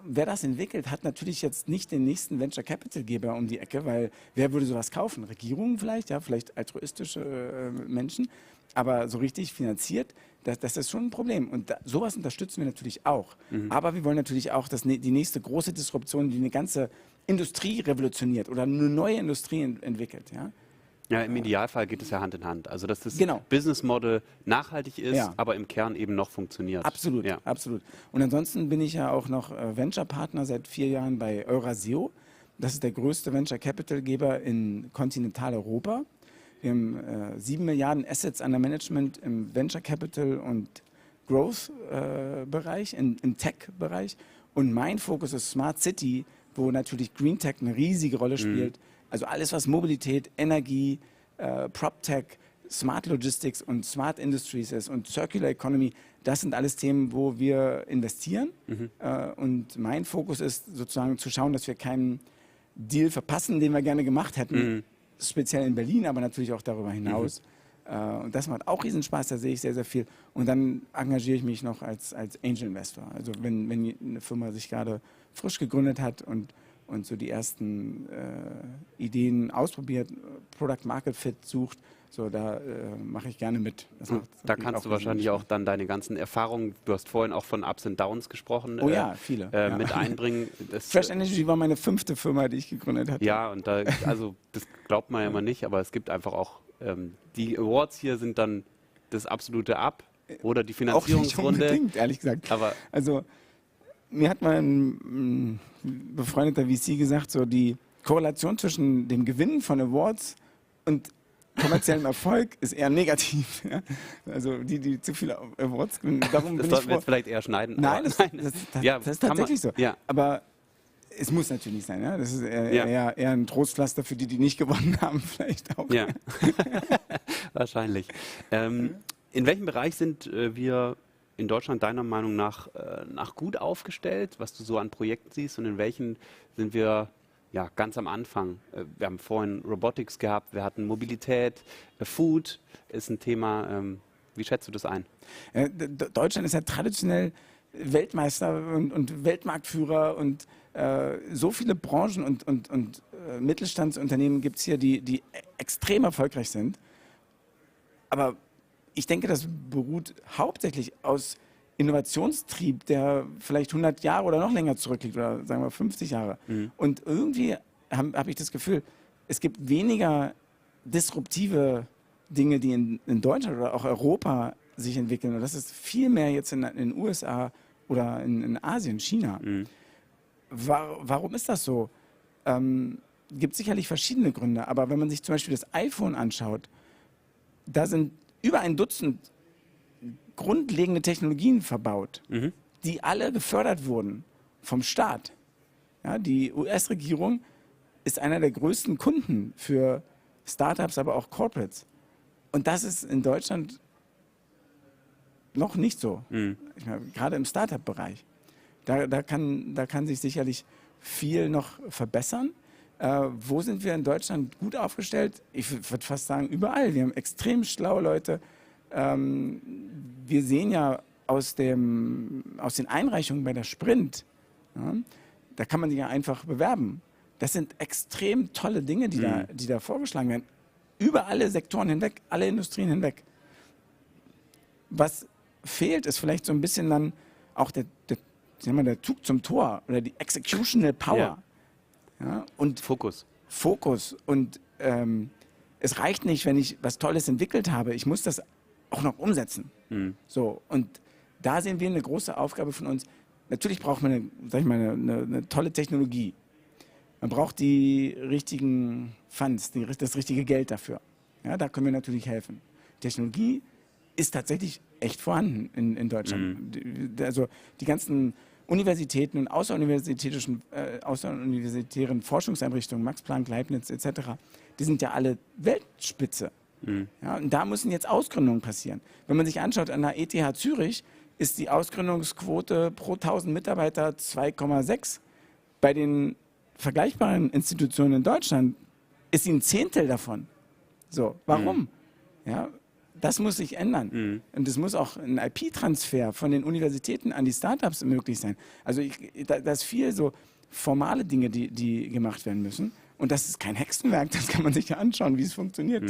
Wer das entwickelt, hat natürlich jetzt nicht den nächsten Venture Capital Geber um die Ecke, weil wer würde sowas kaufen? Regierungen vielleicht, ja, vielleicht altruistische Menschen, aber so richtig finanziert, das ist schon ein Problem. Und sowas unterstützen wir natürlich auch. Aber wir wollen natürlich auch, dass die nächste große Disruption, die eine ganze Industrie revolutioniert oder eine neue Industrie entwickelt, ja. Ja, im Idealfall geht es ja Hand in Hand. Also dass das Business Model nachhaltig ist, aber im Kern eben noch funktioniert. Absolut, absolut. Und ansonsten bin ich ja auch noch Venture-Partner seit 4 Jahren bei Euraseo. Das ist der größte Venture-Capital-Geber in Kontinentaleuropa. Wir haben 7 Milliarden Assets under Management im Venture Capital und Growth-Bereich, im Tech-Bereich. Und mein Fokus ist Smart City, wo natürlich GreenTech eine riesige Rolle spielt. Also alles, was Mobilität, Energie, PropTech, Smart Logistics und Smart Industries ist und Circular Economy, das sind alles Themen, wo wir investieren. Und mein Fokus ist sozusagen zu schauen, dass wir keinen Deal verpassen, den wir gerne gemacht hätten. Speziell in Berlin, aber natürlich auch darüber hinaus. Und das macht auch riesen Spaß, da sehe ich sehr, sehr viel. Und dann engagiere ich mich noch als Angel Investor. Also wenn eine Firma sich gerade frisch gegründet hat und so die ersten Ideen ausprobiert, Product Market Fit sucht, so da mache ich gerne mit. Das macht da kannst du wahrscheinlich auch dann deine ganzen Erfahrungen, du hast vorhin auch von Ups and Downs gesprochen, oh ja, viele, mit einbringen. Fresh Energy war meine 5. Firma, die ich gegründet habe. Ja, und da, also das glaubt man ja immer nicht, aber es gibt einfach auch, die Awards hier sind dann das absolute Up oder die Finanzierungsrunde. Auch nicht unbedingt, ehrlich gesagt. Aber also mir hat mal ein befreundeter VC gesagt, so die Korrelation zwischen dem Gewinnen von Awards und kommerziellem Erfolg ist eher negativ. Ja? Also die zu viele Awards gewinnen. Darum das sollten wir jetzt vielleicht eher schneiden. Nein, das ist tatsächlich so. Ja. Aber es muss natürlich nicht sein. Ja? Das ist eher ein Trostpflaster für die nicht gewonnen haben, vielleicht auch. Ja, wahrscheinlich. In welchem Bereich sind wir in Deutschland deiner Meinung nach gut aufgestellt, was du so an Projekten siehst, und in welchen sind wir ganz am Anfang? Wir haben vorhin Robotics gehabt, wir hatten Mobilität, Food ist ein Thema. Wie schätzt du das ein? Deutschland ist ja traditionell Weltmeister und Weltmarktführer und so viele Branchen und Mittelstandsunternehmen gibt es hier, die extrem erfolgreich sind. Aber ich denke, das beruht hauptsächlich aus Innovationstrieb, der vielleicht 100 Jahre oder noch länger zurückliegt oder sagen wir 50 Jahre. Und irgendwie habe ich das Gefühl, es gibt weniger disruptive Dinge, die in Deutschland oder auch Europa sich entwickeln. Und das ist viel mehr jetzt in den USA oder in Asien, China. Warum ist das so? Gibt sicherlich verschiedene Gründe, aber wenn man sich zum Beispiel das iPhone anschaut, da sind über ein Dutzend grundlegende Technologien verbaut, die alle gefördert wurden vom Staat. Ja, die US-Regierung ist einer der größten Kunden für Startups, aber auch Corporates. Und das ist in Deutschland noch nicht so. Ich meine, gerade im Startup-Bereich. Da kann sich sicherlich viel noch verbessern. Wo sind wir in Deutschland gut aufgestellt? Ich würde fast sagen, überall. Wir haben extrem schlaue Leute. Wir sehen ja aus den Einreichungen bei der Sprint, da kann man sich ja einfach bewerben. Das sind extrem tolle Dinge, die da vorgeschlagen werden. Über alle Sektoren hinweg, alle Industrien hinweg. Was fehlt, ist vielleicht so ein bisschen dann auch der Zug zum Tor oder die Executional Power. Ja, und Fokus. Und es reicht nicht, wenn ich was Tolles entwickelt habe. Ich muss das auch noch umsetzen. So, und da sehen wir eine große Aufgabe von uns. Natürlich braucht man eine tolle Technologie. Man braucht die richtigen Funds, das richtige Geld dafür. Ja, da können wir natürlich helfen. Technologie ist tatsächlich echt vorhanden in Deutschland. Also die ganzen Universitäten und außeruniversitären Forschungseinrichtungen, Max Planck, Leibniz etc., die sind ja alle Weltspitze. Ja, und da müssen jetzt Ausgründungen passieren. Wenn man sich anschaut, an der ETH Zürich ist die Ausgründungsquote pro 1000 Mitarbeiter 2,6. Bei den vergleichbaren Institutionen in Deutschland ist sie ein Zehntel davon. So, warum? Ja, das muss sich ändern. Und es muss auch ein IP-Transfer von den Universitäten an die Startups möglich sein. Also da ist viel so formale Dinge, die gemacht werden müssen. Und das ist kein Hexenwerk, das kann man sich ja anschauen, wie es funktioniert.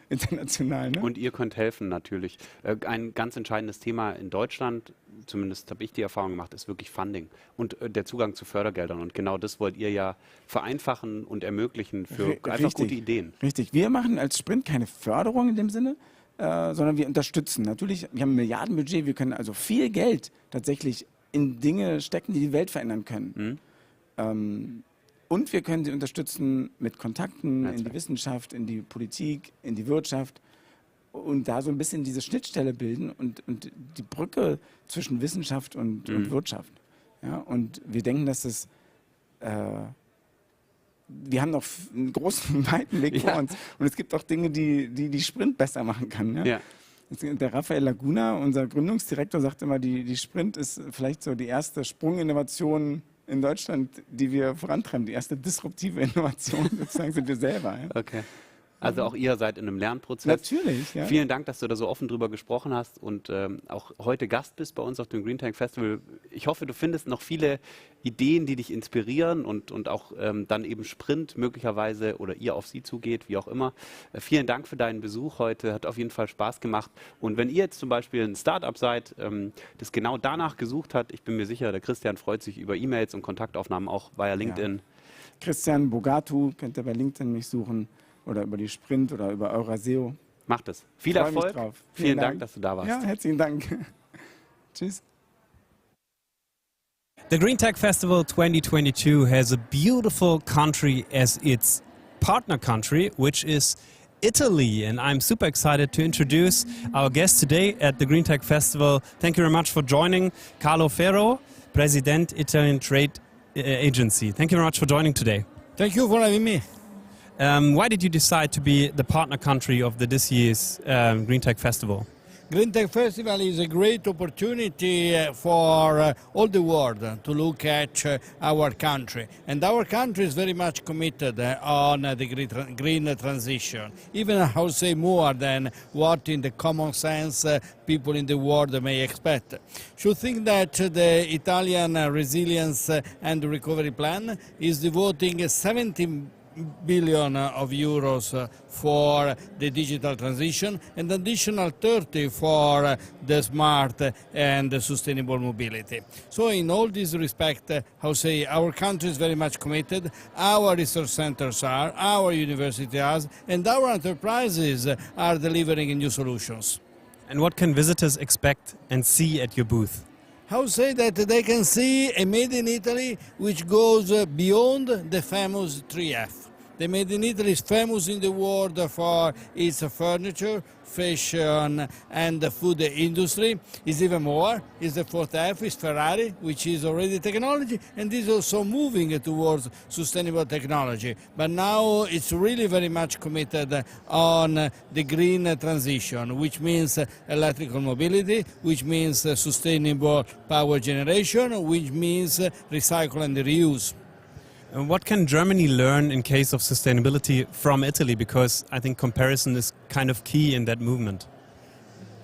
International. Ne? Und ihr könnt helfen natürlich. Ein ganz entscheidendes Thema in Deutschland, zumindest habe ich die Erfahrung gemacht, ist wirklich Funding und der Zugang zu Fördergeldern. Und genau das wollt ihr ja vereinfachen und ermöglichen für einfach gute Ideen. Richtig. Wir machen als Sprint keine Förderung in dem Sinne, sondern wir unterstützen. Natürlich, wir haben ein Milliardenbudget, wir können also viel Geld tatsächlich in Dinge stecken, die die Welt verändern können. Und wir können sie unterstützen mit Kontakten in die Wissenschaft, in die Politik, in die Wirtschaft und da so ein bisschen diese Schnittstelle bilden und die Brücke zwischen Wissenschaft und Wirtschaft. Ja, und wir denken, dass das wir haben noch einen großen, weiten Weg vor uns. Und es gibt auch Dinge, die Sprint besser machen kann. Ja? Der Raphael Laguna, unser Gründungsdirektor, sagt immer, die Sprint ist vielleicht so die erste Sprunginnovation in Deutschland, die wir vorantreiben. Die erste disruptive Innovation sozusagen sind wir selber. Ja? Okay. Also auch ihr seid in einem Lernprozess. Natürlich, ja. Vielen Dank, dass du da so offen drüber gesprochen hast und auch heute Gast bist bei uns auf dem GreenTech Festival. Ich hoffe, du findest noch viele Ideen, die dich inspirieren und auch dann eben Sprint möglicherweise oder ihr auf sie zugeht, wie auch immer. Vielen Dank für deinen Besuch heute, hat auf jeden Fall Spaß gemacht. Und wenn ihr jetzt zum Beispiel ein Startup seid, das genau danach gesucht hat, ich bin mir sicher, der Christian freut sich über E-Mails und Kontaktaufnahmen auch via LinkedIn. Ja. Christian Bogatu könnt ihr bei LinkedIn mich suchen. Oder über die Sprint oder über Euraseo. Macht es. Viel Erfolg. Drauf. Vielen Dank, dass du da warst. Ja, herzlichen Dank. Tschüss. The GreenTech Festival 2022 has a beautiful country as its partner country, which is Italy. And I'm super excited to introduce our guest today at the GreenTech Festival. Thank you very much for joining. Carlo Ferro, President Italian Trade Agency. Thank you very much for joining today. Thank you for having me. Why did you decide to be the partner country of this year's GreenTech Festival? GreenTech Festival is a great opportunity for all the world to look at our country. And our country is very much committed on the green transition, even I would say more than what in the common sense people in the world may expect. Should think that the Italian Resilience and Recovery Plan is devoting 17 billion of euros for the digital transition and additional 30 for the smart and sustainable mobility. So in all this respect, I would say our country is very much committed, our research centers are, our universities are, and our enterprises are delivering new solutions. And what can visitors expect and see at your booth? I would say that they can see a Made in Italy which goes beyond the famous 3F. The Made in Italy is famous in the world for its furniture, fashion and the food industry. Is even more, is the 4th F, is Ferrari, which is already technology and is also moving towards sustainable technology. But now it's really very much committed on the green transition, which means electrical mobility, which means sustainable power generation, which means recycle and reuse. What can Germany learn in case of sustainability from Italy? Because I think comparison is kind of key in that movement.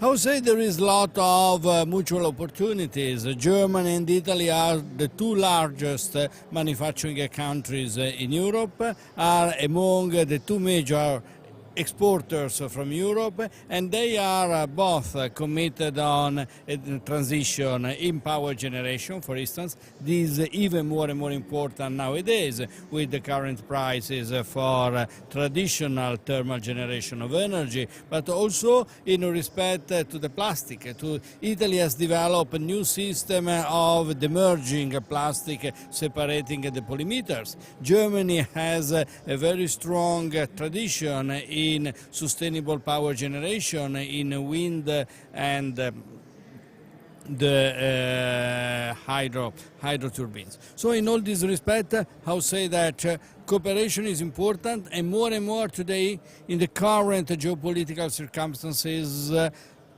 I would say there is a lot of mutual opportunities. Germany and Italy are the two largest manufacturing countries in Europe, are among the two major exporters from Europe, and they are both committed on a transition in power generation, for instance. This is even more and more important nowadays with the current prices for traditional thermal generation of energy, but also in respect to the plastic. Italy has developed a new system of demerging plastic, separating the polymeters. Germany has a very strong tradition in sustainable power generation, in wind and the hydro turbines. So in all this respect, I would say that cooperation is important, and more today in the current geopolitical circumstances,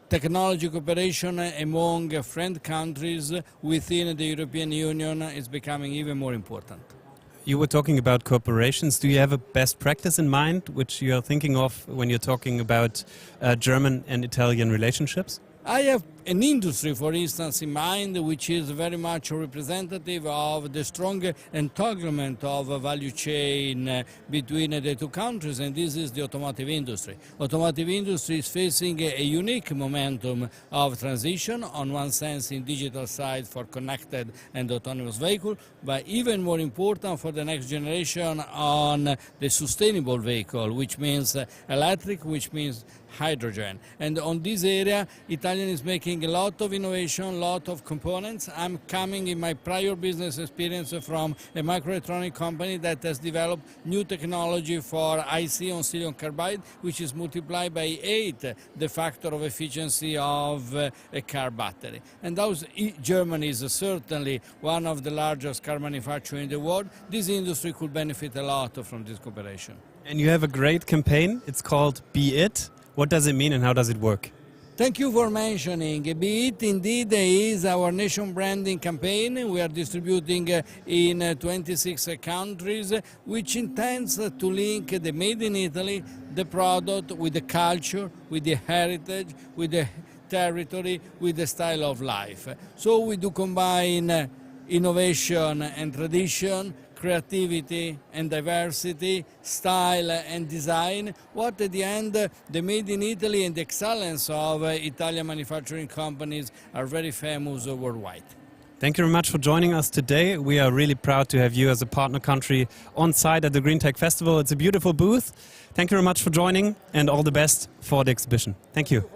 technology cooperation among friend countries within the European Union is becoming even more important. You were talking about corporations. Do you have a best practice in mind which you are thinking of when you're talking about German and Italian relationships? I have an industry, for instance, in mind, which is very much representative of the strong entanglement of a value chain between the two countries, and this is the automotive industry. Automotive industry is facing a unique momentum of transition, on one sense in digital side for connected and autonomous vehicle, but even more important for the next generation on the sustainable vehicle, which means electric, which means hydrogen. And on this area, Italian is making making a lot of innovation, a lot of components. I'm coming in my prior business experience from a microelectronic company that has developed new technology for IC on silicon carbide, which is multiplied by 8 the factor of efficiency of a car battery. And those Germany is certainly one of the largest car manufacturers in the world. This industry could benefit a lot from this cooperation. And you have a great campaign. It's called Be It. What does it mean and how does it work? Thank you for mentioning. Be It indeed is our nation branding campaign. We are distributing in 26 countries, which intends to link the made in Italy, the product, with the culture, with the heritage, with the territory, with the style of life. So we do combine innovation and tradition, creativity and diversity, style and design, what at the end the made in Italy and the excellence of Italian manufacturing companies are very famous worldwide. Thank you very much for joining us today. We are really proud to have you as a partner country on site at the GreenTech Festival. It's a beautiful booth. Thank you very much for joining and all the best for the exhibition. Thank you.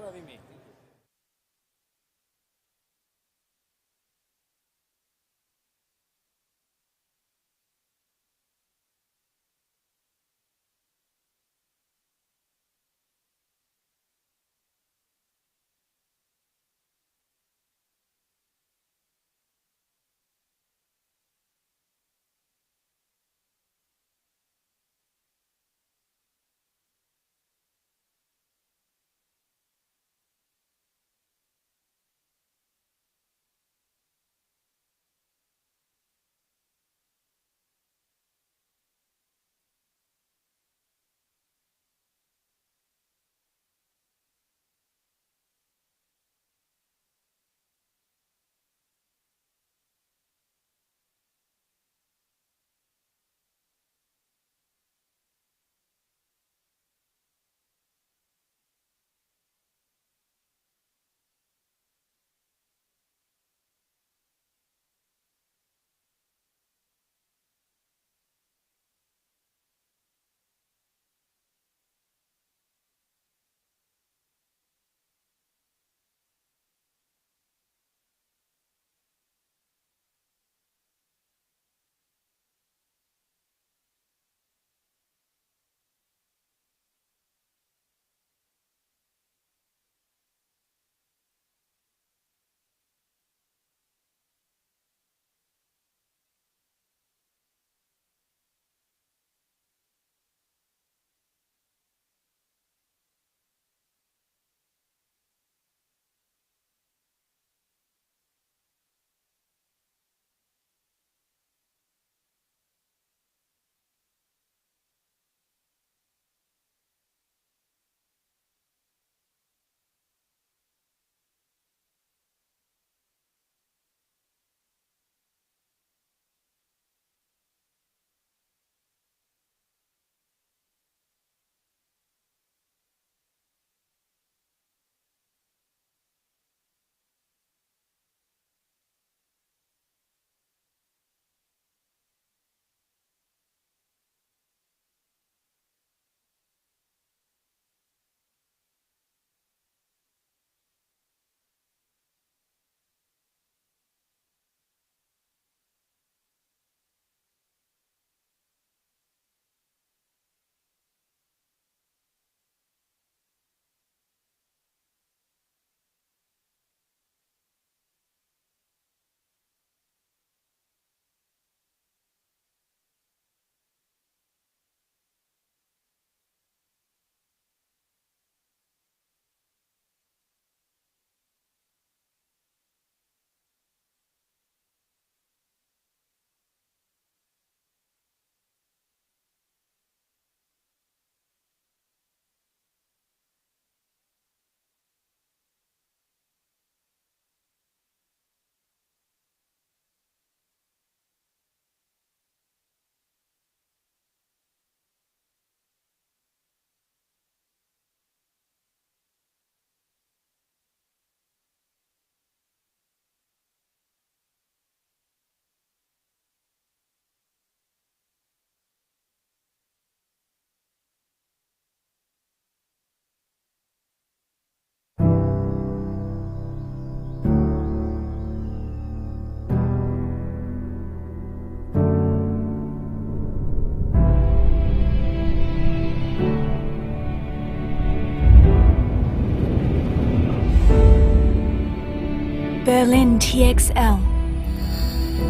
Berlin TXL.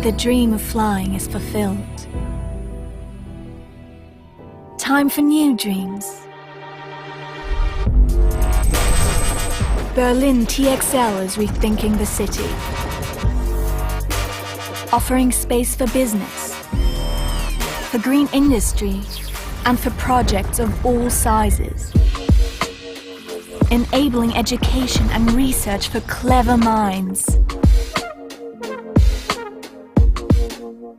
The dream of flying is fulfilled. Time for new dreams. Berlin TXL is rethinking the city, offering space for business, for green industry, and for projects of all sizes. Enabling education and research for clever minds.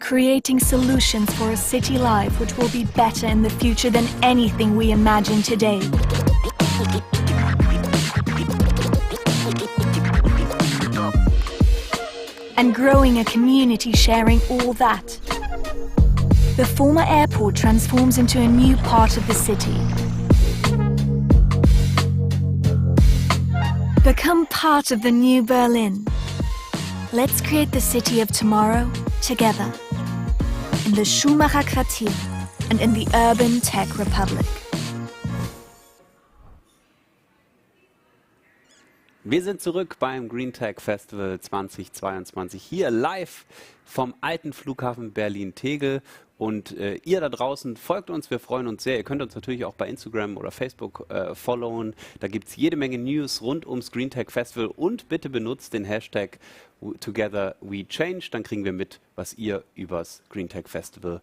Creating solutions for a city life which will be better in the future than anything we imagine today. And growing a community sharing all that. The former airport transforms into a new part of the city. Become part of the new Berlin. Let's create the city of tomorrow together. In the Schumacher Quartier and in the urban tech republic. Wir sind zurück beim GreenTech Festival 2022 hier live vom alten Flughafen Berlin-Tegel. Und ihr da draußen folgt uns, wir freuen uns sehr. Ihr könnt uns natürlich auch bei Instagram oder Facebook followen. Da gibt es jede Menge News rund ums GreenTech Festival. Und bitte benutzt den Hashtag Together We Change. Dann kriegen wir mit, was ihr übers GreenTech Festival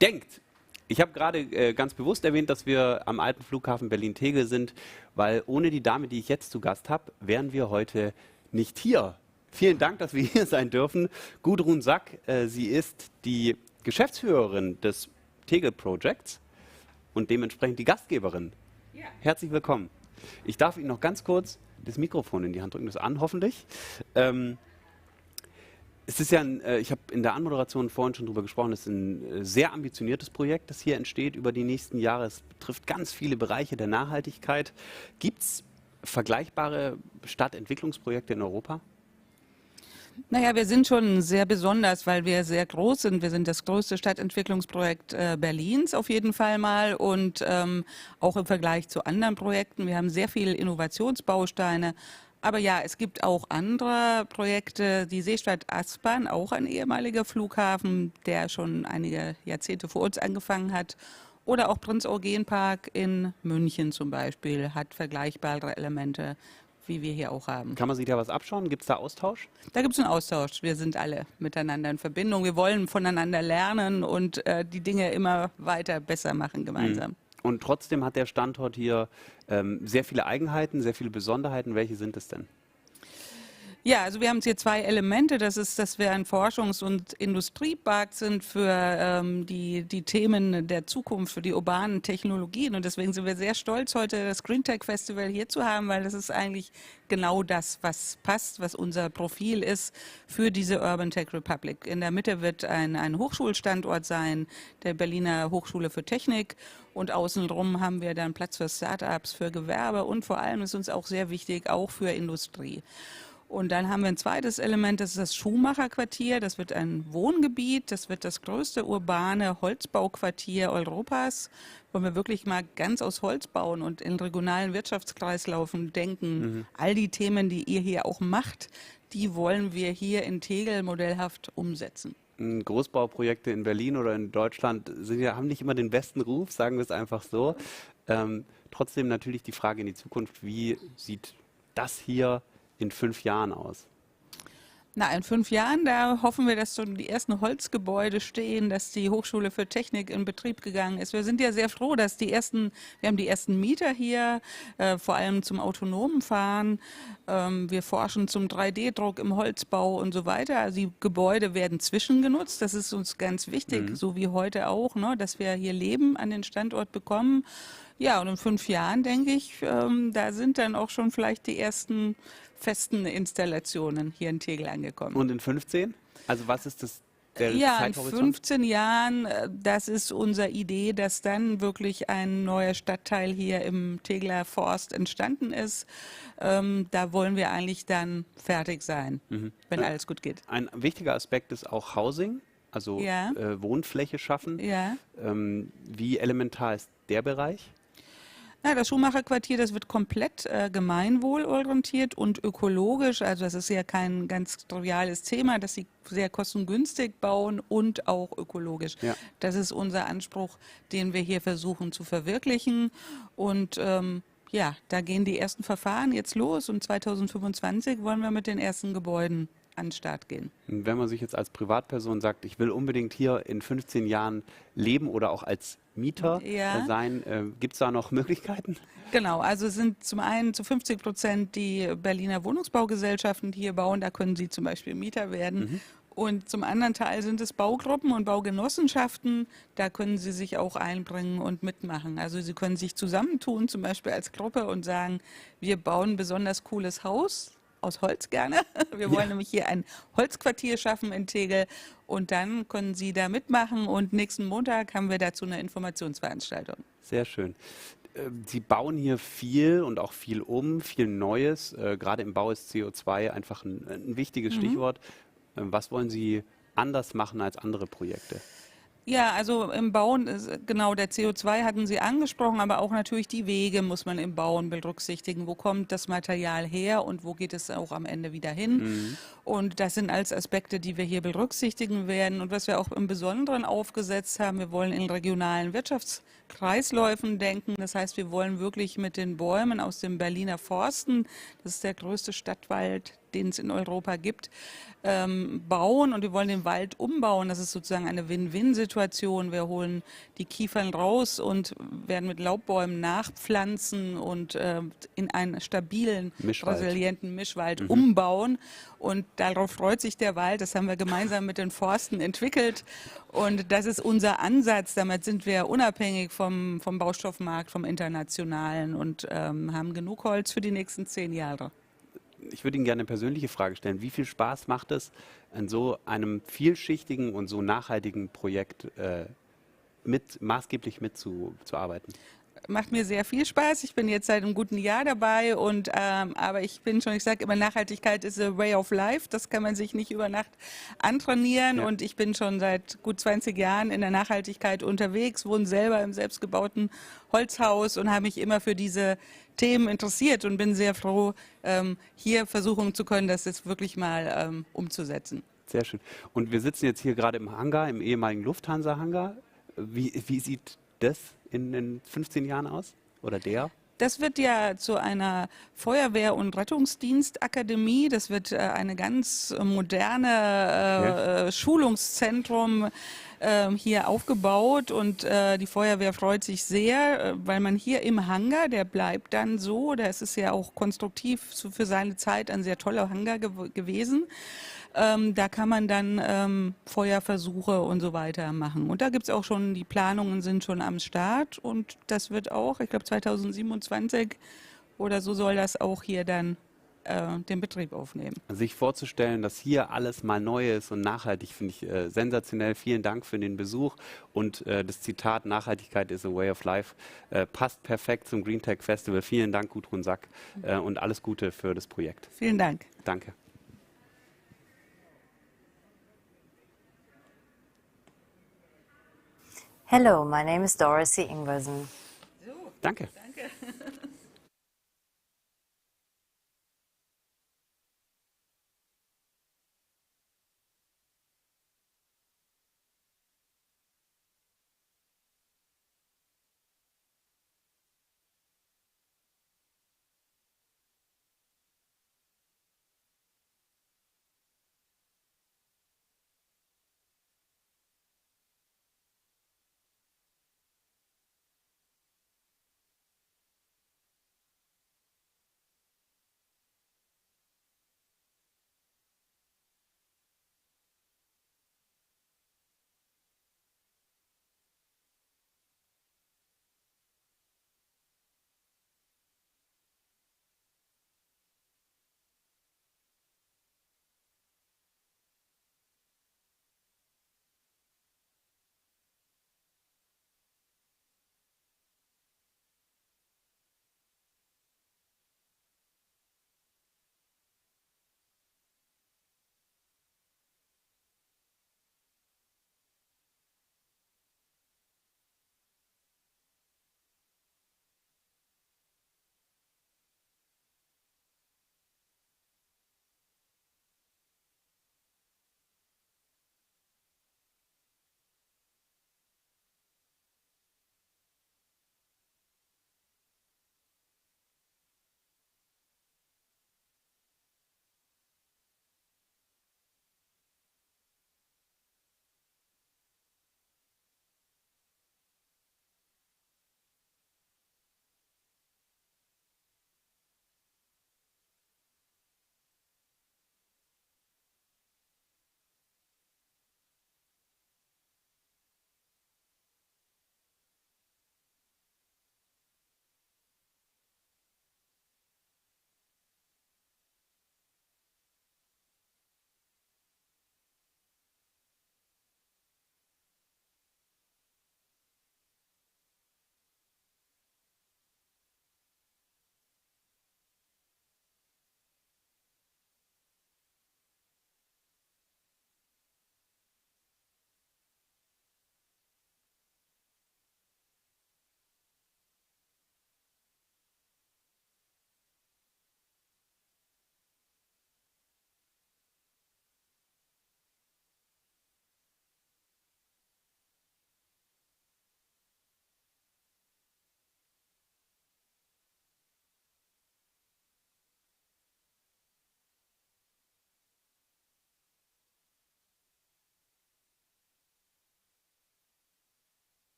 denkt. Ich habe gerade ganz bewusst erwähnt, dass wir am alten Flughafen Berlin-Tegel sind, weil ohne die Dame, die ich jetzt zu Gast habe, wären wir heute nicht hier. Vielen Dank, dass wir hier sein dürfen. Gudrun Sack, sie ist die Geschäftsführerin des Tegel Projects und dementsprechend die Gastgeberin. Ja. Herzlich willkommen. Ich darf Ihnen noch ganz kurz das Mikrofon in die Hand drücken, das an hoffentlich. Es ist ja ich habe in der Anmoderation vorhin schon drüber gesprochen, es ist ein sehr ambitioniertes Projekt, das hier entsteht über die nächsten Jahre. Es betrifft ganz viele Bereiche der Nachhaltigkeit. Gibt es vergleichbare Stadtentwicklungsprojekte in Europa? Naja, wir sind schon sehr besonders, weil wir sehr groß sind. Wir sind das größte Stadtentwicklungsprojekt Berlins auf jeden Fall mal und auch im Vergleich zu anderen Projekten. Wir haben sehr viele Innovationsbausteine. Aber ja, es gibt auch andere Projekte. Die Seestadt Aspern, auch ein ehemaliger Flughafen, der schon einige Jahrzehnte vor uns angefangen hat. Oder auch Prinz-Eugen-Park in München zum Beispiel hat vergleichbare Elemente, wie wir hier auch haben. Kann man sich da was abschauen? Gibt es da Austausch? Da gibt es einen Austausch. Wir sind alle miteinander in Verbindung. Wir wollen voneinander lernen und die Dinge immer weiter besser machen gemeinsam. Und trotzdem hat der Standort hier sehr viele Eigenheiten, sehr viele Besonderheiten. Welche sind es denn? Ja, also wir haben hier zwei Elemente. Das ist, dass wir ein Forschungs- und Industriepark sind für die Themen der Zukunft, für die urbanen Technologien. Und deswegen sind wir sehr stolz, heute das GreenTech Festival hier zu haben, weil das ist eigentlich genau das, was passt, was unser Profil ist für diese Urban Tech Republic. In der Mitte wird ein Hochschulstandort sein, der Berliner Hochschule für Technik. Und außenrum haben wir dann Platz für Start-ups, für Gewerbe und vor allem ist uns auch sehr wichtig, auch für Industrie. Und dann haben wir ein zweites Element, das ist das Schumacher Quartier. Das wird ein Wohngebiet, das wird das größte urbane Holzbauquartier Europas, wo wir wirklich mal ganz aus Holz bauen und in regionalen Wirtschaftskreislaufen denken. All die Themen, die ihr hier auch macht, die wollen wir hier in Tegel modellhaft umsetzen. Großbauprojekte in Berlin oder in Deutschland haben nicht immer den besten Ruf, sagen wir es einfach so. Trotzdem natürlich die Frage in die Zukunft, wie sieht das hier in 5 Jahren aus? Na, in 5 Jahren, da hoffen wir, dass schon die ersten Holzgebäude stehen, dass die Hochschule für Technik in Betrieb gegangen ist. Wir sind ja sehr froh, dass wir haben die ersten Mieter hier, vor allem zum autonomen Fahren. Wir forschen zum 3D-Druck im Holzbau und so weiter. Also die Gebäude werden zwischengenutzt. Das ist uns ganz wichtig, so wie heute auch, ne, dass wir hier Leben an den Standort bekommen. Ja, und in 5 Jahren, denke ich, da sind dann auch schon vielleicht die ersten festen Installationen hier in Tegel angekommen. Und in 15? Also was ist das? Ja, in 15 Jahren, das ist unsere Idee, dass dann wirklich ein neuer Stadtteil hier im Tegeler Forst entstanden ist. Da wollen wir eigentlich dann fertig sein, wenn alles gut geht. Ein wichtiger Aspekt ist auch Housing, also Wohnfläche schaffen. Ja. Wie elementar ist der Bereich? Ja, das Schuhmacherquartier, das wird komplett gemeinwohlorientiert und ökologisch. Also das ist ja kein ganz triviales Thema, dass sie sehr kostengünstig bauen und auch ökologisch. Ja. Das ist unser Anspruch, den wir hier versuchen zu verwirklichen. Und ja, da gehen die ersten Verfahren jetzt los und 2025 wollen wir mit den ersten Gebäuden an den Start gehen. Wenn man sich jetzt als Privatperson sagt, ich will unbedingt hier in 15 Jahren leben oder auch als Mieter sein, gibt es da noch Möglichkeiten? Genau, also sind zum einen zu 50% die Berliner Wohnungsbaugesellschaften, die hier bauen, da können Sie zum Beispiel Mieter werden. Und zum anderen Teil sind es Baugruppen und Baugenossenschaften, da können Sie sich auch einbringen und mitmachen. Also Sie können sich zusammentun, zum Beispiel als Gruppe und sagen, wir bauen ein besonders cooles Haus. Aus Holz gerne. Wir wollen nämlich hier ein Holzquartier schaffen in Tegel und dann können Sie da mitmachen und nächsten Montag haben wir dazu eine Informationsveranstaltung. Sehr schön. Sie bauen hier viel und auch viel viel Neues. Gerade im Bau ist CO2 einfach ein wichtiges Stichwort. Was wollen Sie anders machen als andere Projekte? Ja, also im Bauen, genau, der CO2 hatten Sie angesprochen, aber auch natürlich die Wege muss man im Bauen berücksichtigen. Wo kommt das Material her und wo geht es auch am Ende wieder hin? Und das sind alles Aspekte, die wir hier berücksichtigen werden. Und was wir auch im Besonderen aufgesetzt haben, wir wollen in regionalen Wirtschaftskreisläufen denken. Das heißt, wir wollen wirklich mit den Bäumen aus dem Berliner Forsten, das ist der größte Stadtwald, den es in Europa gibt, bauen und wir wollen den Wald umbauen. Das ist sozusagen eine Win-Win-Situation. Wir holen die Kiefern raus und werden mit Laubbäumen nachpflanzen und in einen stabilen, resilienten Mischwald umbauen. Und darauf freut sich der Wald. Das haben wir gemeinsam mit den Forsten entwickelt. Und das ist unser Ansatz. Damit sind wir unabhängig vom Baustoffmarkt, vom internationalen und haben genug Holz für die nächsten 10 Jahre. Ich würde Ihnen gerne eine persönliche Frage stellen. Wie viel Spaß macht es, an so einem vielschichtigen und so nachhaltigen Projekt maßgeblich mitzuarbeiten? Macht mir sehr viel Spaß. Ich bin jetzt seit einem guten Jahr dabei und aber ich sage immer, Nachhaltigkeit ist a way of life. Das kann man sich nicht über Nacht antrainieren und ich bin schon seit gut 20 Jahren in der Nachhaltigkeit unterwegs, wohne selber im selbstgebauten Holzhaus und habe mich immer für diese Themen interessiert und bin sehr froh, hier versuchen zu können, das jetzt wirklich mal umzusetzen. Sehr schön. Und wir sitzen jetzt hier gerade im Hangar, im ehemaligen Lufthansa-Hangar. Wie sieht das in 15 Jahren aus? Oder der? Das wird ja zu einer Feuerwehr- und Rettungsdienstakademie. Das wird eine ganz moderne Schulungszentrum hier aufgebaut und die Feuerwehr freut sich sehr, weil man hier im Hangar, der bleibt dann so, das ist ja auch konstruktiv für seine Zeit ein sehr toller Hangar gewesen. Da kann man dann Feuerversuche und so weiter machen. Und da gibt es auch schon, die Planungen sind schon am Start und das wird auch, ich glaube 2027 oder so soll das auch hier dann den Betrieb aufnehmen. Sich vorzustellen, dass hier alles mal neu ist und nachhaltig, finde ich sensationell. Vielen Dank für den Besuch und das Zitat Nachhaltigkeit is a way of life passt perfekt zum GreenTech Festival. Vielen Dank, Gudrun Sack, und alles Gute für das Projekt. Vielen Dank. Danke. Hello, my name is Dorothy Ingwersen. Danke. Danke.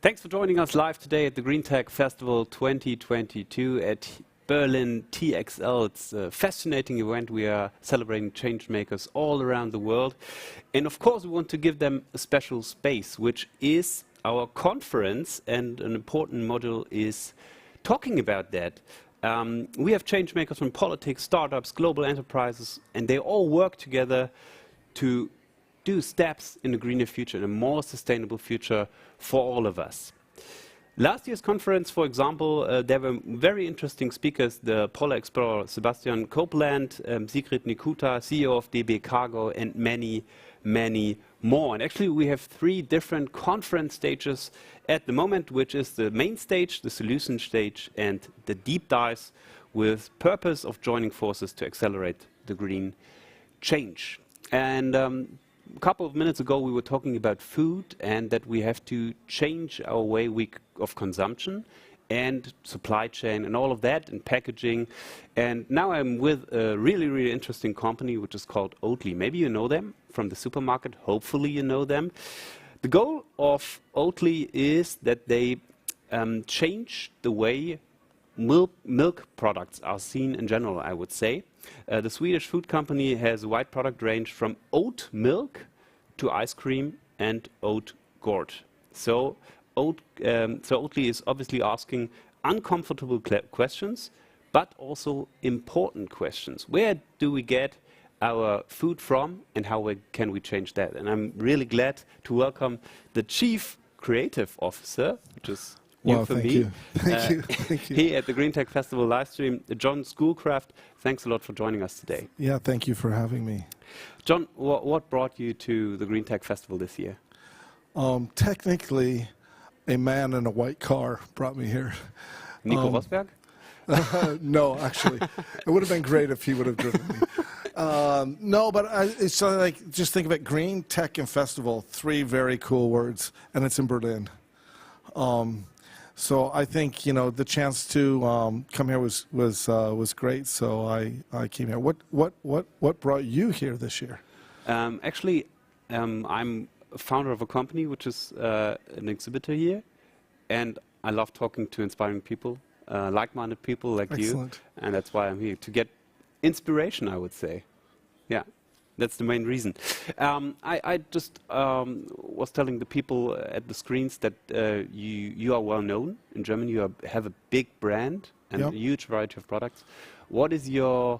Thanks for joining us live today at the GreenTech Festival 2022 at Berlin TXL. It's a fascinating event. We are celebrating change makers all around the world. And of course, we want to give them a special space, which is our conference. And an important module is talking about that. We have change makers from politics, startups, global enterprises, and they all work together to do steps in a greener future, in a more sustainable future for all of us. Last year's conference, for example, there were very interesting speakers, the polar explorer Sebastian Copeland, Sigrid Nikuta, CEO of DB Cargo, and many, many more. And actually, we have 3 different conference stages at the moment, which is the main stage, the solution stage, and the deep dives, with purpose of joining forces to accelerate the green change. And a couple of minutes ago, we were talking about food and that we have to change our way of consumption and supply chain and all of that and packaging. And now I'm with a really, really interesting company, which is called Oatly. Maybe you know them from the supermarket. Hopefully you know them. The goal of Oatly is that they change the way milk products are seen in general, I would say. The Swedish food company has a wide product range from oat milk to ice cream and oat gourd. So Oatly is obviously asking uncomfortable questions, but also important questions. Where do we get our food from, and how can we change that? And I'm really glad to welcome the Chief Creative Officer, which is new for me. Thank you. Here at the GreenTech Festival Livestream, John Schoolcraft. Thanks a lot for joining us today. Yeah, thank you for having me. John, what brought you to the GreenTech Festival this year? Technically, a man in a white car brought me here. Nico Rosberg? No, actually. It would have been great if he would have driven me. No, but it's like, just think of it, Green, Tech, and Festival, 3 very cool words, and it's in Berlin. So I think, you know, the chance to come here was great. So I came here. What brought you here this year? Actually, I'm a founder of a company which is an exhibitor here, and I love talking to inspiring people, like-minded people like Excellent. you, and that's why I'm here to get inspiration, I would say. Yeah. That's the main reason. I just was telling the people at the screens that you are well known in Germany. You have a big brand and a huge variety of products. What is your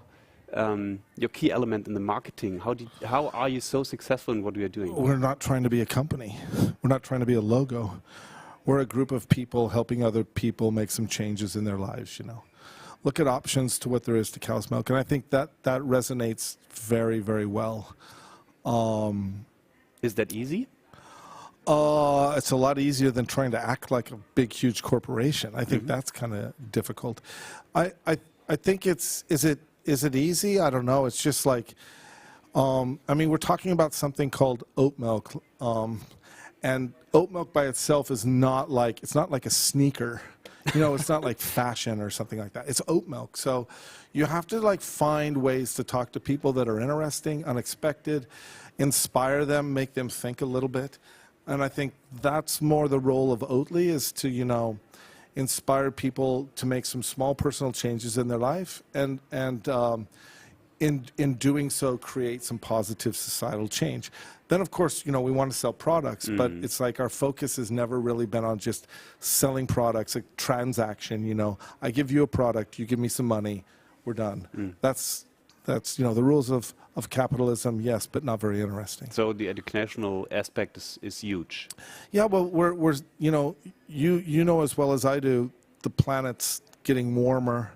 key element in the marketing? How are you so successful in what you are doing? We're not trying to be a company. We're not trying to be a logo. We're a group of people helping other people make some changes in their lives, you know. Look at options to what there is to cow's milk. And I think that resonates very, very well. Is that easy? It's a lot easier than trying to act like a big, huge corporation. I think that's kind of difficult. I think is it easy? I don't know. It's just like, I mean, we're talking about something called oat milk. And oat milk by itself is not like, it's not like a sneaker. You know, it's not like fashion or something like that. It's oat milk. So you have to like find ways to talk to people that are interesting, unexpected, inspire them, make them think a little bit. And I think that's more the role of Oatly, is to, you know, inspire people to make some small personal changes in their life, and in doing so create some positive societal change. Then, of course, you know, we want to sell products, but it's like our focus has never really been on just selling products, a transaction, you know. I give you a product, you give me some money, we're done. That's you know, the rules of capitalism, yes, but not very interesting. So the educational aspect is huge. Yeah, well, we're you know, you know as well as I do, the planet's getting warmer.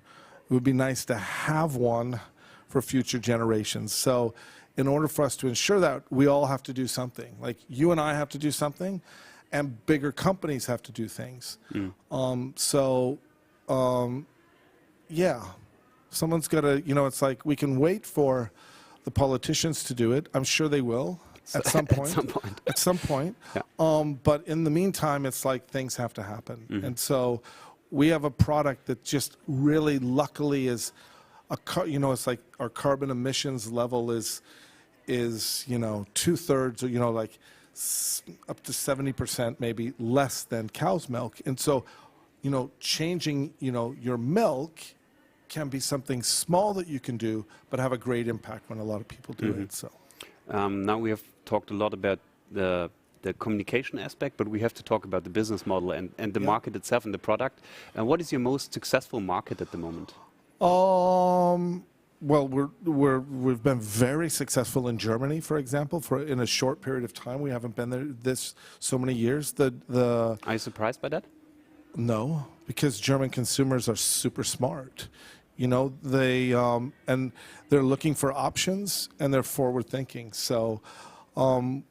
It would be nice to have one for future generations. So in order for us to ensure that, we all have to do something. Like you and I have to do something, and bigger companies have to do things. Yeah, someone's got to, you know, it's like we can wait for the politicians to do it. I'm sure they will at some point. At some point. Yeah. But in the meantime, it's like things have to happen. And so we have a product that just really luckily is, you know, it's like our carbon emissions level is you know, 2/3, or, you know, like up to 70% maybe less than cow's milk. And so, you know, changing, you know, your milk can be something small that you can do, but have a great impact when a lot of people do it. So now we have talked a lot about the communication aspect, but we have to talk about the business model and the market itself and the product. And what is your most successful market at the moment? Well, we've been very successful in Germany, for example. In a short period of time, we haven't been there so many years. Are you surprised by that? No, because German consumers are super smart. You know, and they're looking for options and they're forward thinking. So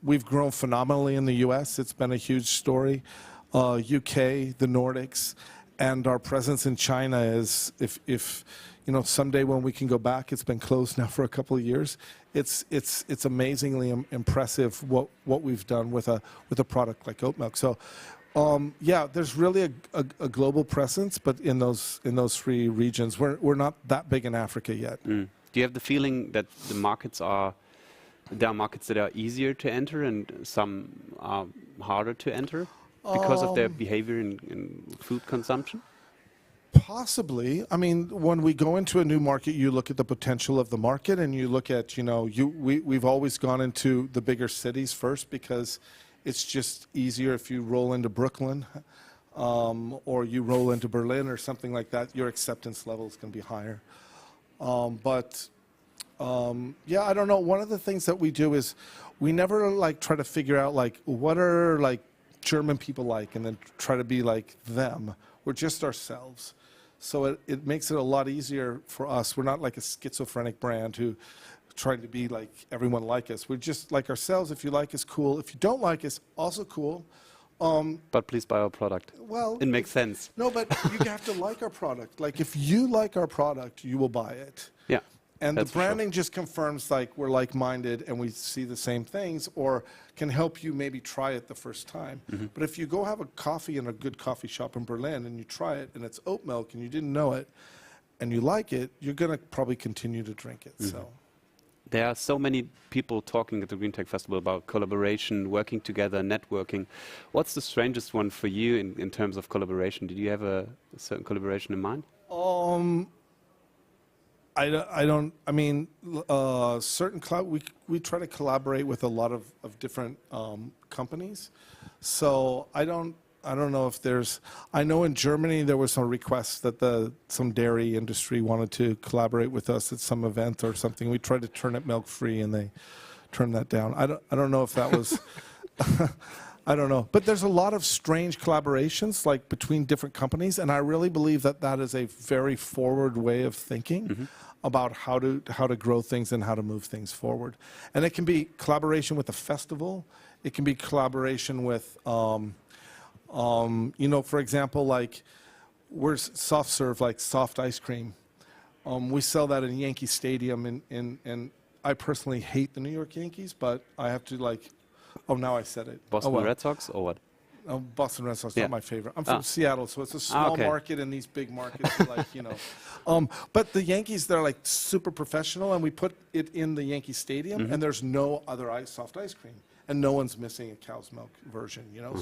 we've grown phenomenally in the U.S. It's been a huge story. UK, the Nordics, and our presence in China is, if you know, someday when we can go back, it's been closed now for a couple of years. It's amazingly impressive what we've done with a product like oat milk. So yeah, there's really a global presence, but in those three regions, we're not that big in Africa yet. Do you have the feeling that there are markets that are easier to enter and some are harder to enter because of their behavior in food consumption? Possibly. I mean, when we go into a new market, you look at the potential of the market, and you look at, you know, we've always gone into the bigger cities first because it's just easier if you roll into Brooklyn or you roll into Berlin or something like that. Your acceptance level is going to be higher. Yeah, I don't know. One of the things that we do is we never like try to figure out like what are like German people like and then try to be like them. We're just ourselves. So it makes it a lot easier for us. We're not like a schizophrenic brand who trying to be like everyone like us. We're just like ourselves. If you like us, cool. If you don't like us, also cool. But please buy our product. Well, it makes sense. No, but you have to like our product. Like if you like our product, you will buy it. Yeah. And the branding just confirms like we're like-minded and we see the same things, or can help you maybe try it the first time. But if you go have a coffee in a good coffee shop in Berlin and you try it and it's oat milk and you didn't know it and you like it, you're going to probably continue to drink it. So there are so many people talking at the GreenTech Festival about collaboration, working together, networking. What's the strangest one for you in terms of collaboration? Did you have a certain collaboration in mind? I mean, certain we try to collaborate with a lot of different companies. So I don't know if there's. I know in Germany there was some requests that some dairy industry wanted to collaborate with us at some event or something. We tried to turn it milk free and they turned that down. I don't know if that was. I don't know, but there's a lot of strange collaborations like between different companies, and I really believe that that is a very forward way of thinking about how to grow things and how to move things forward. And it can be collaboration with a festival. It can be collaboration with, you know, for example, like we're soft serve, like soft ice cream. We sell that in Yankee Stadium, and I personally hate the New York Yankees, but I have to like. Oh, now I said it. Boston Red Sox or what? Boston Red Sox, not my favorite. I'm from Seattle, so it's a small market, and these big markets are like, you know. But the Yankees, they're like super professional, and we put it in the Yankee Stadium, and there's no other soft ice cream, and no one's missing a cow's milk version, you know.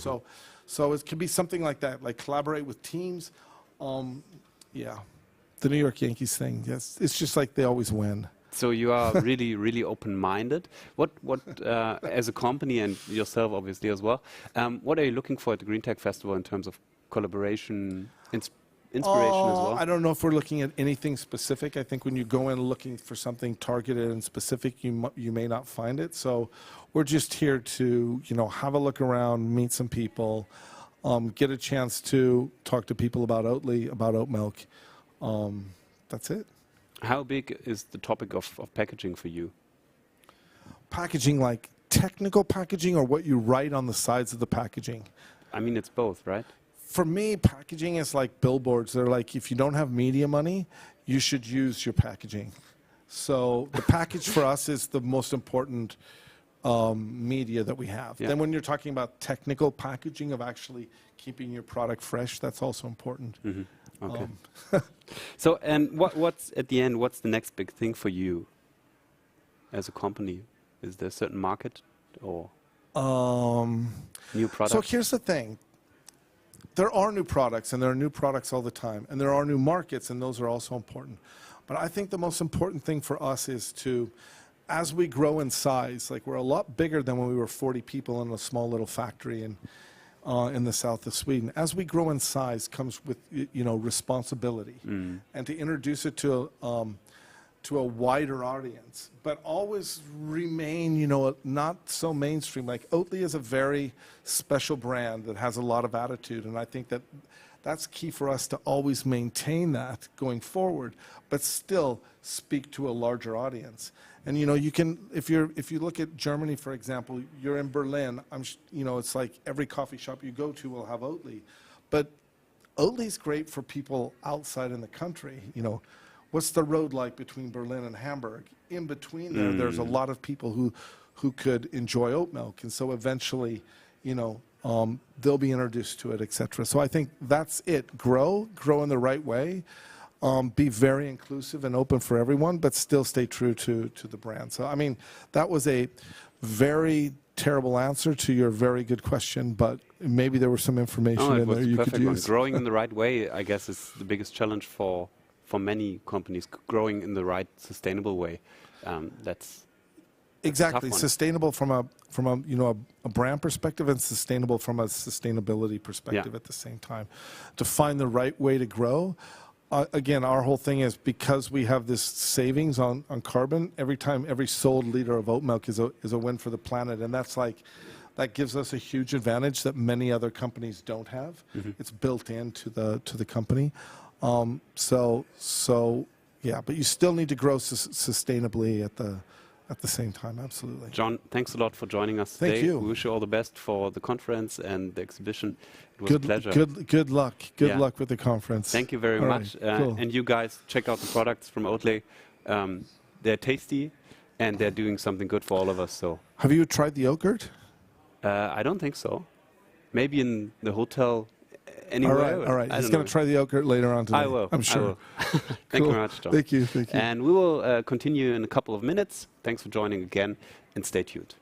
So it can be something like that, like collaborate with teams. Yeah, the New York Yankees thing, yes, it's just like they always win. So you are really, really open-minded. What as a company and yourself obviously as well, what are you looking for at the GreenTech Festival in terms of collaboration, inspiration as well? I don't know if we're looking at anything specific. I think when you go in looking for something targeted and specific, you may not find it. So we're just here to, you know, have a look around, meet some people, get a chance to talk to people about Oatly, about oat milk. That's it. How big is the topic of packaging for you? Packaging, like technical packaging, or what you write on the sides of the packaging? I mean, it's both, right? For me, packaging is like billboards. They're like, if you don't have media money, you should use your packaging. So the package for us is the most important media that we have. Yeah. Then when you're talking about technical packaging of actually keeping your product fresh, that's also important. Okay. So, and what's at the end, what's the next big thing for you as a company? Is there a certain market or? New products? So here's the thing. There are new products, and there are new products all the time. And there are new markets, and those are also important. But I think the most important thing for us is to, as we grow in size, like we're a lot bigger than when we were 40 people in a small little factory in the south of Sweden. As we grow in size comes with, responsibility. And to introduce it to a wider audience, but always remain, not so mainstream. Like Oatly is a very special brand that has a lot of attitude, and I think that that's key for us to always maintain that going forward, but still speak to a larger audience. And you can, if you look at Germany, for example, you're in Berlin. It's like every coffee shop you go to will have Oatly, but Oatly's great for people outside in the country. What's the road like between Berlin and Hamburg? In between there, there's a lot of people who could enjoy oat milk, and so eventually, they'll be introduced to it, etc. So I think that's it. Grow in the right way. Be very inclusive and open for everyone, but still stay true to the brand. So I mean, that was a very terrible answer to your very good question, but maybe there was some information in there you could use. Growing in the right way, I guess, is the biggest challenge for many companies. Growing in the right, sustainable way. That's exactly sustainable from a brand perspective, and sustainable from a sustainability perspective at the same time. To find the right way to grow. Again, our whole thing is, because we have this savings on carbon, every sold liter of oat milk is a win for the planet, and that gives us a huge advantage that many other companies don't have. It's built into the company. Yeah, but you still need to grow sustainably at the same time, absolutely. John, thanks a lot for joining us today. Thank you. We wish you all the best for the conference and the exhibition. It was a pleasure. Good luck. Good luck with the conference. Thank you very much. Right, cool. And you guys, check out the products from Oatly. They're tasty, and they're doing something good for all of us. So, have you tried the yogurt? I don't think so. Maybe in the hotel. Anywhere. All right. He's going to try the yogurt later on today. I will. I'm sure. I will. Thank you very much, John. Thank you. And we will continue in a couple of minutes. Thanks for joining again, and stay tuned.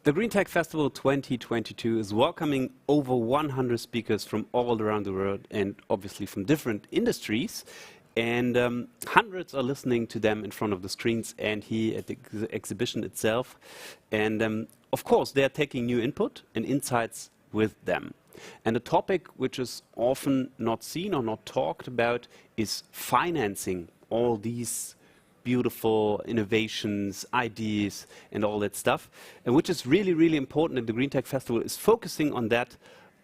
The GreenTech Festival 2022 is welcoming over 100 speakers from all around the world and obviously from different industries. And hundreds are listening to them in front of the screens and here at the exhibition itself. And of course, they are taking new input and insights with them. And a topic which is often not seen or not talked about is financing all these beautiful innovations, ideas, and all that stuff, and which is really, really important. And the GreenTech Festival is focusing on that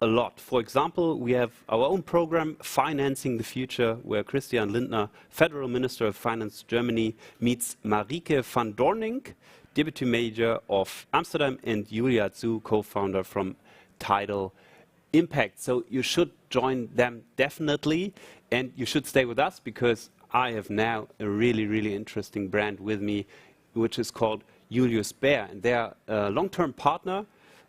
a lot. For example, we have our own program, Financing the Future, where Christian Lindner, Federal Minister of Finance Germany, meets Marieke van Doornink, Deputy Mayor of Amsterdam, and Julia Zhu, co-founder from Tidal Impact. So you should join them definitely, and you should stay with us because I have now a really, really interesting brand with me, which is called Julius Baer. And they are a long-term partner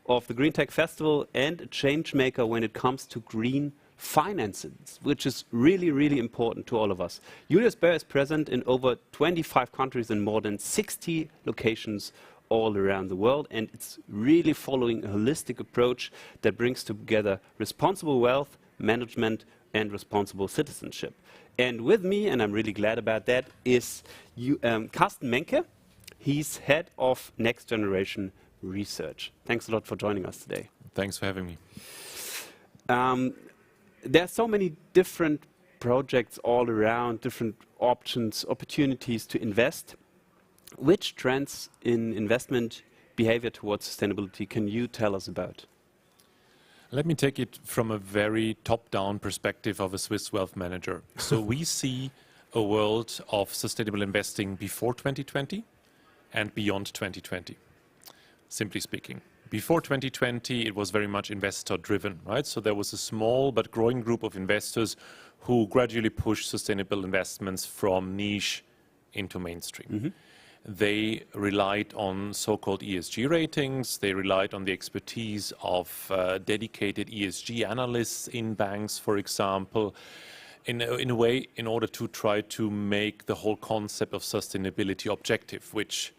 of the GreenTech Festival and a change maker when it comes to green finances, which is really, really important to all of us. Julius Baer is present in over 25 countries and more than 60 locations all around the world, and it's really following a holistic approach that brings together responsible wealth management and responsible citizenship. And with me, and I'm really glad about that, is Carsten Menke. He's head of Next Generation Research. Thanks a lot for joining us today. Thanks for having me. There are so many different projects all around, different options, opportunities to invest. Which trends in investment behavior towards sustainability can you tell us about? Let me take it from a very top-down perspective of a Swiss wealth manager. So we see a world of sustainable investing before 2020 and beyond 2020, simply speaking. Before 2020, it was very much investor-driven, right? So there was a small but growing group of investors who gradually pushed sustainable investments from niche into mainstream. Mm-hmm. They relied on so-called ESG ratings. They relied on the expertise of dedicated ESG analysts in banks, for example, in a way, in order to try to make the whole concept of sustainability objective, which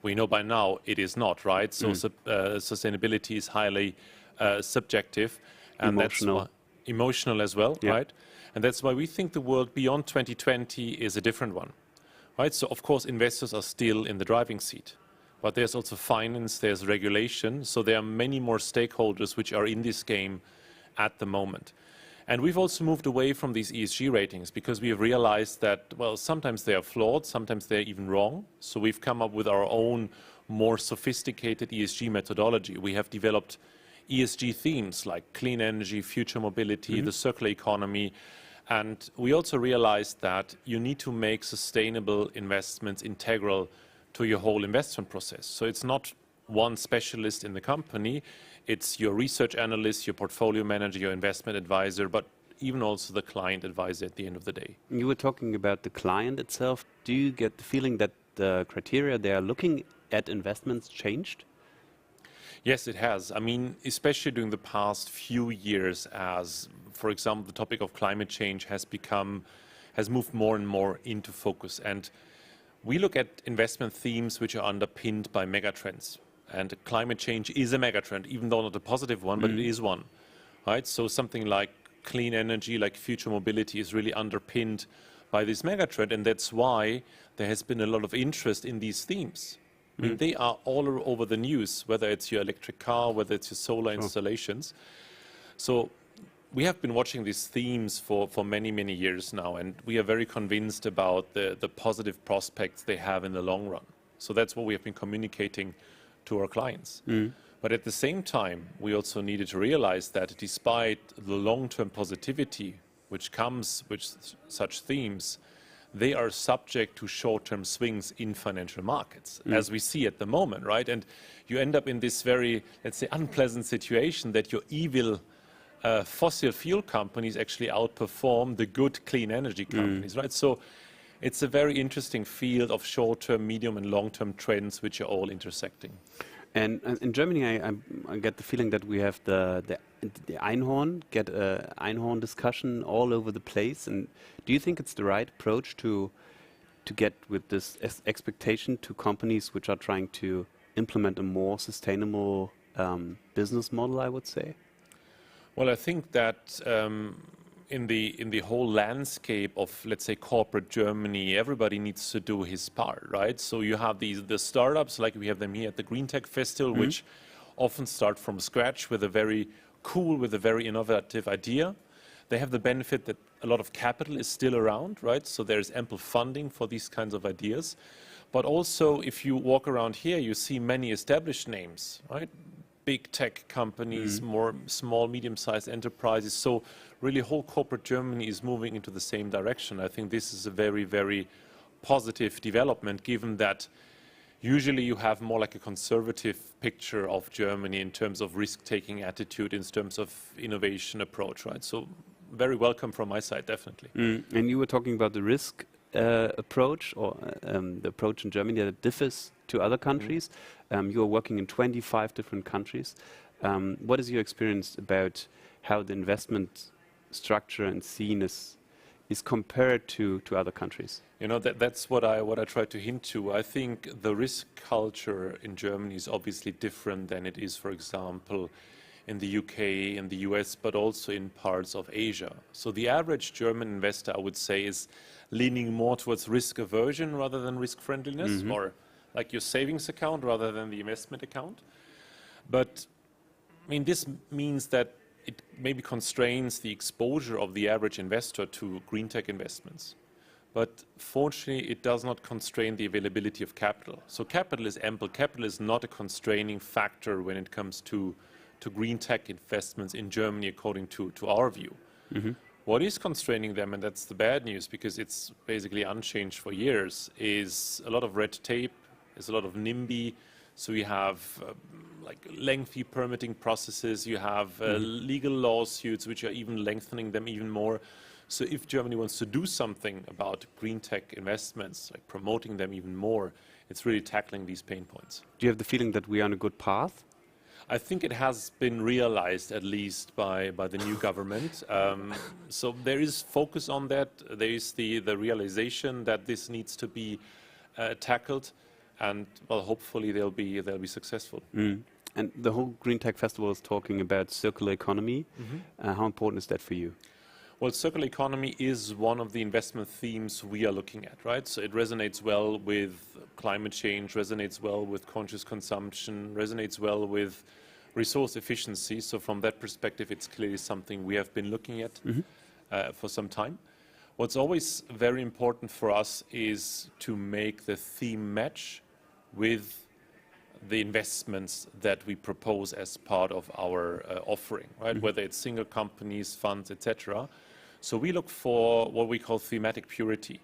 we know by now it is not, right? So sustainability is highly subjective. And emotional. That's emotional as well, yeah. Right? And that's why we think the world beyond 2020 is a different one. Right, so of course investors are still in the driving seat, but there's also finance, there's regulation, so there are many more stakeholders which are in this game at the moment. And we've also moved away from these ESG ratings because we have realized that, well, sometimes they are flawed, sometimes they're even wrong. So we've come up with our own more sophisticated ESG methodology. We have developed ESG themes like clean energy, future mobility, the circular economy. And we also realized that you need to make sustainable investments integral to your whole investment process. So it's not one specialist in the company, it's your research analyst, your portfolio manager, your investment advisor, but even also the client advisor at the end of the day. You were talking about the client itself. Do you get the feeling that the criteria they are looking at investments changed? Yes, it has. I mean, especially during the past few years as, for example, the topic of climate change has moved more and more into focus. And we look at investment themes which are underpinned by megatrends. And climate change is a megatrend, even though not a positive one, but it is one. Right? So something like clean energy, like future mobility is really underpinned by this megatrend. And that's why there has been a lot of interest in these themes. I mean, they are all over the news, whether it's your electric car, whether it's your solar installations. So we have been watching these themes for many, many years now, and we are very convinced about the positive prospects they have in the long run. So that's what we have been communicating to our clients. But at the same time, we also needed to realize that despite the long-term positivity which comes with such themes, they are subject to short-term swings in financial markets, as we see at the moment, right? And you end up in this very, let's say, unpleasant situation that your evil fossil fuel companies actually outperform the good clean energy companies, right? So it's a very interesting field of short-term, medium, and long-term trends which are all intersecting. And in Germany, I get the feeling that we have the Einhorn, Einhorn discussion all over the place. And do you think it's the right approach to get with this expectation to companies which are trying to implement a more sustainable business model, I would say? Well, I think that in the whole landscape of, let's say, corporate Germany, everybody needs to do his part, right? So you have the startups, like we have them here at the GreenTech Festival, which often start from scratch with a very innovative idea. They have the benefit that a lot of capital is still around, right? So there's ample funding for these kinds of ideas. But also, if you walk around here, you see many established names, right? Big tech companies, more small, medium-sized enterprises. So really, whole corporate Germany is moving into the same direction. I think this is a very, very positive development, given that usually you have more like a conservative picture of Germany in terms of risk-taking attitude, in terms of innovation approach, right? So very welcome from my side, definitely. And you were talking about the risk approach, or the approach in Germany that differs to other countries. You are working in 25 different countries. What is your experience about how the investment structure and scene is compared to other countries? You know, that's what I try to hint to. I think the risk culture in Germany is obviously different than it is, for example, in the UK, in the US, but also in parts of Asia. So the average German investor, I would say, is leaning more towards risk aversion rather than risk friendliness, or like your savings account rather than the investment account. But I mean, this means that it maybe constrains the exposure of the average investor to green tech investments. But fortunately, it does not constrain the availability of capital. So capital is ample. Capital is not a constraining factor when it comes to green tech investments in Germany, according to our view. What is constraining them, and that's the bad news, because it's basically unchanged for years, is a lot of red tape, is a lot of NIMBY. So you have like lengthy permitting processes, you have legal lawsuits, which are even lengthening them even more. So if Germany wants to do something about green tech investments, like promoting them even more, it's really tackling these pain points. Do you have the feeling that we are on a good path? I think it has been realized, at least by the new government. So there is focus on that. There is the realization that this needs to be tackled, and well, hopefully they'll be successful. And the whole Green Tech Festival is talking about circular economy. How important is that for you? Well, circular economy is one of the investment themes we are looking at, right? So it resonates well with climate change, resonates well with conscious consumption, resonates well with resource efficiency. So from that perspective, it's clearly something we have been looking at for some time. What's always very important for us is to make the theme match with the investments that we propose as part of our offering, right? Whether it's single companies, funds, etc. So we look for what we call thematic purity.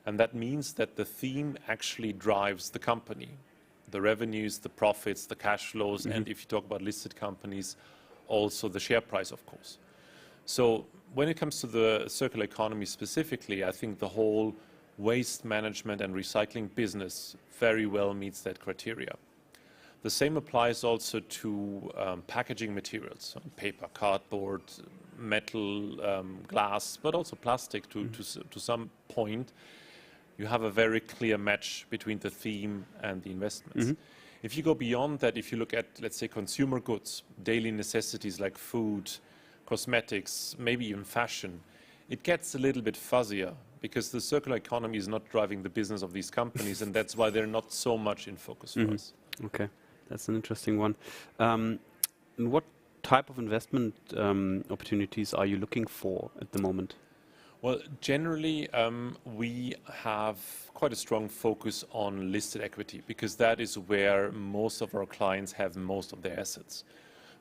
And that means that the theme actually drives the company, the revenues, the profits, the cash flows, and if you talk about listed companies, also the share price, of course. So when it comes to the circular economy specifically, I think the whole waste management and recycling business very well meets that criteria. The same applies also to packaging materials, so paper, cardboard, metal, glass, but also plastic to some point. You have a very clear match between the theme and the investments. If you go beyond that, if you look at, let's say, consumer goods, daily necessities like food, cosmetics, maybe even fashion, it gets a little bit fuzzier because the circular economy is not driving the business of these companies, and that's why they're not so much in focus for us. Okay, that's an interesting one. What type of investment opportunities are you looking for at the moment? Well, generally, we have quite a strong focus on listed equity because that is where most of our clients have most of their assets.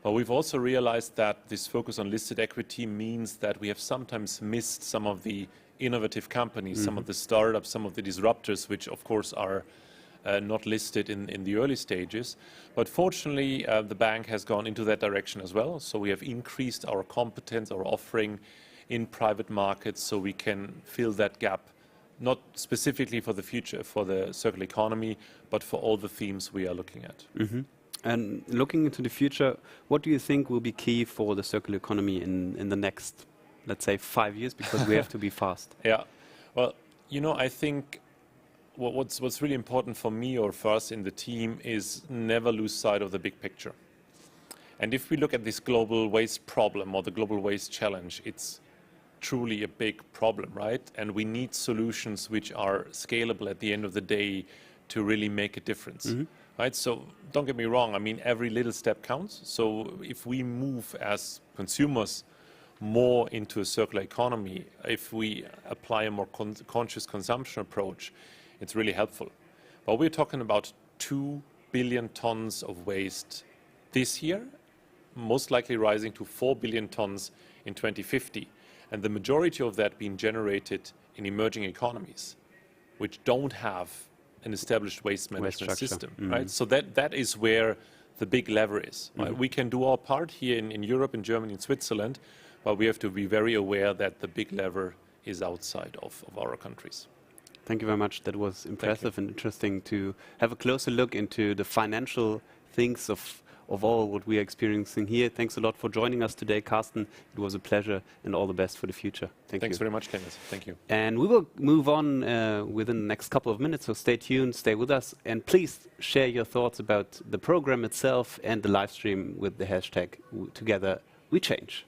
But we've also realized that this focus on listed equity means that we have sometimes missed some of the innovative companies, some of the startups, some of the disruptors, which of course are not listed in the early stages. But fortunately, the bank has gone into that direction as well. So we have increased our competence, our offering in private markets so we can fill that gap, not specifically for the future, for the circular economy, but for all the themes we are looking at. And looking into the future, what do you think will be key for the circular economy in the next, let's say, 5 years? Because we have to be fast. Yeah. Well, you know, I think what's really important for me or for us in the team is never lose sight of the big picture. And if we look at this global waste problem or the global waste challenge, it's truly a big problem, right? And we need solutions which are scalable at the end of the day to really make a difference, right? So don't get me wrong, I mean, every little step counts. So if we move as consumers more into a circular economy, if we apply a more conscious consumption approach, it's really helpful. But we're talking about 2 billion tons of waste this year, most likely rising to 4 billion tons in 2050. And the majority of that being generated in emerging economies, which don't have an established waste management system, right? So that is where the big lever is. Right? We can do our part here in Europe, in Germany, in Switzerland, but we have to be very aware that the big lever is outside of our countries. Thank you very much. That was impressive and interesting to have a closer look into the financial things of all what we are experiencing here. Thanks a lot for joining us today, Carsten. It was a pleasure and all the best for the future. Thanks very much, Clemens. Thank you. And we will move on within the next couple of minutes, so stay tuned, stay with us, and please share your thoughts about the program itself and the live stream with the hashtag Together We Change.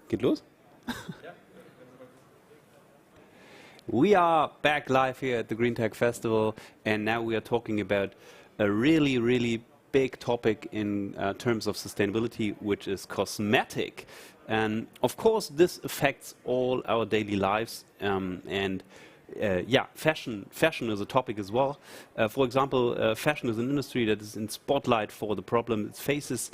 Geht los? We are back live here at the GreenTech Festival, and now we are talking about a really, really big topic in terms of sustainability, which is cosmetic. And of course, this affects all our daily lives, and yeah, fashion is a topic as well. For example, fashion is an industry that is in spotlight for the problem it faces.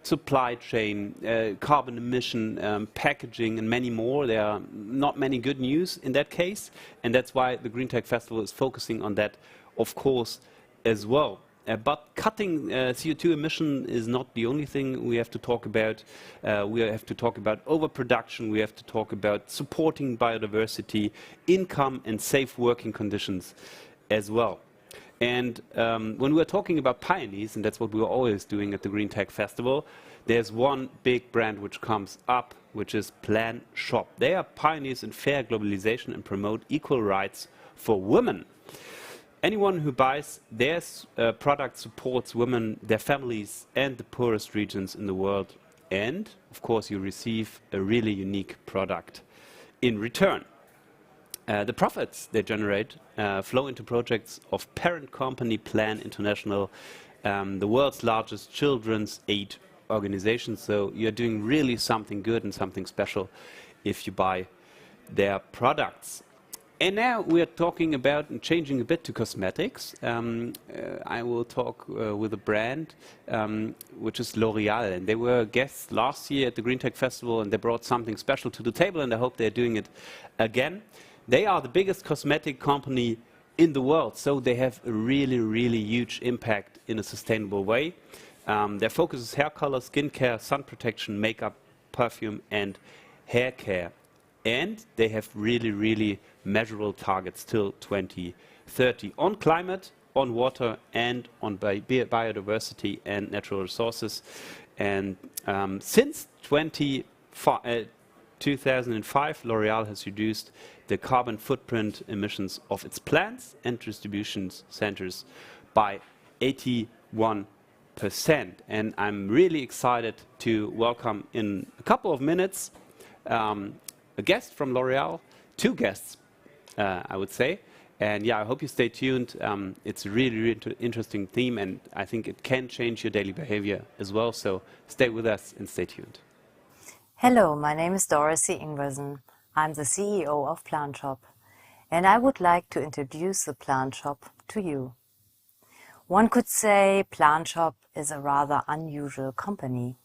Supply chain, carbon emission, packaging, and many more. There are not many good news in that case, and that's why the GreenTech Festival is focusing on that, of course, as well. But cutting CO2 emission is not the only thing we have to talk about. We have to talk about overproduction. We have to talk about supporting biodiversity, income, and safe working conditions as well. And when we're talking about pioneers, and that's what we're always doing at the GreenTech Festival, there's one big brand which comes up, which is Plan Shop. They are pioneers in fair globalization and promote equal rights for women. Anyone who buys their product supports women, their families, and the poorest regions in the world. And, of course, you receive a really unique product in return. The profits they generate flow into projects of parent company Plan International, the world's largest children's aid organization. So you're doing really something good and something special if you buy their products. And now we are talking about and changing a bit to cosmetics. I will talk with a brand which is L'Oreal, and they were guests last year at the GreenTech Festival, and they brought something special to the table, and I hope they're doing it again. They are the biggest cosmetic company in the world, so they have a really, really huge impact in a sustainable way. Their focus is hair color, skincare, sun protection, makeup, perfume, and hair care. And they have really, really measurable targets till 2030 on climate, on water, and on biodiversity and natural resources. And since 2005, L'Oreal has reduced the carbon footprint emissions of its plants and distribution centers by 81%. And I'm really excited to welcome in a couple of minutes a guest from L'Oreal, two guests, I would say. And yeah, I hope you stay tuned. It's a really, really interesting theme, and I think it can change your daily behavior as well. So stay with us and stay tuned. Hello, my name is Dorothy Ingwersen. I'm the CEO of Plan Shop, and I would like to introduce the Plan Shop to you. One could say Plan Shop is a rather unusual company.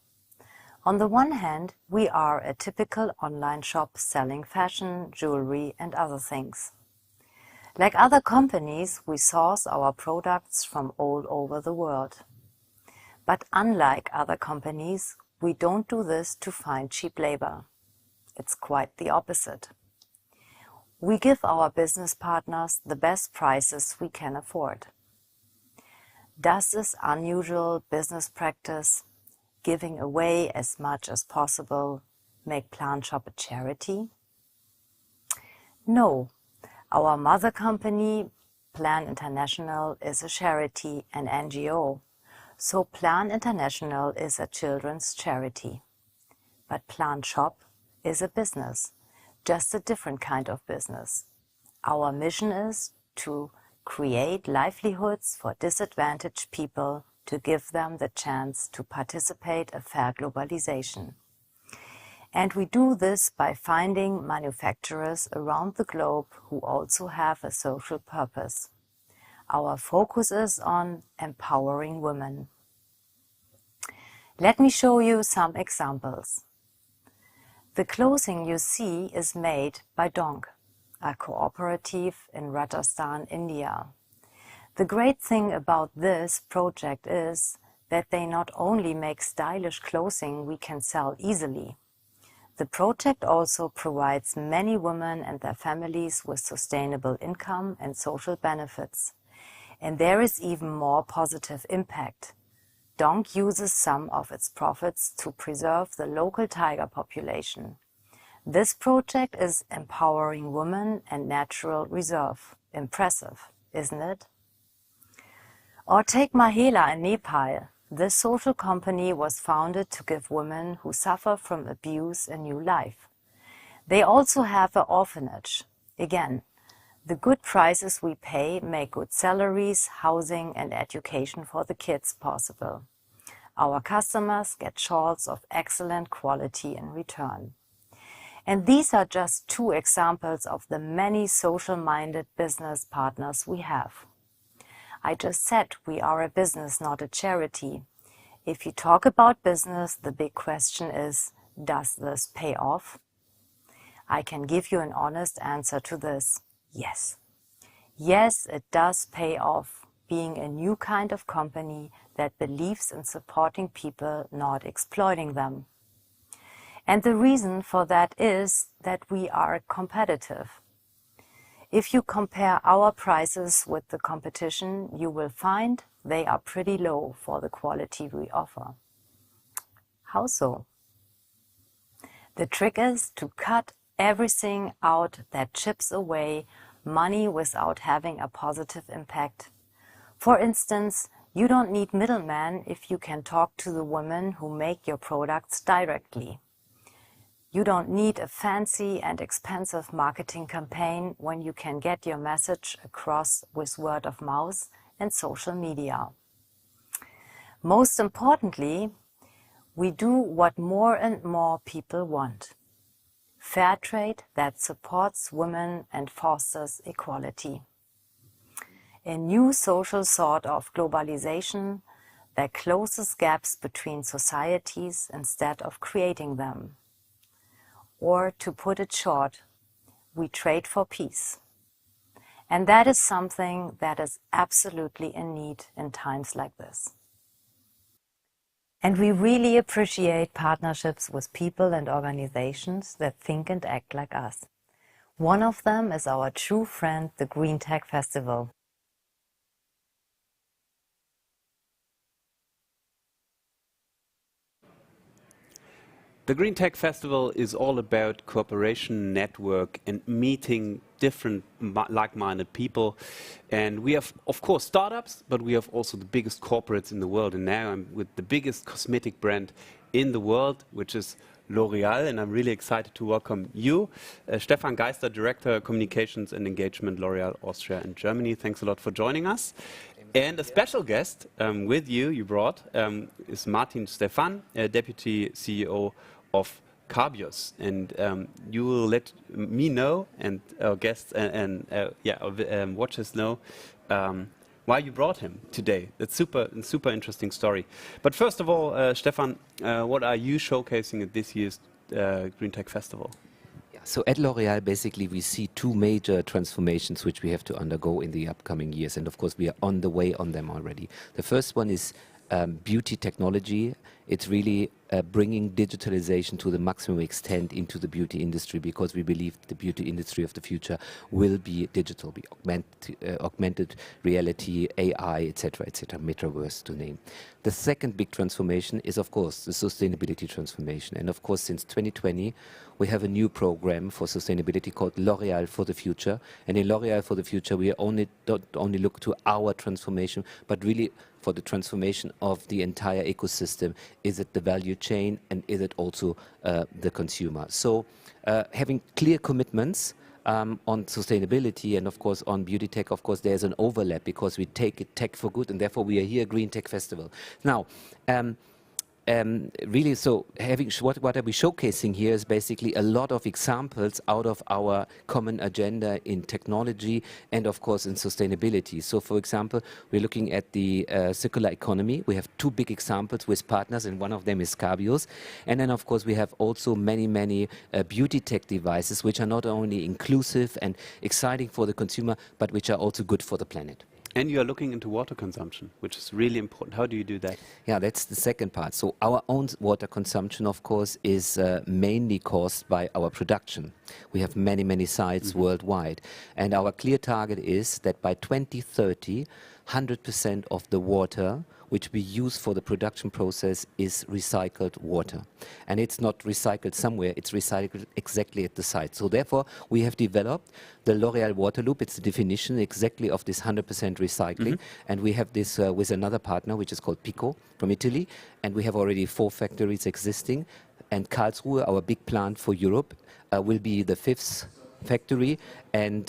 On the one hand, we are a typical online shop selling fashion, jewelry, and other things. Like other companies, we source our products from all over the world. But unlike other companies, we don't do this to find cheap labor. It's quite the opposite. We give our business partners the best prices we can afford. Does this unusual business practice, giving away as much as possible, make Plan Shop a charity? No. Our mother company, Plan International, is a charity, an NGO. So Plan International is a children's charity. But Plan Shop is a business, just a different kind of business. Our mission is to create livelihoods for disadvantaged people, to give them the chance to participate in fair globalization. And we do this by finding manufacturers around the globe who also have a social purpose. Our focus is on empowering women. Let me show you some examples. The clothing you see is made by Donk, a cooperative in Rajasthan, India. The great thing about this project is that they not only make stylish clothing we can sell easily. The project also provides many women and their families with sustainable income and social benefits. And there is even more positive impact. Donk uses some of its profits to preserve the local tiger population. This project is empowering women and natural reserve. Impressive, isn't it? Or take Mahela in Nepal. This social company was founded to give women who suffer from abuse a new life. They also have an orphanage. Again, the good prices we pay make good salaries, housing and education for the kids possible. Our customers get shawls of excellent quality in return. And these are just two examples of the many social-minded business partners we have. I just said we are a business, not a charity. If you talk about business, the big question is, does this pay off? I can give you an honest answer to this. Yes. Yes, it does pay off, being a new kind of company that believes in supporting people, not exploiting them. And the reason for that is that we are competitive. If you compare our prices with the competition, you will find they are pretty low for the quality we offer. How so? The trick is to cut everything out that chips away money without having a positive impact. For instance, you don't need middlemen if you can talk to the women who make your products directly. You don't need a fancy and expensive marketing campaign when you can get your message across with word of mouth and social media. Most importantly, we do what more and more people want. Fair trade that supports women and fosters equality. A new social sort of globalization that closes gaps between societies instead of creating them. Or to put it short, we trade for peace. And that is something that is absolutely in need in times like this. And we really appreciate partnerships with people and organizations that think and act like us. One of them is our true friend, the GreenTech Festival. The GreenTech Festival is all about cooperation, network, and meeting different like-minded people. And we have, of course, startups, but we have also the biggest corporates in the world. And now I'm with the biggest cosmetic brand in the world, which is L'Oreal. And I'm really excited to welcome you, Stefan Geister, Director, Communications and Engagement, L'Oreal Austria and Germany. Thanks a lot for joining us. And a special guest with you brought, is Martin Stefan, Deputy CEO of Carbios, and you will let me know and our guests and watchers know why you brought him today. That's super interesting story. But first of all, Stefan, what are you showcasing at this year's GreenTech Festival? So at L'Oreal, basically, we see two major transformations which we have to undergo in the upcoming years. And of course, we are on the way on them already. The first one is beauty technology. It's really bringing digitalization to the maximum extent into the beauty industry, because we believe the beauty industry of the future will be digital, be augmented reality, AI, etc., metaverse to name. The second big transformation is, of course, the sustainability transformation. And of course, since 2020, we have a new program for sustainability called L'Oreal for the Future. And in L'Oreal for the Future, we don't only look to our transformation, but really for the transformation of the entire ecosystem. Is it the value chain, and is it also the consumer? So having clear commitments on sustainability and of course on beauty tech, of course there's an overlap, because we take it tech for good, and therefore we are here at GreenTech Festival. Now, really, so what are we showcasing here is basically a lot of examples out of our common agenda in technology and of course in sustainability. So for example, we're looking at the circular economy. We have two big examples with partners, and one of them is Carbios. And then of course we have also many beauty tech devices which are not only inclusive and exciting for the consumer, but which are also good for the planet. And you are looking into water consumption, which is really important. How do you do that? Yeah, that's the second part. So our own water consumption, of course, is mainly caused by our production. We have many sites worldwide. And our clear target is that by 2030, 100% of the water which we use for the production process is recycled water. And it's not recycled somewhere, it's recycled exactly at the site. So therefore, we have developed the L'Oreal water loop. It's the definition exactly of this 100% recycling. And we have this with another partner, which is called Pico from Italy. And we have already 4 factories existing. And Karlsruhe, our big plant for Europe, will be the 5th factory, and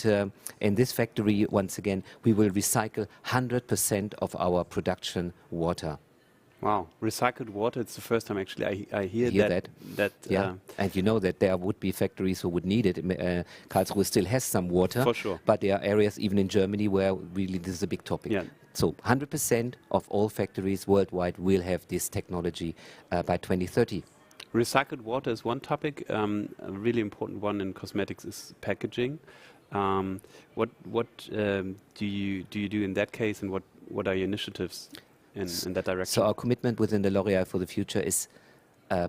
in this factory, once again, we will recycle 100% of our production water. Wow, recycled water, it's the first time actually I hear that. Yeah, and you know that there would be factories who would need it. Karlsruhe still has some water, for sure, but there are areas even in Germany where really this is a big topic. Yeah. So 100% of all factories worldwide will have this technology by 2030. Recycled water is one topic. A really important one in cosmetics is packaging. What do you do in that case, and what are your initiatives in that direction? So our commitment within the L'Oreal for the Future is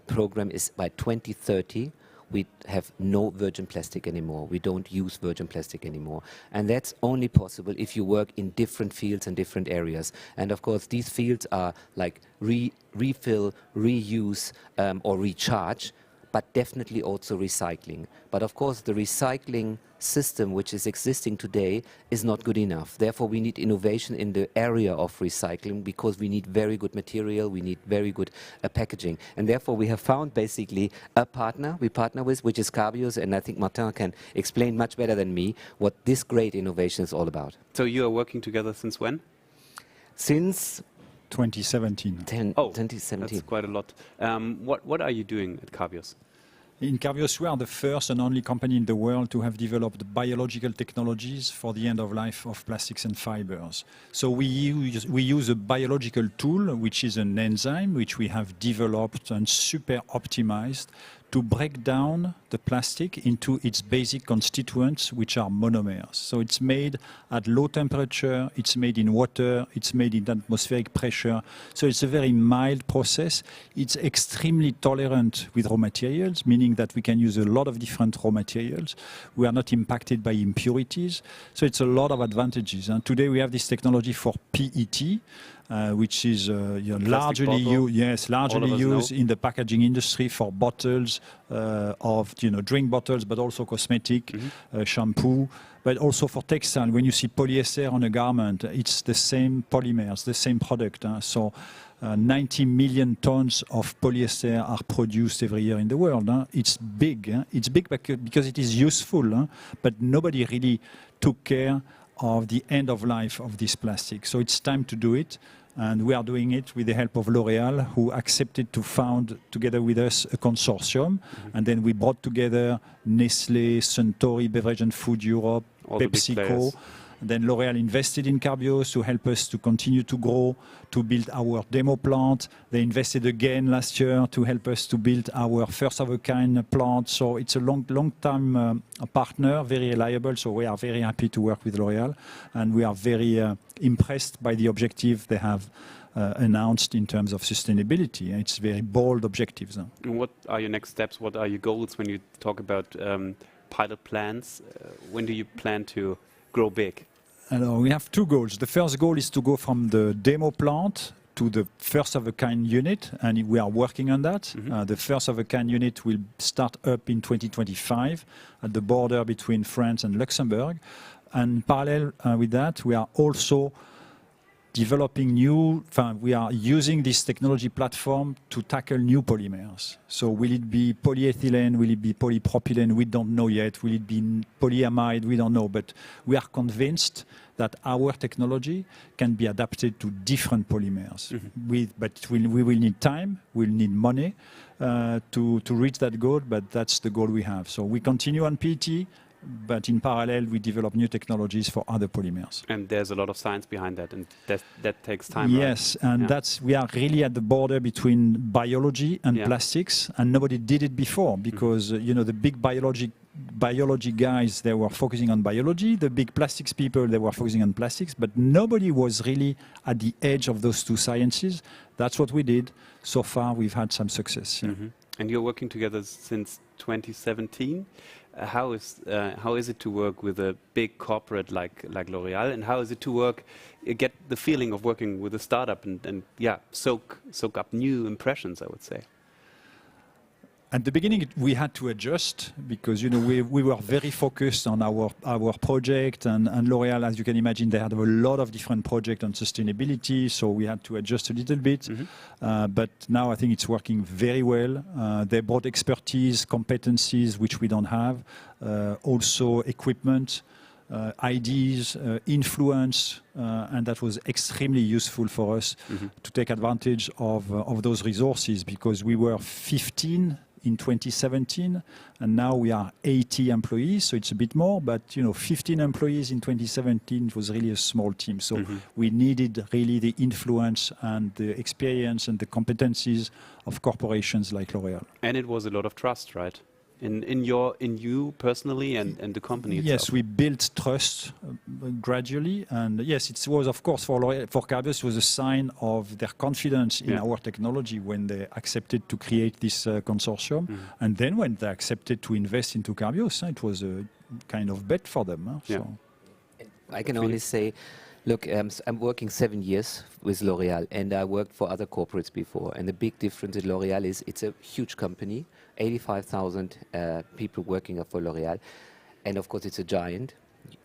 program is by 2030 we have no virgin plastic anymore. We don't use virgin plastic anymore. And that's only possible if you work in different fields and different areas. And of course, these fields are like refill, reuse, or recharge, but definitely also recycling. But of course, the recycling system which is existing today is not good enough. Therefore, we need innovation in the area of recycling, because we need very good material, we need very good packaging. And therefore, we have found basically a partner we partner with, which is Cabios, and I think Martin can explain much better than me what this great innovation is all about. So you are working together since when? Since 2017. 2017. That's quite a lot. What are you doing at Cabios? In Cabios, we are the first and only company in the world to have developed biological technologies for the end of life of plastics and fibers. So we use a biological tool, which is an enzyme, which we have developed and super optimized to break down the plastic into its basic constituents, which are monomers. So it's made at low temperature, it's made in water, it's made in atmospheric pressure. So it's a very mild process. It's extremely tolerant with raw materials, meaning that we can use a lot of different raw materials. We are not impacted by impurities. So it's a lot of advantages. And today we have this technology for PET, which is largely used in the packaging industry for bottles of drink bottles, but also cosmetic, shampoo, but also for textile. When you see polyester on a garment, it's the same polymers, the same product. So 90 million tons of polyester are produced every year in the world. It's big. It's big because it is useful, but nobody really took care of the end of life of this plastic. So it's time to do it. And we are doing it with the help of L'Oreal, who accepted to found together with us a consortium. And then we brought together Nestlé, Suntory, Beverage and Food Europe, PepsiCo. Then L'Oreal invested in Cabios to help us to continue to grow, to build our demo plant. They invested again last year to help us to build our first-of-a-kind plant. So it's a long-time partner, very reliable. So we are very happy to work with L'Oreal. And we are very impressed by the objective they have announced in terms of sustainability. It's very bold objectives. And what are your next steps? What are your goals when you talk about pilot plans? When do you plan to grow big? We have 2 goals. The first goal is to go from the demo plant to the first-of-a-kind unit, and we are working on that. The first-of-a-kind unit will start up in 2025 at the border between France and Luxembourg. And parallel with that, we are also developing we are using this technology platform to tackle new polymers. So will it be polyethylene? Will it be polypropylene? We don't know yet. Will it be polyamide? We don't know. But we are convinced that our technology can be adapted to different polymers. But we will need time, we'll need money to reach that goal, but that's the goal we have. So we continue on PET, but in parallel, we develop new technologies for other polymers. And there's a lot of science behind that, and that takes time. Yes, right? And we are really at the border between biology and plastics, and nobody did it before because the big biology guys, they were focusing on biology. The big plastics people, they were focusing on plastics, but nobody was really at the edge of those 2 sciences. That's what we did. So far, we've had some success. And you're working together since 2017. How is it to work with a big corporate like L'Oréal, and how is it to work, get the feeling of working with a startup and yeah, soak up new impressions, I would say? At the beginning, we had to adjust because we were very focused on our project, and L'Oréal, as you can imagine, they had a lot of different projects on sustainability, so we had to adjust a little bit. But now I think it's working very well. They brought expertise, competencies which we don't have, also equipment, ideas, influence, and that was extremely useful for us to take advantage of those resources, because we were 15 in 2017, and now we are 80 employees, so it's a bit more, but 15 employees in 2017 was really a small team, so we needed really the influence and the experience and the competencies of corporations like L'Oréal. And it was a lot of trust, right? In you personally and the company itself. Yes, we built trust gradually, and yes, it was of course for Carbios, it was a sign of their confidence in our technology when they accepted to create this consortium, and then when they accepted to invest into Carbios, it was a kind of bet for them. So. I can only say, look, I'm working 7 years with L'Oréal, and I worked for other corporates before. And the big difference at L'Oréal is it's a huge company, 85,000 people working for L'Oréal. And of course, it's a giant,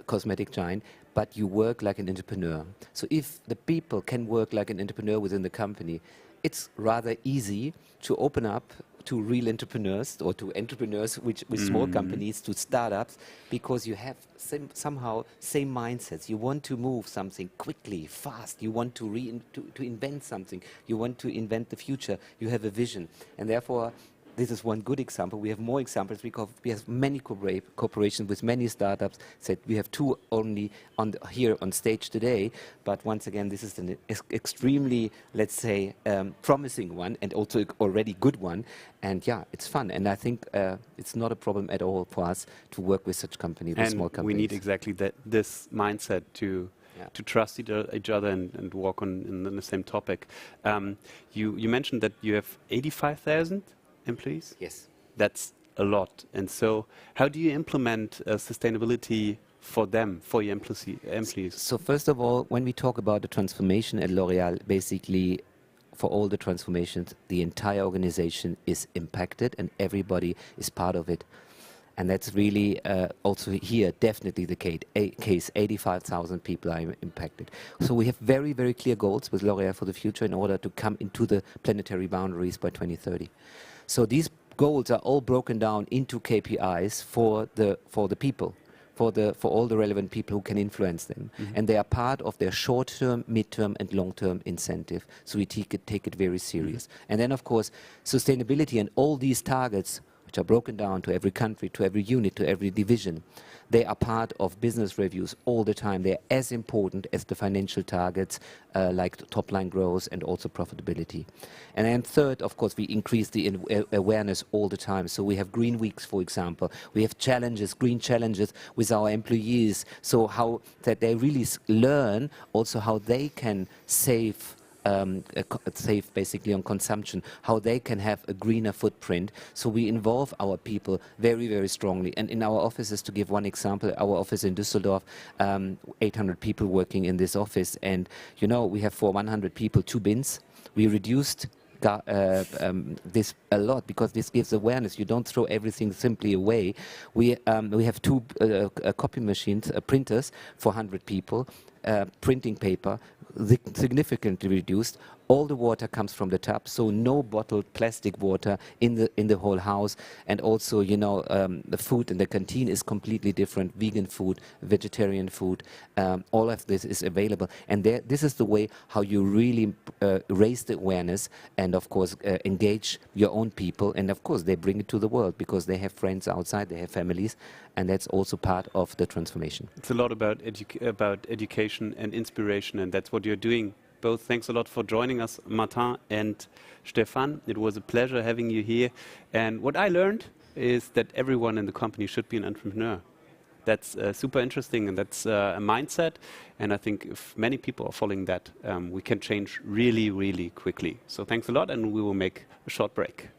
cosmetic giant, but you work like an entrepreneur. So if the people can work like an entrepreneur within the company, it's rather easy to open up to real entrepreneurs or to entrepreneurs with small companies, to startups, because you have somehow same mindsets. You want to move something quickly, fast. You want to invent something. You want to invent the future. You have a vision, and therefore this is one good example. We have more examples because we have many corporations with many startups. We have two only here on stage today, but once again, this is an extremely, let's say, promising one, and also already good one. And yeah, it's fun, and I think it's not a problem at all for us to work with such companies, with small companies. We need exactly this mindset to trust each other and walk on in the same topic. You mentioned that you have 85,000 employees? Yes. That's a lot. And so how do you implement sustainability for them, for your employees? So first of all, when we talk about the transformation at L'Oréal, basically for all the transformations, the entire organization is impacted and everybody is part of it. And that's really also here definitely the case. 85,000 people are impacted. So we have very, very clear goals with L'Oréal for the future in order to come into the planetary boundaries by 2030. So these goals are all broken down into KPIs for the people, for all the relevant people who can influence them, and they are part of their short-term, mid-term, and long-term incentive. So we take it very serious. And then, of course, sustainability and all these targets, which are broken down to every country, to every unit, to every division, they are part of business reviews all the time. They're as important as the financial targets, like top-line growth and also profitability. And then third, of course, we increase the awareness all the time. So we have green weeks, for example. We have challenges, green challenges with our employees, so how that they really learn also how they can save basically on consumption, how they can have a greener footprint. So we involve our people very, very strongly. And in our offices, to give one example, our office in Düsseldorf, 800 people working in this office. And, we have for 100 people 2 bins. We reduced this a lot because this gives awareness. You don't throw everything simply away. We have 2 copy machines, printers for 100 people, printing paper, significantly reduced. All the water comes from the tap, so no bottled plastic water in the whole house. And also, the food in the canteen is completely different. Vegan food, vegetarian food, all of this is available. And this is the way how you really raise the awareness and, of course, engage your own people. And, of course, they bring it to the world because they have friends outside, they have families, and that's also part of the transformation. It's a lot about education and inspiration, and that's what you're doing. Both, thanks a lot for joining us, Martin and Stefan. It was a pleasure having you here. And what I learned is that everyone in the company should be an entrepreneur. That's super interesting, and that's a mindset. And I think if many people are following that, we can change really, really quickly. So thanks a lot, and we will make a short break.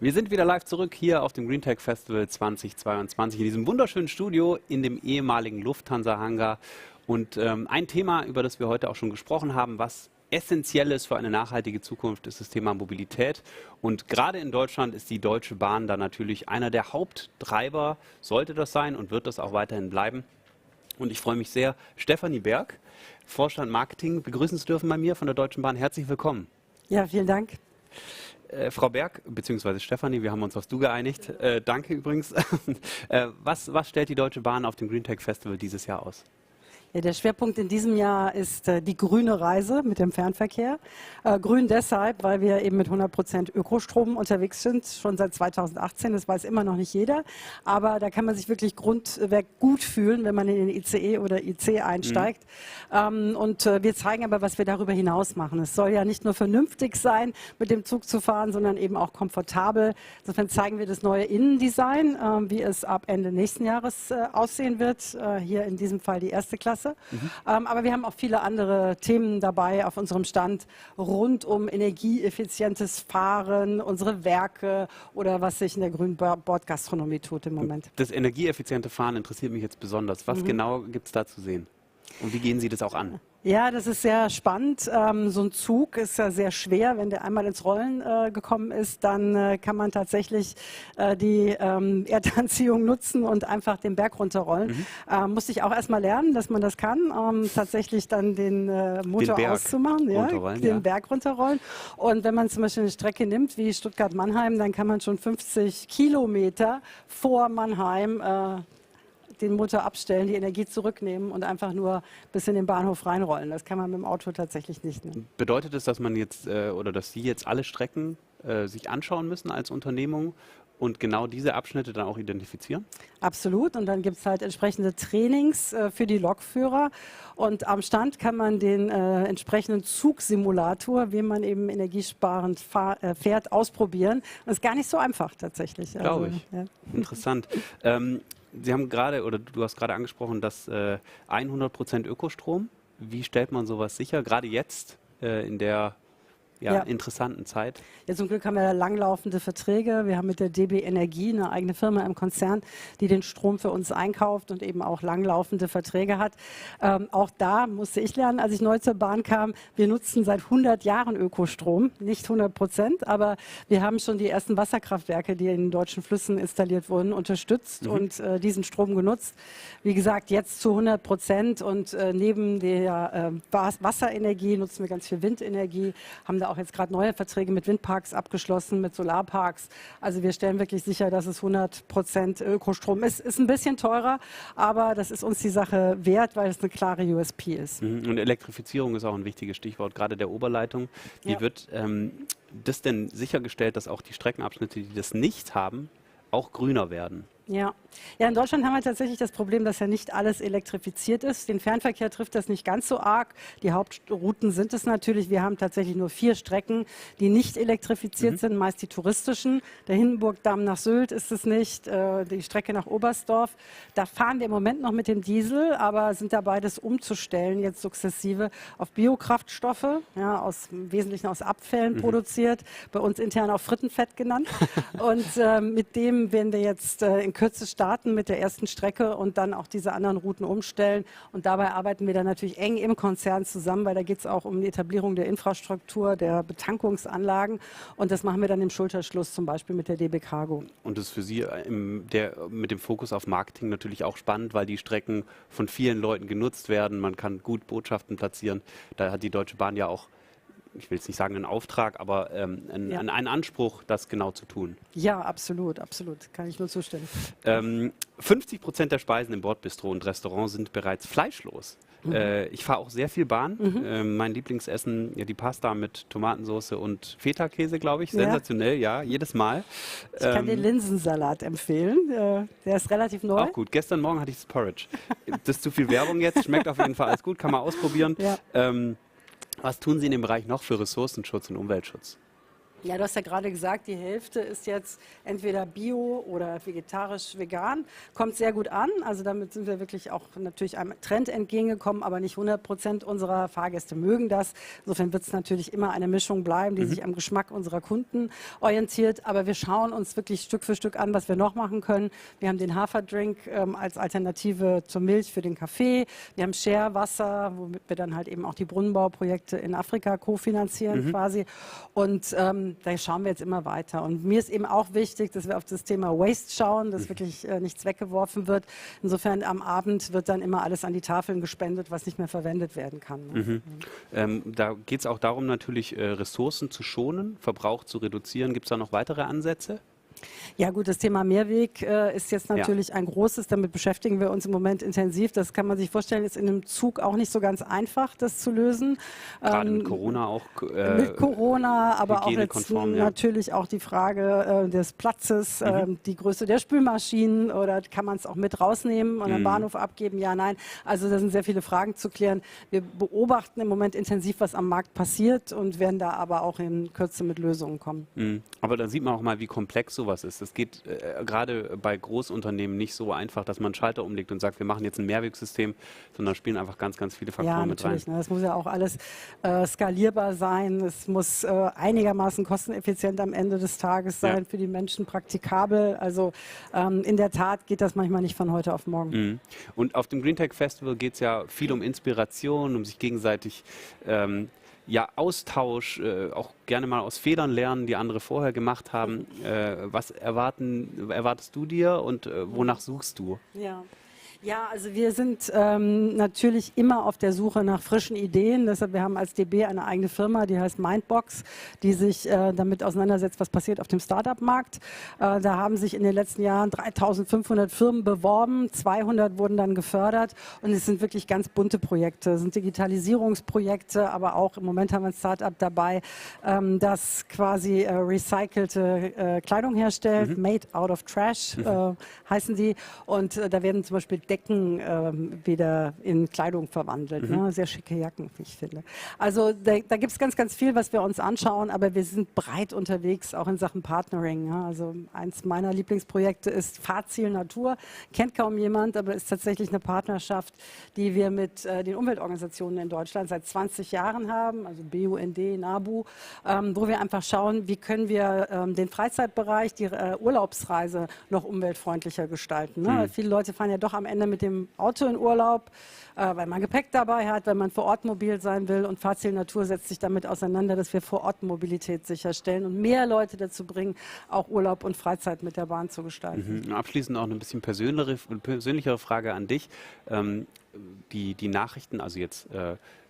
Wir sind wieder live zurück hier auf dem GreenTech Festival 2022 in diesem wunderschönen Studio in dem ehemaligen Lufthansa-Hangar. Und ein Thema, über das wir heute auch schon gesprochen haben, was essentiell ist für eine nachhaltige Zukunft, ist das Thema Mobilität. Und gerade in Deutschland ist die Deutsche Bahn da natürlich einer der Haupttreiber, sollte das sein und wird das auch weiterhin bleiben. Und ich freue mich sehr, Stefanie Berg, Vorstand Marketing, begrüßen zu dürfen bei mir von der Deutschen Bahn. Herzlich willkommen. Ja, vielen Dank. Frau Berg, beziehungsweise Stefanie, wir haben uns auf Du geeinigt. Danke übrigens. Was stellt die Deutsche Bahn auf dem GreenTech Festival dieses Jahr aus? Ja, der Schwerpunkt in diesem Jahr ist die grüne Reise mit dem Fernverkehr. Grün deshalb, weil wir eben mit 100% Ökostrom unterwegs sind, schon seit 2018. Das weiß immer noch nicht jeder. Aber da kann man sich wirklich grundweg gut fühlen, wenn man in den ICE oder IC einsteigt. Und wir zeigen aber, was wir darüber hinaus machen. Es soll ja nicht nur vernünftig sein, mit dem Zug zu fahren, sondern eben auch komfortabel. Insofern zeigen wir das neue Innendesign, wie es ab Ende nächsten Jahres aussehen wird. Hier in diesem Fall die erste Klasse. Aber wir haben auch viele andere Themen dabei auf unserem Stand rund um energieeffizientes Fahren, unsere Werke oder was sich in der grünen Bordgastronomie tut im Moment. Das energieeffiziente Fahren interessiert mich jetzt besonders. Was genau gibt es da zu sehen? Und wie gehen Sie das auch an? Ja, das ist sehr spannend. So ein Zug ist ja sehr schwer. Wenn der einmal ins Rollen gekommen ist, dann kann man tatsächlich die Erdanziehung nutzen und einfach den Berg runterrollen. Musste ich auch erstmal lernen, dass man das kann. Tatsächlich dann den Motor auszumachen, den Berg runterrollen. Und wenn man zum Beispiel eine Strecke nimmt wie Stuttgart-Mannheim, dann kann man schon 50 Kilometer vor Mannheim den Motor abstellen, die Energie zurücknehmen und einfach nur bis in den Bahnhof reinrollen. Das kann man mit dem Auto tatsächlich nicht. Ne? Bedeutet das, dass man jetzt oder dass Sie jetzt alle Strecken sich anschauen müssen als Unternehmung und genau diese Abschnitte dann auch identifizieren? Absolut. Und dann gibt es halt entsprechende Trainings für die Lokführer. Und am Stand kann man den entsprechenden Zugsimulator, wie man eben energiesparend fährt, ausprobieren. Das ist gar nicht so einfach tatsächlich. Glaube ich. Ja. Interessant. Sie haben gerade, oder du hast gerade angesprochen, dass 100% Ökostrom. Wie stellt man sowas sicher? Gerade jetzt in der interessanten Zeit. Ja, zum Glück haben wir langlaufende Verträge. Wir haben mit der DB Energie eine eigene Firma im Konzern, die den Strom für uns einkauft und eben auch langlaufende Verträge hat. Auch da musste ich lernen, als ich neu zur Bahn kam, wir nutzen seit 100 Jahren Ökostrom, nicht 100%, aber wir haben schon die ersten Wasserkraftwerke, die in den deutschen Flüssen installiert wurden, unterstützt und diesen Strom genutzt. Wie gesagt, jetzt zu 100% und neben der Wasserenergie nutzen wir ganz viel Windenergie, haben da auch jetzt gerade neue Verträge mit Windparks abgeschlossen, mit Solarparks. Also wir stellen wirklich sicher, dass es 100% Ökostrom ist. Ist ein bisschen teurer, aber das ist uns die Sache wert, weil es eine klare USP ist. Und Elektrifizierung ist auch ein wichtiges Stichwort, gerade der Oberleitung. Wie wird das denn sichergestellt, dass auch die Streckenabschnitte, die das nicht haben, auch grüner werden? Ja, in Deutschland haben wir tatsächlich das Problem, dass ja nicht alles elektrifiziert ist. Den Fernverkehr trifft das nicht ganz so arg. Die Hauptrouten sind es natürlich. Wir haben tatsächlich nur 4 Strecken, die nicht elektrifiziert sind, meist die touristischen. Der Hindenburgdamm nach Sylt ist es nicht, die Strecke nach Oberstdorf. Da fahren wir im Moment noch mit dem Diesel, aber sind dabei, das umzustellen, jetzt sukzessive auf Biokraftstoffe, im Wesentlichen aus Abfällen produziert, bei uns intern auch Frittenfett genannt. Und mit dem werden wir jetzt in Kürze starten mit der ersten Strecke und dann auch diese anderen Routen umstellen. Und dabei arbeiten wir dann natürlich eng im Konzern zusammen, weil da geht es auch um die Etablierung der Infrastruktur, der Betankungsanlagen. Und das machen wir dann im Schulterschluss zum Beispiel mit der DB Cargo. Und das ist für Sie mit dem Fokus auf Marketing natürlich auch spannend, weil die Strecken von vielen Leuten genutzt werden. Man kann gut Botschaften platzieren. Da hat die Deutsche Bahn ja auch, ich will jetzt nicht sagen einen Auftrag, aber einen Anspruch, das genau zu tun. Ja, absolut. Kann ich nur zustimmen. 50% der Speisen im Bordbistro und Restaurant sind bereits fleischlos. Ich fahre auch sehr viel Bahn. Mein Lieblingsessen, die Pasta mit Tomatensauce und Feta-Käse, glaube ich. Sensationell, jedes Mal. Ich kann den Linsensalat empfehlen. Der ist relativ neu. Auch gut. Gestern Morgen hatte ich das Porridge. Das ist zu viel Werbung jetzt. Schmeckt auf jeden Fall alles gut. Kann man ausprobieren. Was tun Sie in dem Bereich noch für Ressourcenschutz und Umweltschutz? Ja, du hast ja gerade gesagt, die Hälfte ist jetzt entweder bio oder vegetarisch, vegan. Kommt sehr gut an. Also damit sind wir wirklich auch natürlich einem Trend entgegengekommen, aber nicht 100% unserer Fahrgäste mögen das. Insofern wird es natürlich immer eine Mischung bleiben, die sich am Geschmack unserer Kunden orientiert. Aber wir schauen uns wirklich Stück für Stück an, was wir noch machen können. Wir haben den Haferdrink als Alternative zur Milch für den Kaffee. Wir haben Share-Wasser, womit wir dann halt eben auch die Brunnenbauprojekte in Afrika kofinanzieren quasi. Und da schauen wir jetzt immer weiter. Und mir ist eben auch wichtig, dass wir auf das Thema Waste schauen, dass wirklich nichts weggeworfen wird. Insofern am Abend wird dann immer alles an die Tafeln gespendet, was nicht mehr verwendet werden kann. Da geht es auch darum, natürlich Ressourcen zu schonen, Verbrauch zu reduzieren. Gibt es da noch weitere Ansätze? Ja gut, das Thema Mehrweg ist jetzt natürlich ein großes, damit beschäftigen wir uns im Moment intensiv. Das kann man sich vorstellen, ist in einem Zug auch nicht so ganz einfach, das zu lösen. Gerade mit Corona auch. Mit Corona, aber auch jetzt ja. natürlich auch die Frage des Platzes, die Größe der Spülmaschinen, oder kann man es auch mit rausnehmen und am Bahnhof abgeben? Ja, nein. Also da sind sehr viele Fragen zu klären. Wir beobachten im Moment intensiv, was am Markt passiert und werden da aber auch in Kürze mit Lösungen kommen. Aber da sieht man auch mal, wie komplex sowas ist. Es geht gerade bei Großunternehmen nicht so einfach, dass man einen Schalter umlegt und sagt, wir machen jetzt ein Mehrwegsystem, sondern spielen einfach ganz, ganz viele Faktoren mit rein. Ne? Das muss ja auch alles skalierbar sein. Es muss einigermaßen kosteneffizient am Ende des Tages sein, für die Menschen praktikabel. Also in der Tat geht das manchmal nicht von heute auf morgen. Und auf dem GreenTech Festival geht es ja viel um Inspiration, um sich gegenseitig Austausch, auch gerne mal aus Fehlern lernen, die andere vorher gemacht haben. Was erwartest du dir und wonach suchst du? Ja, also wir sind natürlich immer auf der Suche nach frischen Ideen. Deshalb, wir haben als DB eine eigene Firma, die heißt Mindbox, die sich damit auseinandersetzt, was passiert auf dem Startup-Markt. Da haben sich in den letzten Jahren 3.500 Firmen beworben, 200 wurden dann gefördert und es sind wirklich ganz bunte Projekte. Es sind Digitalisierungsprojekte, aber auch im Moment haben wir ein Startup dabei, das quasi recycelte Kleidung herstellt, made out of trash heißen die. Und da werden zum Beispiel Decken wieder in Kleidung verwandelt. Ne? Sehr schicke Jacken, wie ich finde. Also da gibt es ganz, ganz viel, was wir uns anschauen, aber wir sind breit unterwegs, auch in Sachen Partnering. Ja? Also eins meiner Lieblingsprojekte ist Fahrziel Natur. Kennt kaum jemand, aber ist tatsächlich eine Partnerschaft, die wir mit den Umweltorganisationen in Deutschland seit 20 Jahren haben, also BUND, NABU, wo wir einfach schauen, wie können wir den Freizeitbereich, die Urlaubsreise noch umweltfreundlicher gestalten. Ne? Weil viele Leute fahren ja doch am Ende mit dem Auto in Urlaub, weil man Gepäck dabei hat, weil man vor Ort mobil sein will, und Fahrziel Natur setzt sich damit auseinander, dass wir vor Ort Mobilität sicherstellen und mehr Leute dazu bringen, auch Urlaub und Freizeit mit der Bahn zu gestalten. Abschließend auch eine bisschen persönlichere Frage an dich. Die Nachrichten, also jetzt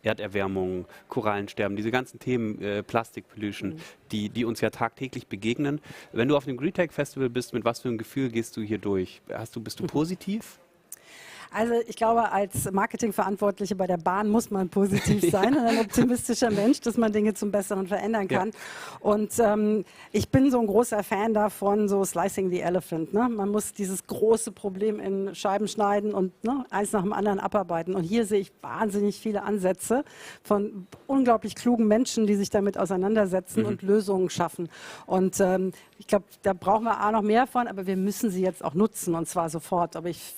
Erderwärmung, Korallensterben, diese ganzen Themen, Plastic Pollution, die uns ja tagtäglich begegnen. Wenn du auf dem GreenTech Festival bist, mit was für einem Gefühl gehst du hier durch? Bist du positiv? Also ich glaube, als Marketingverantwortliche bei der Bahn muss man positiv sein und ein optimistischer Mensch, dass man Dinge zum Besseren verändern kann. Und ich bin so ein großer Fan davon, so slicing the elephant. Ne? Man muss dieses große Problem in Scheiben schneiden und eins nach dem anderen abarbeiten. Und hier sehe ich wahnsinnig viele Ansätze von unglaublich klugen Menschen, die sich damit auseinandersetzen und Lösungen schaffen. Und ich glaube, da brauchen wir noch mehr von, aber wir müssen sie jetzt auch nutzen, und zwar sofort. Aber ich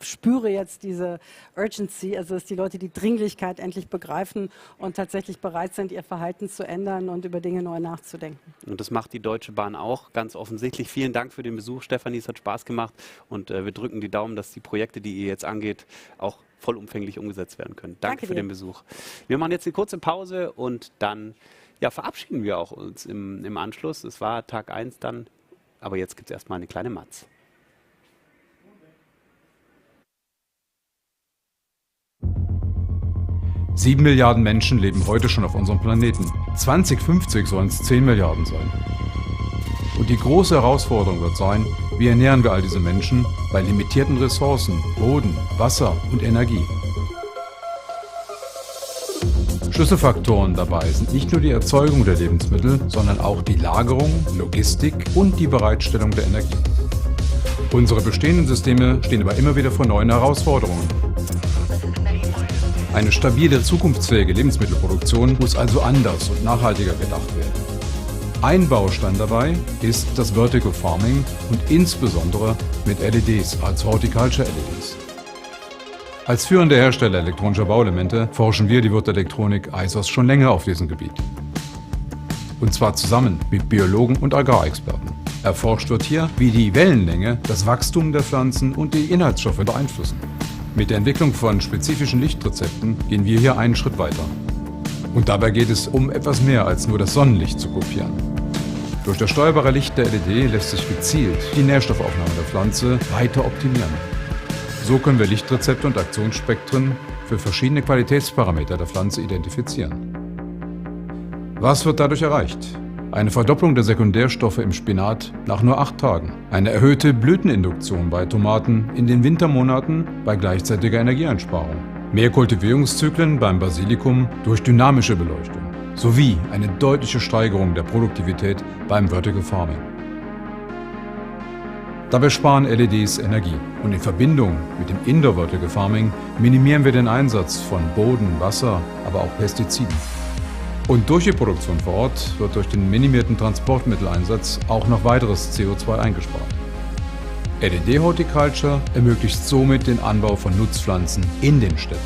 spüre jetzt diese Urgency, also dass die Leute die Dringlichkeit endlich begreifen und tatsächlich bereit sind, ihr Verhalten zu ändern und über Dinge neu nachzudenken. Und das macht die Deutsche Bahn auch ganz offensichtlich. Vielen Dank für den Besuch, Stefanie, es hat Spaß gemacht und wir drücken die Daumen, dass die Projekte, die ihr jetzt angeht, auch vollumfänglich umgesetzt werden können. Danke für den Besuch. Wir machen jetzt eine kurze Pause und dann verabschieden wir auch uns im Anschluss. Es war Tag 1 dann, aber jetzt gibt es erstmal eine kleine Matz. Sieben Milliarden Menschen leben heute schon auf unserem Planeten. 2050 sollen es 10 Milliarden sein. Und die große Herausforderung wird sein, wie ernähren wir all diese Menschen bei limitierten Ressourcen, Boden, Wasser und Energie. Schlüsselfaktoren dabei sind nicht nur die Erzeugung der Lebensmittel, sondern auch die Lagerung, Logistik und die Bereitstellung der Energie. Unsere bestehenden Systeme stehen aber immer wieder vor neuen Herausforderungen. Eine stabile, zukunftsfähige Lebensmittelproduktion muss also anders und nachhaltiger gedacht werden. Ein Baustein dabei ist das Vertical Farming und insbesondere mit LEDs als Horticulture LEDs. Als führender Hersteller elektronischer Bauelemente forschen wir, die Wirtelektronik ISOS, schon länger auf diesem Gebiet. Und zwar zusammen mit Biologen und Agrarexperten. Erforscht wird hier, wie die Wellenlänge das Wachstum der Pflanzen und die Inhaltsstoffe beeinflussen. Mit der Entwicklung von spezifischen Lichtrezepten gehen wir hier einen Schritt weiter. Und dabei geht es um etwas mehr als nur das Sonnenlicht zu kopieren. Durch das steuerbare Licht der LED lässt sich gezielt die Nährstoffaufnahme der Pflanze weiter optimieren. So können wir Lichtrezepte und Aktionsspektren für verschiedene Qualitätsparameter der Pflanze identifizieren. Was wird dadurch erreicht? Eine Verdopplung der Sekundärstoffe im Spinat nach nur 8 Tagen. Eine erhöhte Blüteninduktion bei Tomaten in den Wintermonaten bei gleichzeitiger Energieeinsparung. Mehr Kultivierungszyklen beim Basilikum durch dynamische Beleuchtung. Sowie eine deutliche Steigerung der Produktivität beim Vertical Farming. Dabei sparen LEDs Energie und in Verbindung mit dem Indoor Vertical Farming minimieren wir den Einsatz von Boden, Wasser, aber auch Pestiziden. Und durch die Produktion vor Ort wird durch den minimierten Transportmitteleinsatz auch noch weiteres CO2 eingespart. LED Horticulture ermöglicht somit den Anbau von Nutzpflanzen in den Städten.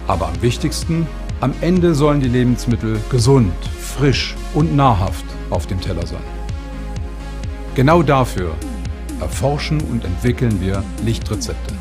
Aber am wichtigsten, am Ende sollen die Lebensmittel gesund, frisch und nahrhaft auf dem Teller sein. Genau dafür erforschen und entwickeln wir Lichtrezepte.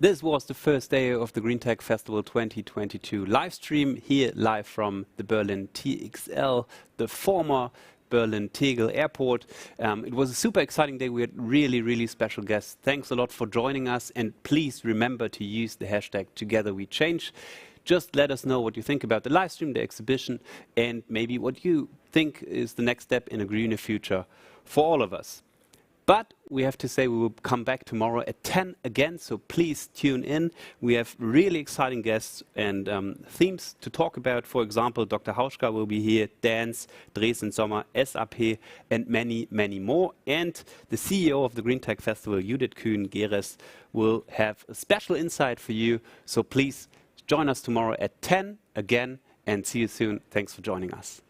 This was the first day of the GreenTech Festival 2022 live stream, here live from the Berlin TXL, the former Berlin Tegel Airport. It was a super exciting day. We had really special guests. Thanks a lot for joining us, and please remember to use the hashtag #TogetherWeChange. Just let us know what you think about the live stream, the exhibition, and maybe what you think is the next step in a greener future for all of us. But we have to say we will come back tomorrow at 10 again, so please tune in. We have really exciting guests and themes to talk about. For example, Dr. Hauschka will be here, dance, Dresden Sommer, SAP, and many more. And the CEO of the GreenTech Festival, Judith Kühn-Geres, will have a special insight for you. So please join us tomorrow at 10 again, and see you soon. Thanks for joining us.